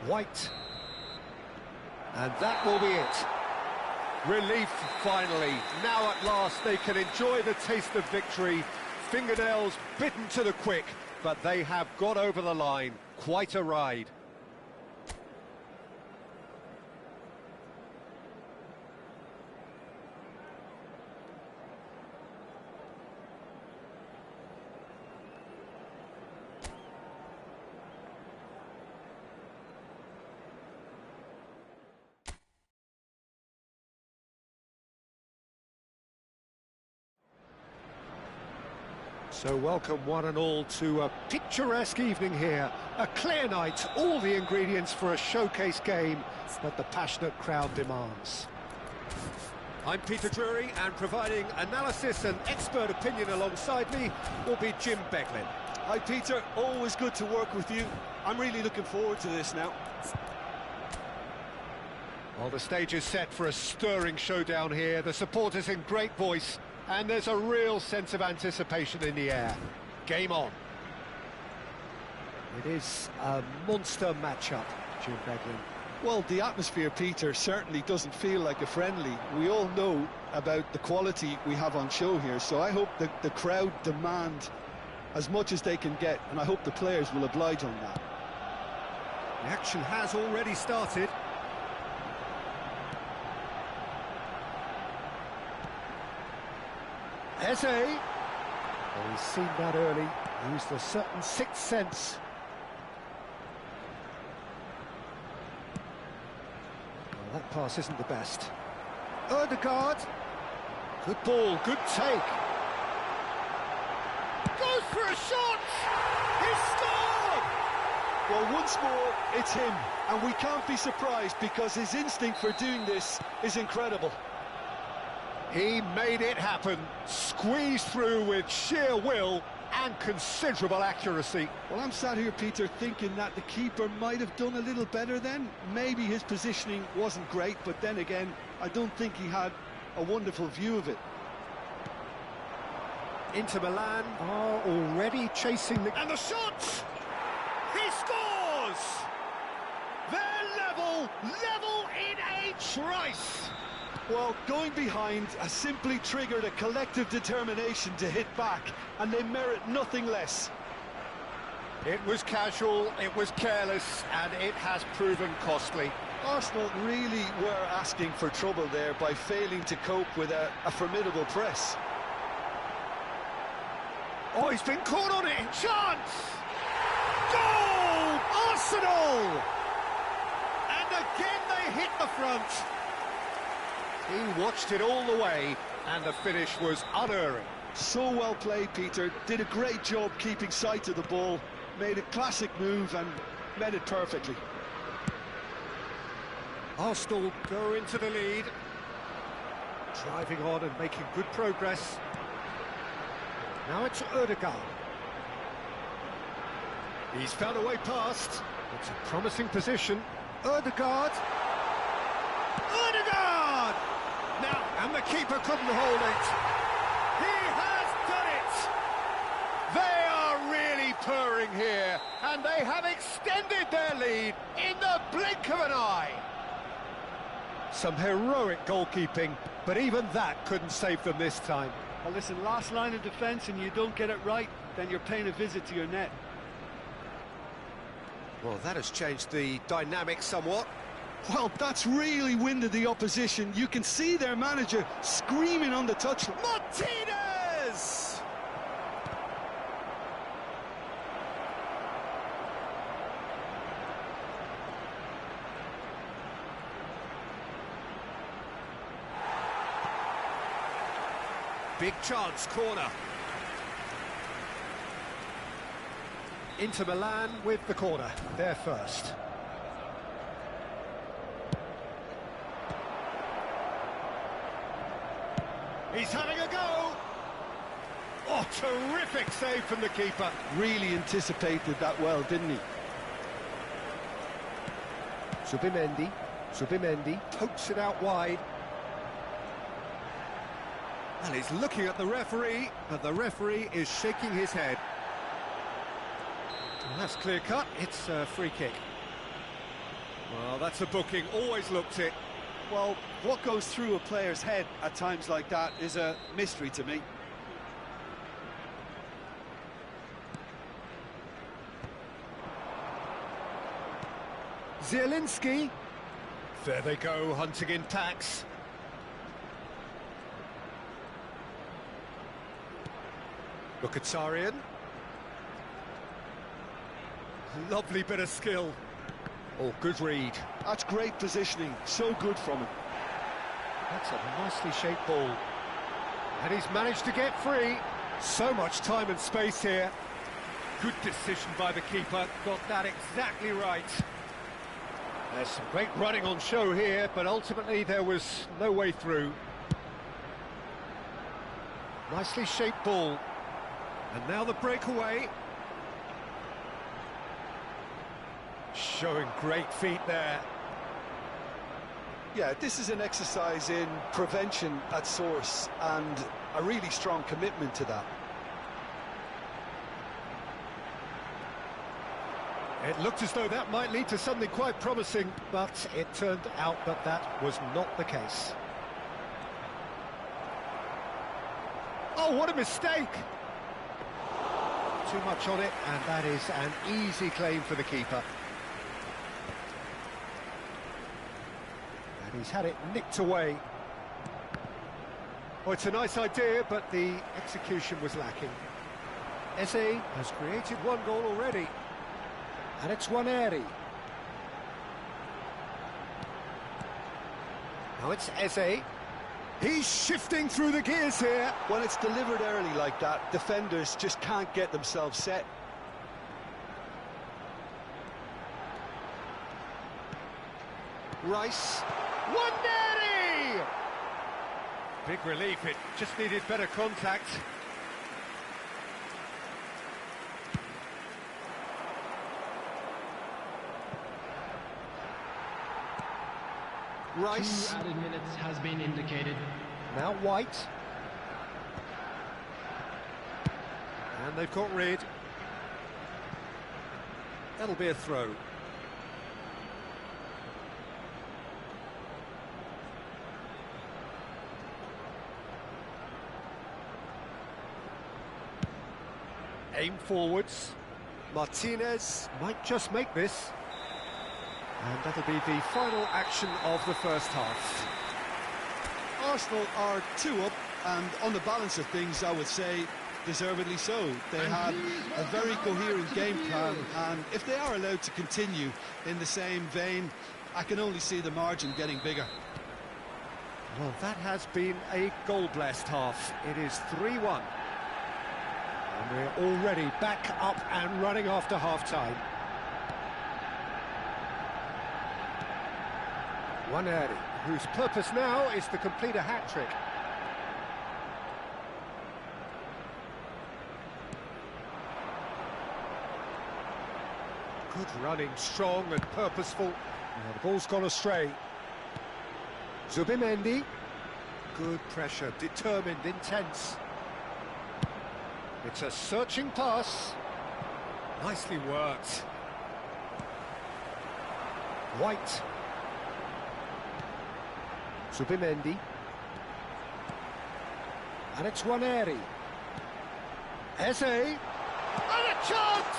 White. And that will be it. Relief, finally. Now at last they can enjoy the taste of victory. Fingernails bitten to the quick, but they have got over the line. Quite a ride. So welcome one and all to a picturesque evening here. A clear night, all the ingredients for a showcase game that the passionate crowd demands. I'm Peter Drury, and providing analysis and expert opinion alongside me will be Jim Beglin. Hi Peter, always good to work with you. I'm really looking forward to this now. Well, the stage is set for a stirring showdown here. The supporters in great voice, and there's a real sense of anticipation in the air. Game on. It is a monster matchup, Jim Beglin. Well, the atmosphere, Peter, certainly doesn't feel like a friendly. We all know about the quality we have on show here, so I hope that the crowd demand as much as they can get, and I hope the players will oblige on that. The action has already started. Eze. Well, he's seen that early, used a certain sixth sense. Well, that pass isn't the best. Ødegaard. Good ball, good take. Goes for a shot! He scored! Well, once more, it's him, and we can't be surprised because his instinct for doing this is incredible. He made it happen, squeezed through with sheer will and considerable accuracy. Well, I'm sat here, Peter, thinking that the keeper might have done a little better then. Maybe his positioning wasn't great, but then again, I don't think he had a wonderful view of it. Inter Milan are already chasing the... And the shot! He scores! They're level! level in a trice. Well, going behind has simply triggered a collective determination to hit back, and they merit nothing less. It was casual, it was careless, and it has proven costly. Arsenal really were asking for trouble there by failing to cope with a formidable press. Oh, he's been caught on it! Chance! Goal! Arsenal! And again they hit the front. He watched it all the way, and the finish was unerring. So well played, Peter. Did a great job keeping sight of the ball, made a classic move and met it perfectly. Arsenal go into the lead. Driving on and making good progress. Now it's Ødegaard. He's found a way past. It's a promising position. Ødegaard. Ødegaard! Now, And the keeper couldn't hold it. he has done it! They are really purring here, and they have extended their lead in the blink of an eye. Some heroic goalkeeping, but even that couldn't save them this time. Well, listen, last line of defence and you don't get it right, then you're paying a visit to your net. Well, that has changed the dynamic somewhat. Well, that's really winded the opposition. You can see their manager screaming on the touchline. Martinez! Big chance, corner. Inter Milan with the corner, they're first. He's having a go! Oh, terrific save from the keeper. Really anticipated that well, didn't he? Subimendi pokes it out wide. And he's looking at the referee, but the referee is shaking his head. Well, that's clear-cut, it's a free kick. Well, that's a booking, always looked it. Well, what goes through a player's head at times like that is a mystery to me. Zielinski. There they go, hunting in packs. Mkhitaryan. Lovely bit of skill. Oh, good read. That's great positioning, so good from him. That's a nicely shaped ball. And he's managed to get free. So much time and space here. Good decision by the keeper, got that exactly right. There's some great running on show here, but ultimately there was no way through. Nicely shaped ball. And now the breakaway. Showing great feet there. Yeah, this is an exercise in prevention at source and a really strong commitment to that. It looked as though that might lead to something quite promising, but it turned out that that was not the case. Oh, what a mistake! Too much on it, and that is an easy claim for the keeper. And he's had it nicked away. Oh, it's a nice idea, but the execution was lacking. Eze has created one goal already. And it's Nwaneri. Now it's Eze. He's shifting through the gears here. When it's delivered early like that, defenders just can't get themselves set. Rice. Nwaneri! Big relief, it just needed better contact. Rice. 2 added minutes has been indicated. Now White. And they've got rid. That'll be a throw. Aim forwards. Martinez might just make this. And that'll be the final action of the first half. Arsenal are 2 up, and on the balance of things, I would say deservedly so. They had a very coherent game plan, and if they are allowed to continue in the same vein, I can only see the margin getting bigger. Well, that has been a goal-blessed half. It is 3-1. And we're already back up and running after half-time. Nwaneri, whose purpose now is to complete a hat-trick. Good running, strong and purposeful. Now the ball's gone astray. Zubimendi. Good pressure, determined, intense. It's a searching pass. Nicely worked. White. Zubimendi. And it's Nwaneri. Eze. And a chance!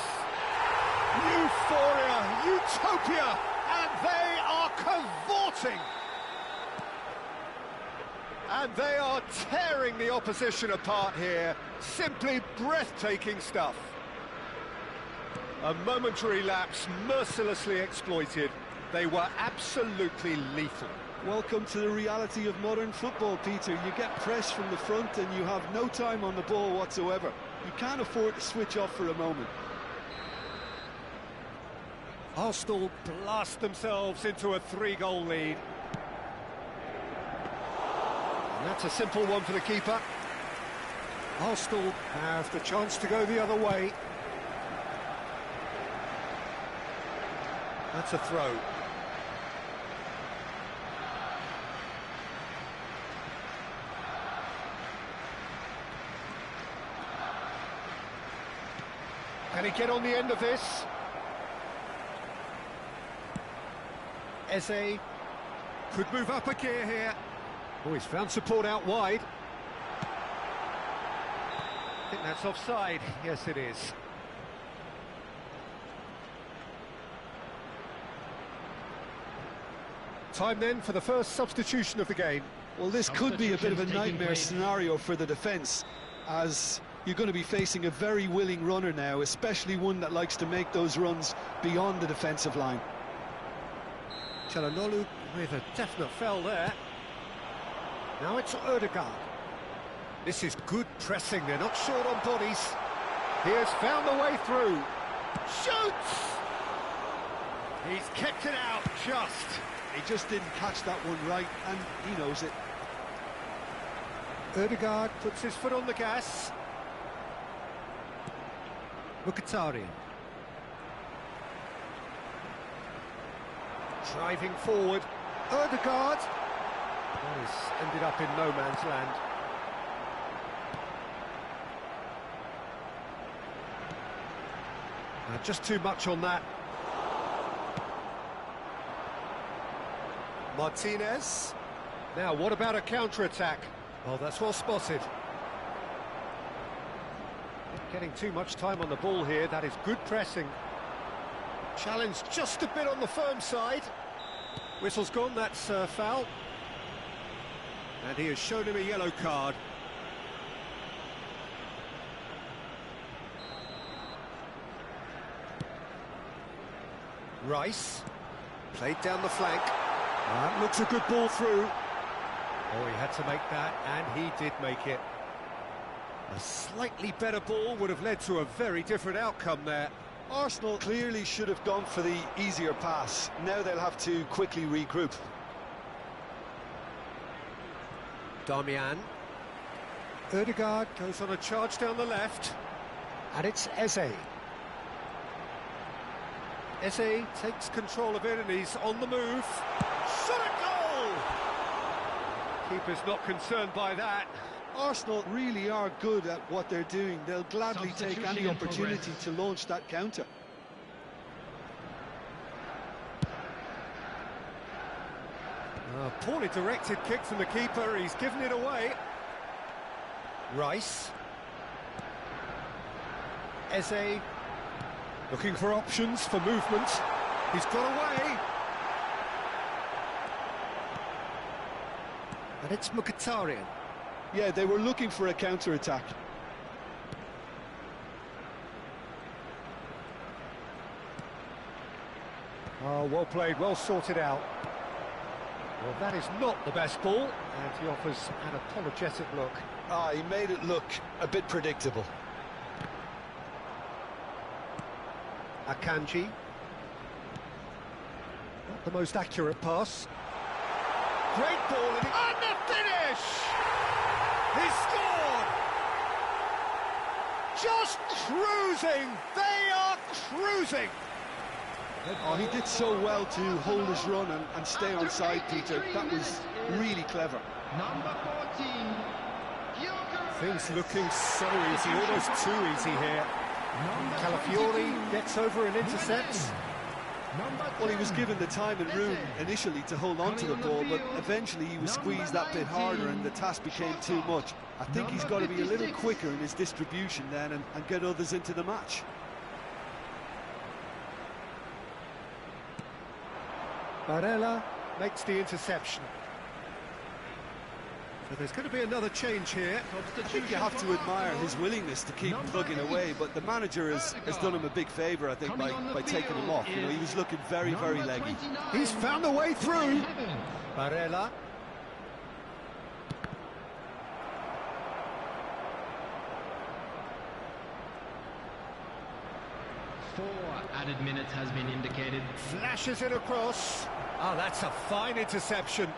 Euphoria, utopia, and they are cavorting. And they are tearing the opposition apart here. Simply breathtaking stuff. A momentary lapse mercilessly exploited. They were absolutely lethal. Welcome to the reality of modern football, Peter. You get press from the front and you have no time on the ball whatsoever. You can't afford to switch off for a moment. Arsenal blast themselves into a 3-goal lead. And that's a simple one for the keeper. Arsenal have the chance to go the other way. That's a throw. Can he get on the end of this? Eze could move up a gear here. Oh, he's found support out wide. I think that's offside. Yes, it is. Time then for the first substitution of the game. Well, this could be a bit of a nightmare scenario for the defence, as you're going to be facing a very willing runner now, especially one that likes to make those runs beyond the defensive line. Çalhanoğlu with a definite foul there. Now it's Ødegaard. This is good pressing, they're not short on bodies. He has found the way through. Shoots! He's kicked it out, just. He just didn't catch that one right, and he knows it. Ødegaard puts his foot on the gas. Mkhitaryan. Driving forward. Ødegaard. That has ended up in no man's land. Just too much on that. Martinez. Now, what about a counter-attack? Oh, that's well spotted. Getting too much time on the ball here. That is good pressing. Challenge just a bit on the firm side. Whistle's gone, that's foul. And he has shown him a yellow card. Rice. Played down the flank. That looks a good ball through. Oh, he had to make that, and he did make it. A slightly better ball would have led to a very different outcome there. Arsenal clearly should have gone for the easier pass. Now they'll have to quickly regroup. Darmian. Ødegaard goes on a charge down the left. And it's Eze. Eze takes control of it and he's on the move. Shot a goal! Keeper's not concerned by that. Arsenal really are good at what they're doing. They'll gladly take any opportunity to launch that counter. Poorly directed kick from the keeper, he's given it away. Rice. Eze. Looking for options for movement. He's got away. And it's Mkhitaryan. Yeah, they were looking for a counter-attack. Oh, well played, well sorted out. Well, that is not the best ball, and he offers an apologetic look. Ah, he made it look a bit predictable. Akanji. Not the most accurate pass. Great ball, and the finish! He scored! Just cruising! They are cruising! Oh, he did so well to hold his run and stay on side, Peter. That was really clever. Number 14, Gyökeres. Things looking so easy, almost too easy here. Calafiori gets over and intercepts. Well, he was given the time and room initially to hold on to the ball, but eventually he was squeezed that bit harder and the task became too much. I think he's got to be a little quicker in his distribution then and get others into the match. Barella makes the interception. So there's going to be another change here. I think you have to admire his willingness to keep plugging away, but the manager has done him a big favour, I think, by taking him off. You know, he was looking very, very leggy. He's found a way through. Barella. Four added minutes has been indicated. Flashes it across. Oh, that's a fine interception.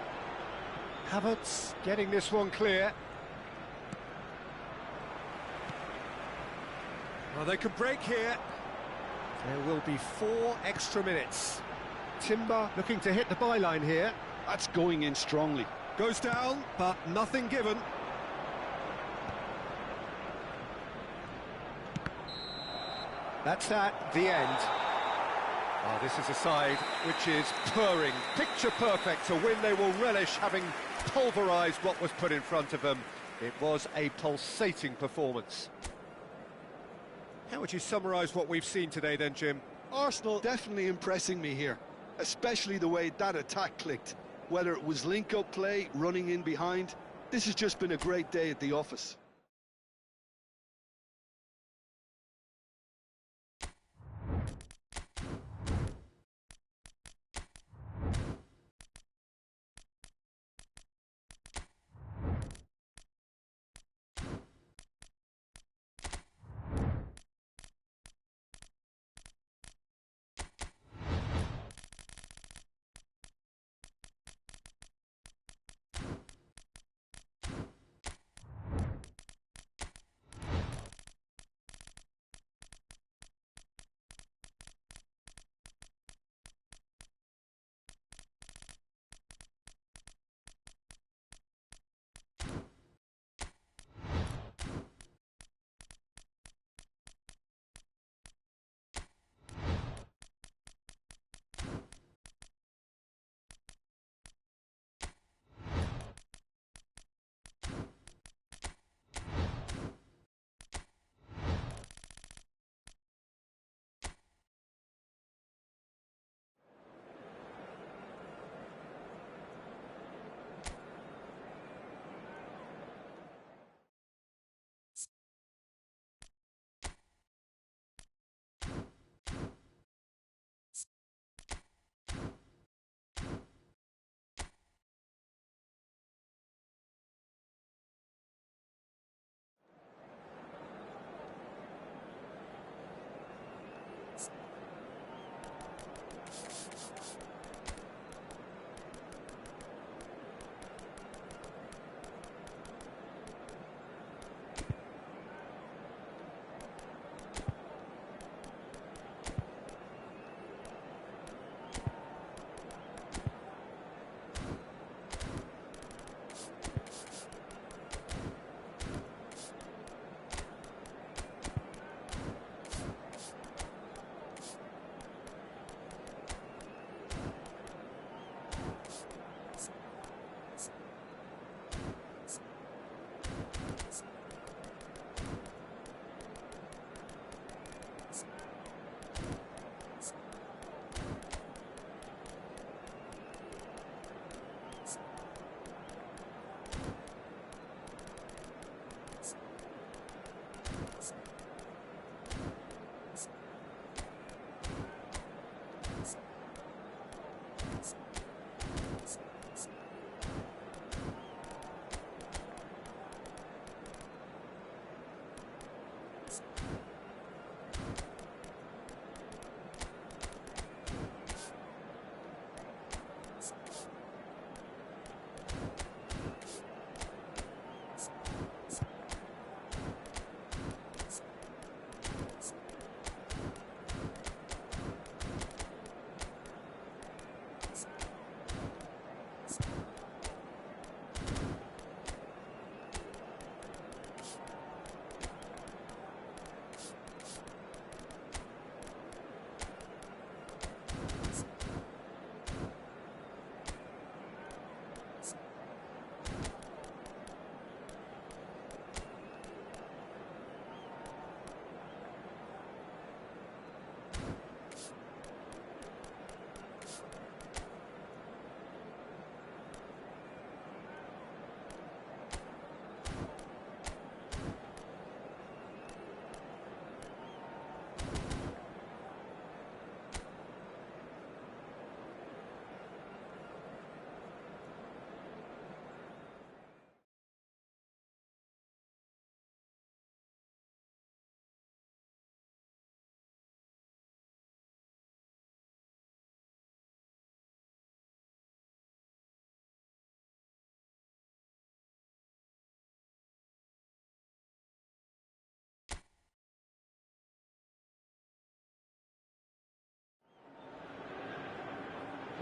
Havertz getting this one clear. Well, they could break here. There will be 4 extra minutes. Timber looking to hit the byline here. That's going in strongly. Goes down, but nothing given. That's that, the end. Oh, this is a side which is purring, picture perfect, a win they will relish, having pulverised what was put in front of them. It was a pulsating performance. How would you summarise what we've seen today then, Jim? Arsenal definitely impressing me here, especially the way that attack clicked. Whether it was link-up play, running in behind, this has just been a great day at the office.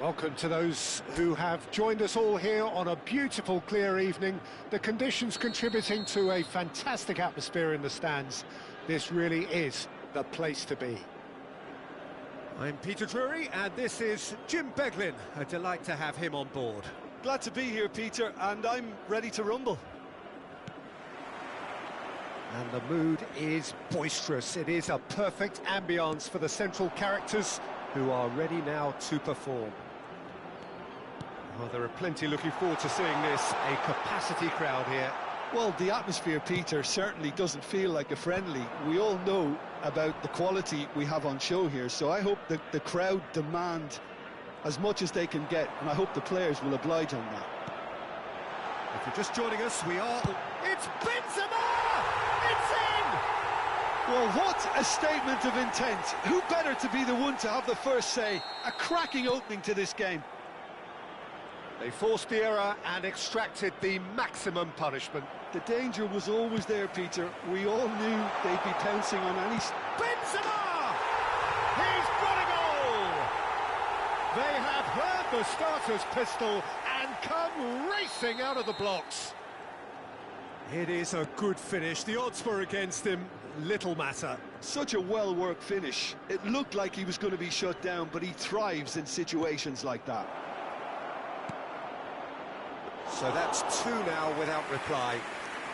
Welcome to those who have joined us all here on a beautiful, clear evening. The conditions contributing to a fantastic atmosphere in the stands. This really is the place to be. I'm Peter Drury, and this is Jim Beglin. A delight to have him on board. Glad to be here, Peter, and I'm ready to rumble. And the mood is boisterous. It is a perfect ambience for the central characters who are ready now to perform. Well, there are plenty looking forward to seeing this. A capacity crowd here. Well, the atmosphere, Peter, certainly doesn't feel like a friendly. We all know about the quality we have on show here, so I hope that the crowd demand as much as they can get, and I hope the players will oblige on that. If you're just joining us, we are... It's Benzema! It's in! Well, what a statement of intent. Who better to be the one to have the first say? A cracking opening to this game. They forced the error and extracted the maximum punishment. The danger was always there, Peter. We all knew they'd be pouncing on any... Benzema! He's got a goal! They have heard the starter's pistol and come racing out of the blocks. It is a good finish. The odds were against him. Little matter. Such a well-worked finish. It looked like he was going to be shut down, but he thrives in situations like that. So that's 2 now without reply.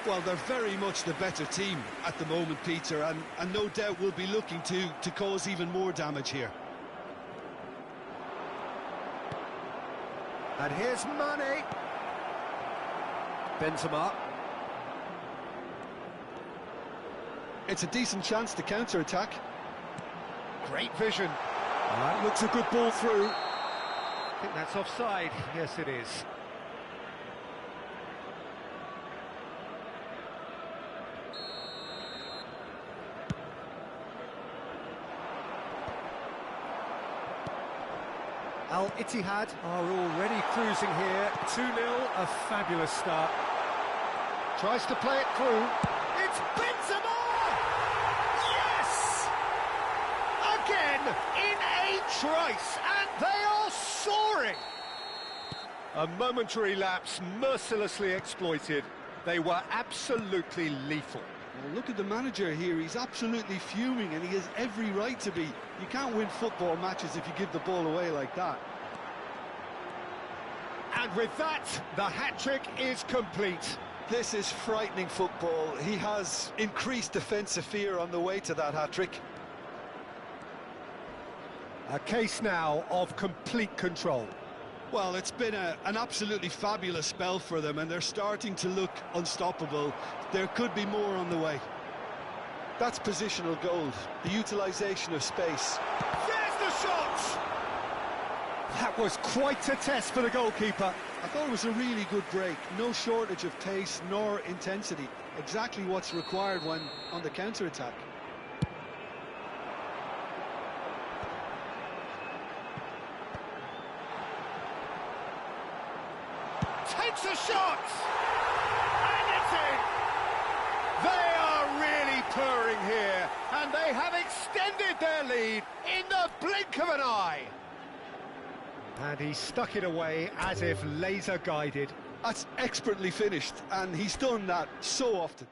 Well, they're very much the better team at the moment, Peter, and no doubt will be looking to cause even more damage here. And here's Mane. Benzema. It's a decent chance to counter-attack. Great vision. That looks a good ball through. I think that's offside. Yes, it is. Al Ittihad are already cruising here. 2-0, a fabulous start. Tries to play it through. It's Benzema! Yes! Again, in a trice, and they are soaring! A momentary lapse mercilessly exploited. They were absolutely lethal. Well, look at the manager here. He's absolutely fuming, and he has every right to be. You can't win football matches if you give the ball away like that. And with that, the hat-trick is complete. This is frightening football. He has increased defensive fear on the way to that hat-trick. A case now of complete control. Well, it's been an absolutely fabulous spell for them, and they're starting to look unstoppable. There could be more on the way. That's positional gold, the utilisation of space. There's the shot! That was quite a test for the goalkeeper. I thought it was a really good break. No shortage of pace nor intensity. Exactly what's required when on the counter-attack. Takes a shot! And it's in! They are really purring here, and they have extended their lead in the blink of an eye. And he stuck it away as if laser-guided. That's expertly finished, and he's done that so often.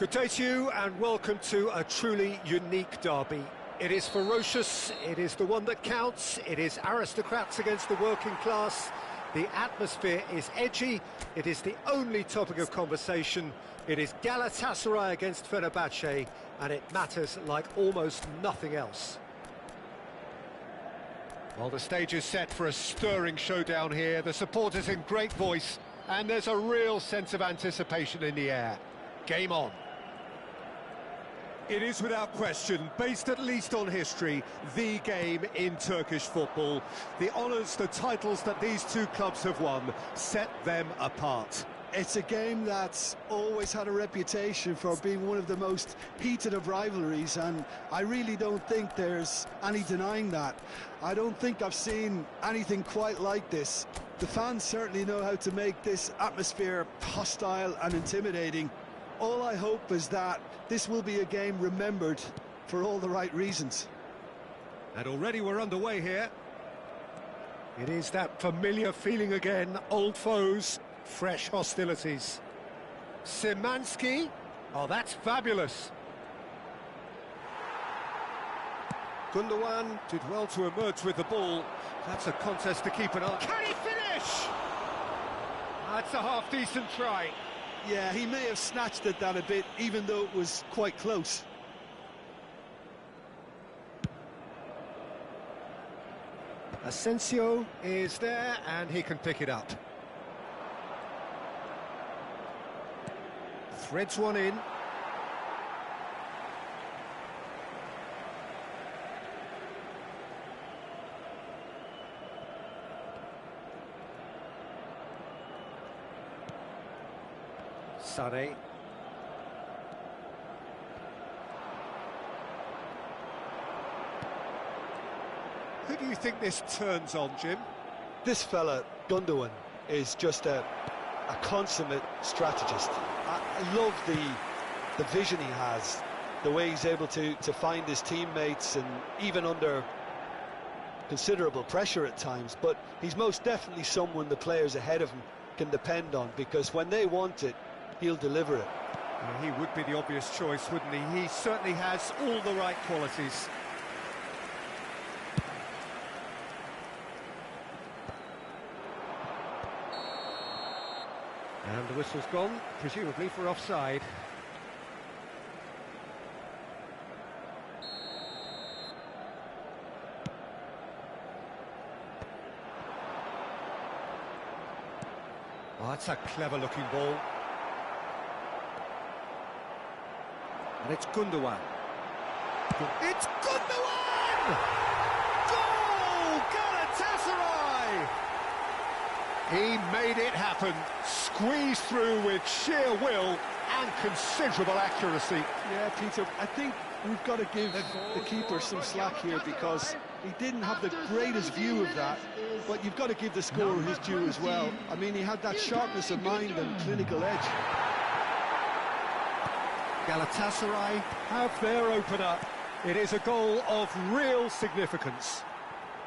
Good day to you and welcome to a truly unique derby. It is ferocious, it is the one that counts, it is aristocrats against the working class. The atmosphere is edgy, it is the only topic of conversation. It is Galatasaray against Fenerbahce, and it matters like almost nothing else. Well, the stage is set for a stirring showdown here. The supporters in great voice, and there's a real sense of anticipation in the air. Game on. It is without question, based at least on history, the game in Turkish football. The honours, the titles that these two clubs have won set them apart. It's a game that's always had a reputation for being one of the most heated of rivalries, and I really don't think there's any denying that. I don't think I've seen anything quite like this. The fans certainly know how to make this atmosphere hostile and intimidating. All I hope is that this will be a game remembered for all the right reasons. And already we're underway here. It is that familiar feeling again, old foes, fresh hostilities. Szymanski, oh that's fabulous. Gundogan did well to emerge with the ball. That's a contest to keep an eye. Can he finish? That's a half-decent try. Yeah, he may have snatched at that a bit, even though it was quite close. Asensio is there and he can pick it up. Threads one in. Sane. Who do you think this turns on, Jim? This fella, Gundogan, is just a consummate strategist. I love the vision he has, the way he's able to find his teammates, and even under considerable pressure at times. But he's most definitely someone the players ahead of him can depend on, because when they want it, he'll deliver it. He would be the obvious choice, wouldn't he? He certainly has all the right qualities. And the whistle's gone, presumably for offside. Oh, that's a clever-looking ball. And it's Gundogan. It's Gundogan! Goal! Galatasaray! He made it happen. Squeezed through with sheer will and considerable accuracy. Yeah, Peter, I think we've got to give the keeper some slack here, because he didn't have the greatest view of that, but you've got to give the scorer his due as well. I mean, he had that sharpness of mind and clinical edge. Galatasaray have their opener. It is a goal of real significance.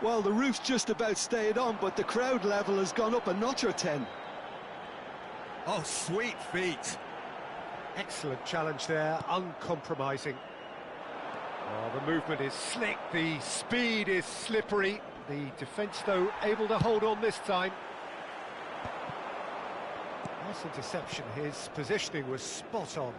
Well, the roof's just about stayed on, but the crowd level has gone up a notch or 10. Oh, sweet feet. Excellent challenge there, uncompromising. Oh, the movement is slick, the speed is slippery. The defence, though, able to hold on this time. Nice interception, his positioning was spot on.